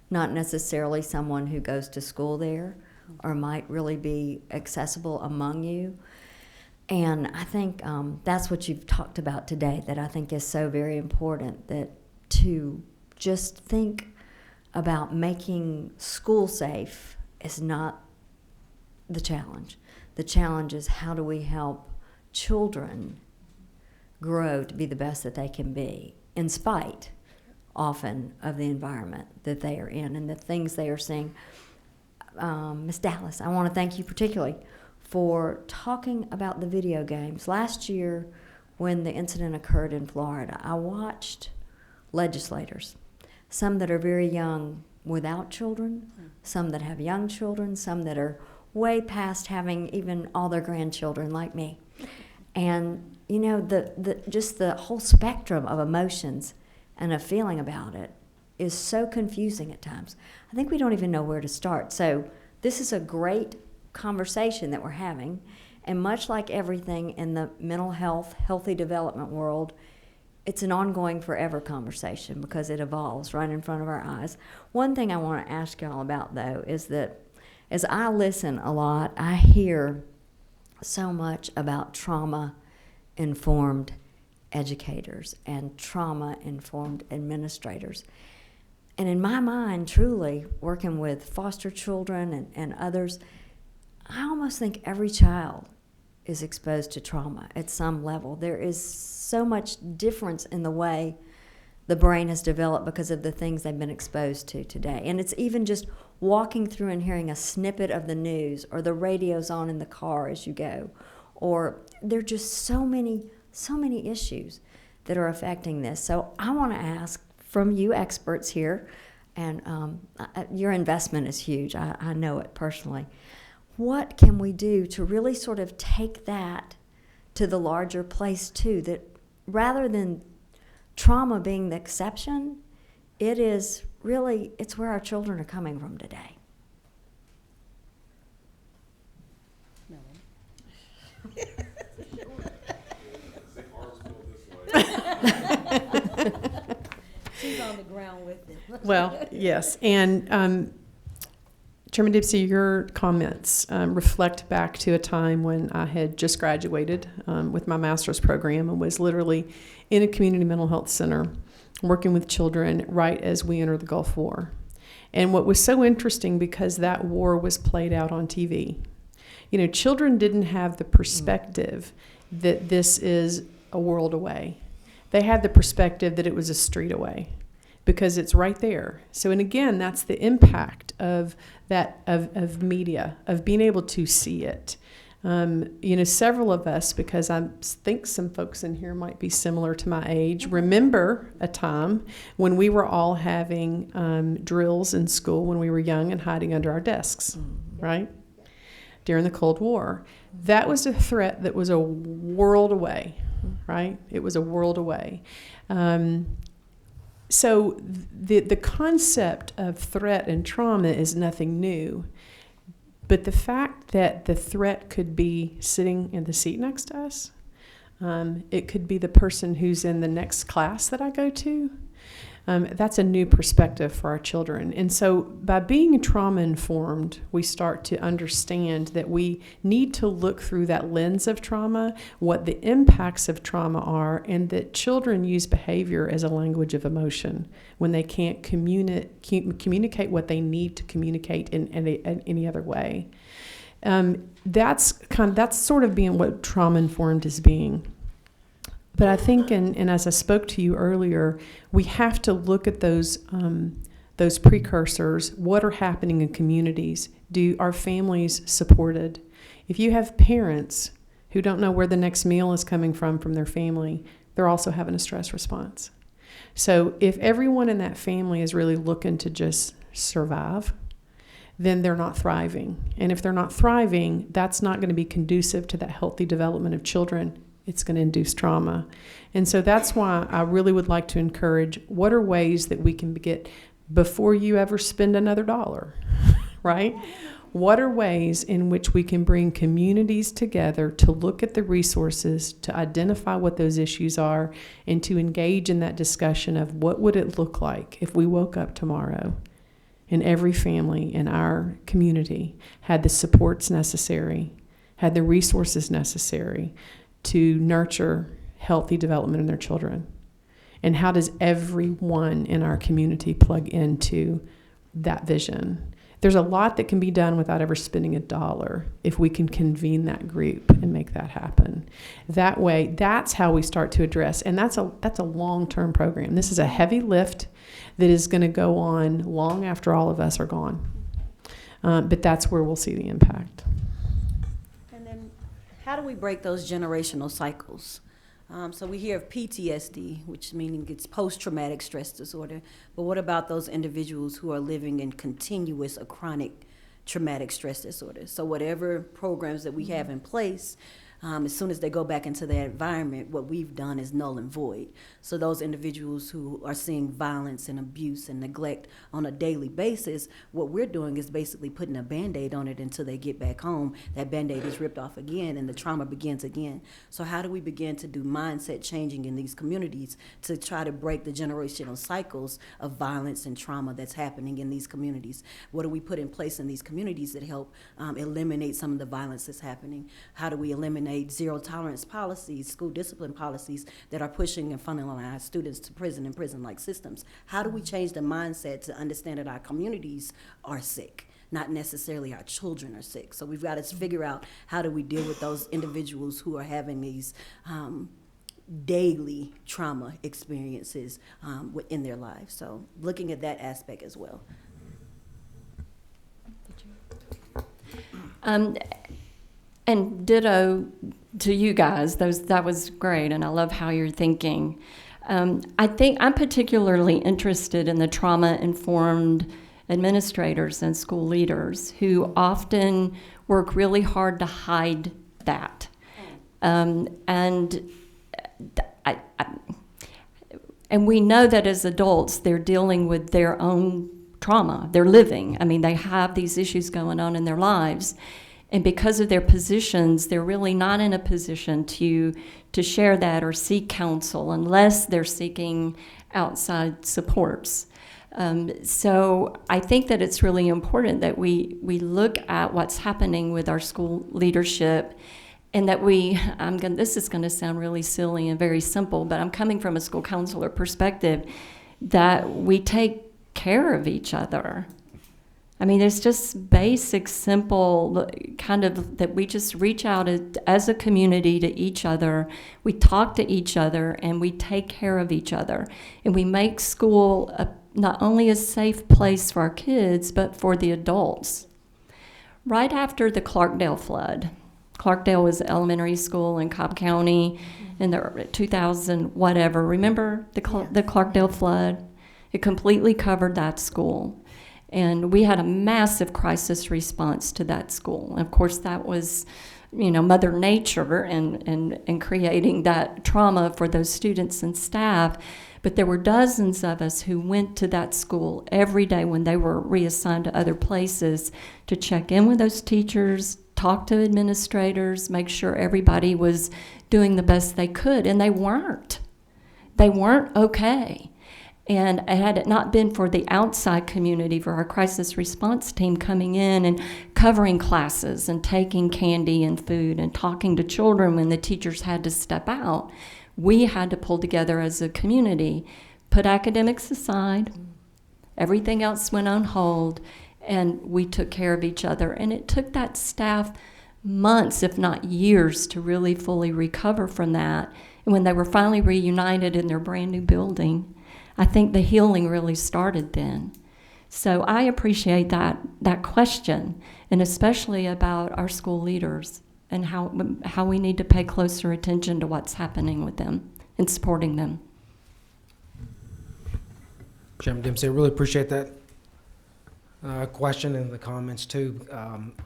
not necessarily someone who goes to school there or might really be accessible among you. And I think that's what you've talked about today that I think is so very important, that to just think about making school safe is not the challenge. The challenge is how do we help children grow to be the best that they can be, in spite often of the environment that they are in and the things they are seeing. Ms. Dallas, I want to thank you particularly for talking about the video games. Last year, when the incident occurred in Florida, I watched legislators, some that are very young without children, some that have young children, some that are way past having even all their grandchildren like me. And you know, just the whole spectrum of emotions and of feeling about it is so confusing at times. I think we don't even know where to start. So this is a great conversation that we're having, and much like everything in the mental health, healthy development world, it's an ongoing forever conversation because it evolves right in front of our eyes. One thing I want to ask y'all about, though, is that as I listen a lot, I hear so much about trauma-informed educators and trauma-informed administrators. And in my mind, truly, working with foster children and others, I almost think every child is exposed to trauma at some level. There is so much difference in the way the brain has developed because of the things they've been exposed to today. And it's even just walking through and hearing a snippet of the news, or the radio's on in the car as you go, or there are just so many issues that are affecting this. So I want to ask from you experts here, and your investment is huge, I know it personally. What can we do to really sort of take that to the larger place too, that rather than trauma being the exception, it is really, it's where our children are coming from today. She's on the ground with it. Well, yes, and Chairman Dipsey, your comments reflect back to a time when I had just graduated with my master's program and was literally in a community mental health center working with children right as we entered the Gulf War. And what was so interesting, because that war was played out on TV, you know, children didn't have the perspective that this is a world away. They had the perspective that it was a street away, because it's right there. So, and again, that's the impact of that, of media, of being able to see it. You know, several of us, because I think some folks in here might be similar to my age, remember a time when we were all having drills in school when we were young and hiding under our desks, right? During the Cold War. That was a threat that was a world away, right? It was a world away. So the concept of threat and trauma is nothing new. But the fact that the threat could be sitting in the seat next to us, it could be the person who's in the next class that I go to, that's a new perspective for our children. And so by being trauma-informed, we start to understand that we need to look through that lens of trauma, what the impacts of trauma are, and that children use behavior as a language of emotion when they can't communicate what they need to communicate in any other way. That's sort of being what trauma-informed is being. But I think, and as I spoke to you earlier, we have to look at those precursors. What are happening in communities? Are families supported? If you have parents who don't know where the next meal is coming from their family, they're also having a stress response. So if everyone in that family is really looking to just survive, then they're not thriving. And if they're not thriving, that's not going to be conducive to that healthy development of children. It's going to induce trauma. And so that's why I really would like to encourage, what are ways that we can get, before you ever spend another dollar, right? What are ways in which we can bring communities together to look at the resources, to identify what those issues are, and to engage in that discussion of what would it look like if we woke up tomorrow and every family in our community had the supports necessary, had the resources necessary to nurture healthy development in their children? And how does everyone in our community plug into that vision? There's a lot that can be done without ever spending a dollar if we can convene that group and make that happen. That way, that's how we start to address, and that's a long-term program. This is a heavy lift that is going to go on long after all of us are gone. But that's where we'll see the impact. How do we break those generational cycles? So we hear of PTSD, which meaning it's post-traumatic stress disorder. But what about those individuals who are living in continuous or chronic traumatic stress disorder? So whatever programs that we have in place, as soon as they go back into their environment, what we've done is null and void. So those individuals who are seeing violence and abuse and neglect on a daily basis, what we're doing is basically putting a Band-Aid on it until they get back home. That Band-Aid is ripped off again and the trauma begins again. So how do we begin to do mindset changing in these communities to try to break the generational cycles of violence and trauma that's happening in these communities? What do we put in place in these communities that help eliminate some of the violence that's happening? How do we eliminate zero tolerance policies, school discipline policies that are pushing and funneling our students to prison and prison-like systems? How do we change the mindset to understand that our communities are sick, not necessarily our children are sick? So we've got to figure out, how do we deal with those individuals who are having these daily trauma experiences in their lives. So looking at that aspect as well. And ditto to you guys, that was great, and I love how you're thinking. I think I'm particularly interested in the trauma-informed administrators and school leaders who often work really hard to hide that. And we know that as adults, they're dealing with their own trauma. They're living. I mean, they have these issues going on in their lives. And because of their positions, they're really not in a position to share that or seek counsel unless they're seeking outside supports. So I think that it's really important that we look at what's happening with our school leadership, and that this is going to sound really silly and very simple, but I'm coming from a school counselor perspective, that we take care of each other. I mean, it's just basic, simple kind of that we just reach out as a community to each other. We talk to each other and we take care of each other. And we make school not only a safe place for our kids, but for the adults. Right after the Clarkdale flood, Clarkdale was an elementary school in Cobb County in the 2000 whatever. Remember the Clarkdale flood? It completely covered that school. And we had a massive crisis response to that school. And of course, that was, Mother Nature and creating that trauma for those students and staff. But there were dozens of us who went to that school every day when they were reassigned to other places to check in with those teachers, talk to administrators, make sure everybody was doing the best they could. And they weren't. They weren't okay. And had it not been for the outside community, for our crisis response team coming in and covering classes and taking candy and food and talking to children when the teachers had to step out, we had to pull together as a community, put academics aside, everything else went on hold, and we took care of each other. And it took that staff months, if not years, to really fully recover from that. And when they were finally reunited in their brand new building, I think the healing really started then. So I appreciate that question, and especially about our school leaders and how we need to pay closer attention to what's happening with them and supporting them. Chairman Dempsey, I really appreciate that question and the comments too.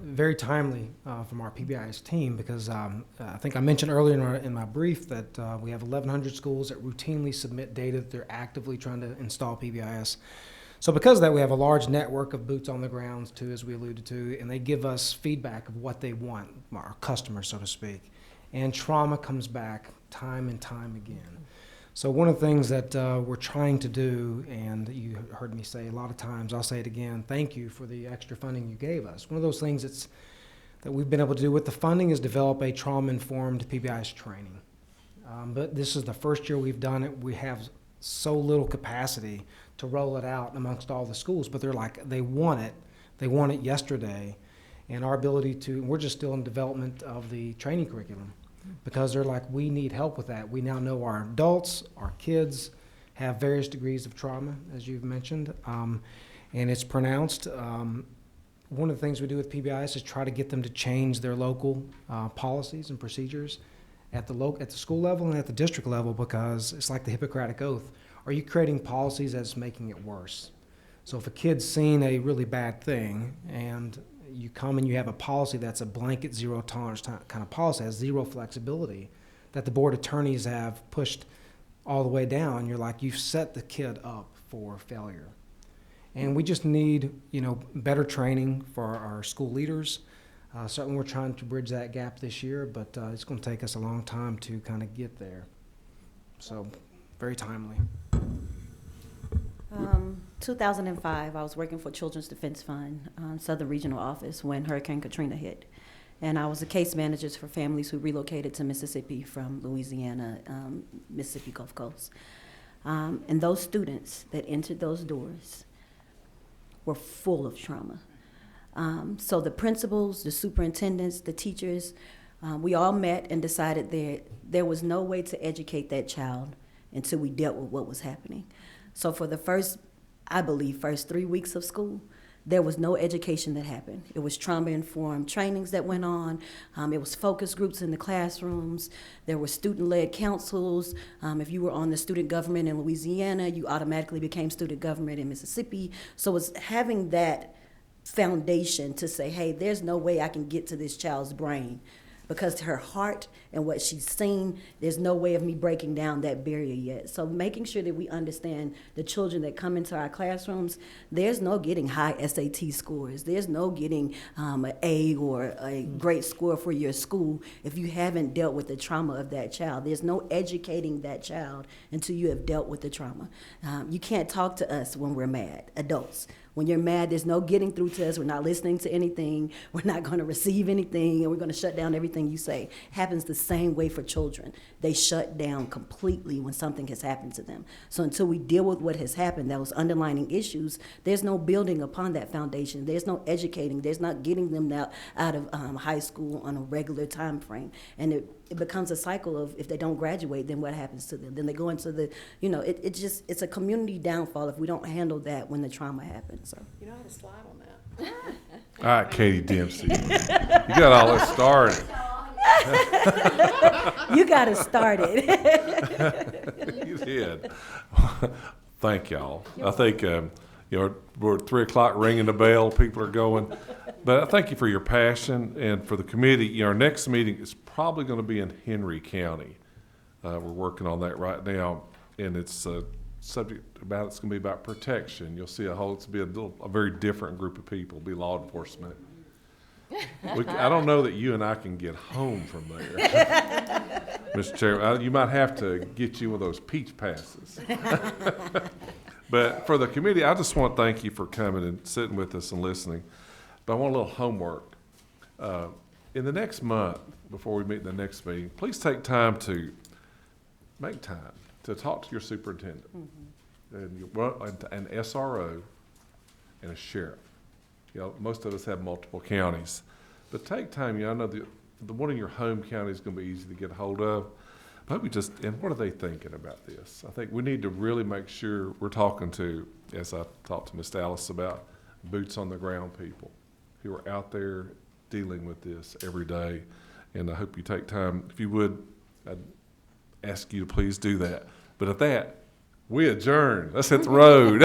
Very timely from our PBIS team, because I think I mentioned earlier in my brief that we have 1,100 schools that routinely submit data that they're actively trying to install PBIS. So because of that, we have a large network of boots on the ground too, as we alluded to, and they give us feedback of what they want, our customers, so to speak. And trauma comes back time and time again. So one of the things that we're trying to do, and you heard me say a lot of times, I'll say it again, thank you for the extra funding you gave us. One of those things that we've been able to do with the funding is develop a trauma-informed PBIS training. But this is the first year we've done it. We have so little capacity to roll it out amongst all the schools, but they want it yesterday. And our ability we're just still in development of the training curriculum, because they're like, we need help with that. We now know our adults, our kids have various degrees of trauma, as you've mentioned, and it's pronounced. One of the things we do with PBIS is try to get them to change their local policies and procedures at the school level and at the district level, because it's like the Hippocratic Oath. Are you creating policies that's making it worse? So if a kid's seen a really bad thing and you come and you have a policy that's a blanket zero tolerance kind of policy, has zero flexibility, that the board attorneys have pushed all the way down, you're like, you've set the kid up for failure. And we just need, better training for our school leaders. Certainly we're trying to bridge that gap this year, but it's going to take us a long time to kind of get there. So very timely. 2005, I was working for Children's Defense Fund, Southern Regional Office, when Hurricane Katrina hit. And I was a case manager for families who relocated to Mississippi from Louisiana, Mississippi Gulf Coast. And those students that entered those doors were full of trauma. So the principals, the superintendents, the teachers, We all met and decided there was no way to educate that child until we dealt with what was happening. So for the first 3 weeks of school, there was no education that happened. It was trauma-informed trainings that went on. It was focus groups in the classrooms. There were student-led councils. If you were on the student government in Louisiana, you automatically became student government in Mississippi. So it was having that foundation to say, hey, there's no way I can get to this child's brain, because her heart and what she's seen, there's no way of me breaking down that barrier yet. So making sure that we understand the children that come into our classrooms, there's no getting high SAT scores. There's no getting an A or a great score for your school if you haven't dealt with the trauma of that child. There's no educating that child until you have dealt with the trauma. You can't talk to us when we're mad, adults. When you're mad, there's no getting through to us. We're not listening to anything. We're not going to receive anything, and we're going to shut down everything you say. Happens the same way for children. They shut down completely when something has happened to them. So until we deal with what has happened, those underlying issues, there's no building upon that foundation. There's no educating. There's not getting them out of high school on a regular time frame. And it becomes a cycle of, if they don't graduate, then what happens to them? Then they go into the, it's a community downfall if we don't handle that when the trauma happens. So You know how to slide on that. All right, Katie Dempsey. You got all this started. You got it started. You did. Thank y'all. I think, we're at 3 o'clock ringing the bell. People are going. But I thank you for your passion and for the committee. Our next meeting is probably going to be in Henry County. We're working on that right now. And it's subject about it's going to be about protection. You'll see it's be a very different group of people. It'll be law enforcement. I don't know that you and I can get home from there, Mr. Chairman. You might have to get you one of those peach passes. But for the committee, I just want to thank you for coming and sitting with us and listening. But I want a little homework. In the next month, before we meet in the next meeting, please take time to make time to talk to your superintendent, and an SRO, and a sheriff. Most of us have multiple counties, but take time. I know the one in your home county is going to be easy to get a hold of. But and what are they thinking about this? I think we need to really make sure we're talking to, as I talked to Ms. Dallas about, boots on the ground people who are out there dealing with this every day. And I hope you take time. If you would, I'd ask you to please do that. But at that, we adjourn. Let's hit the road.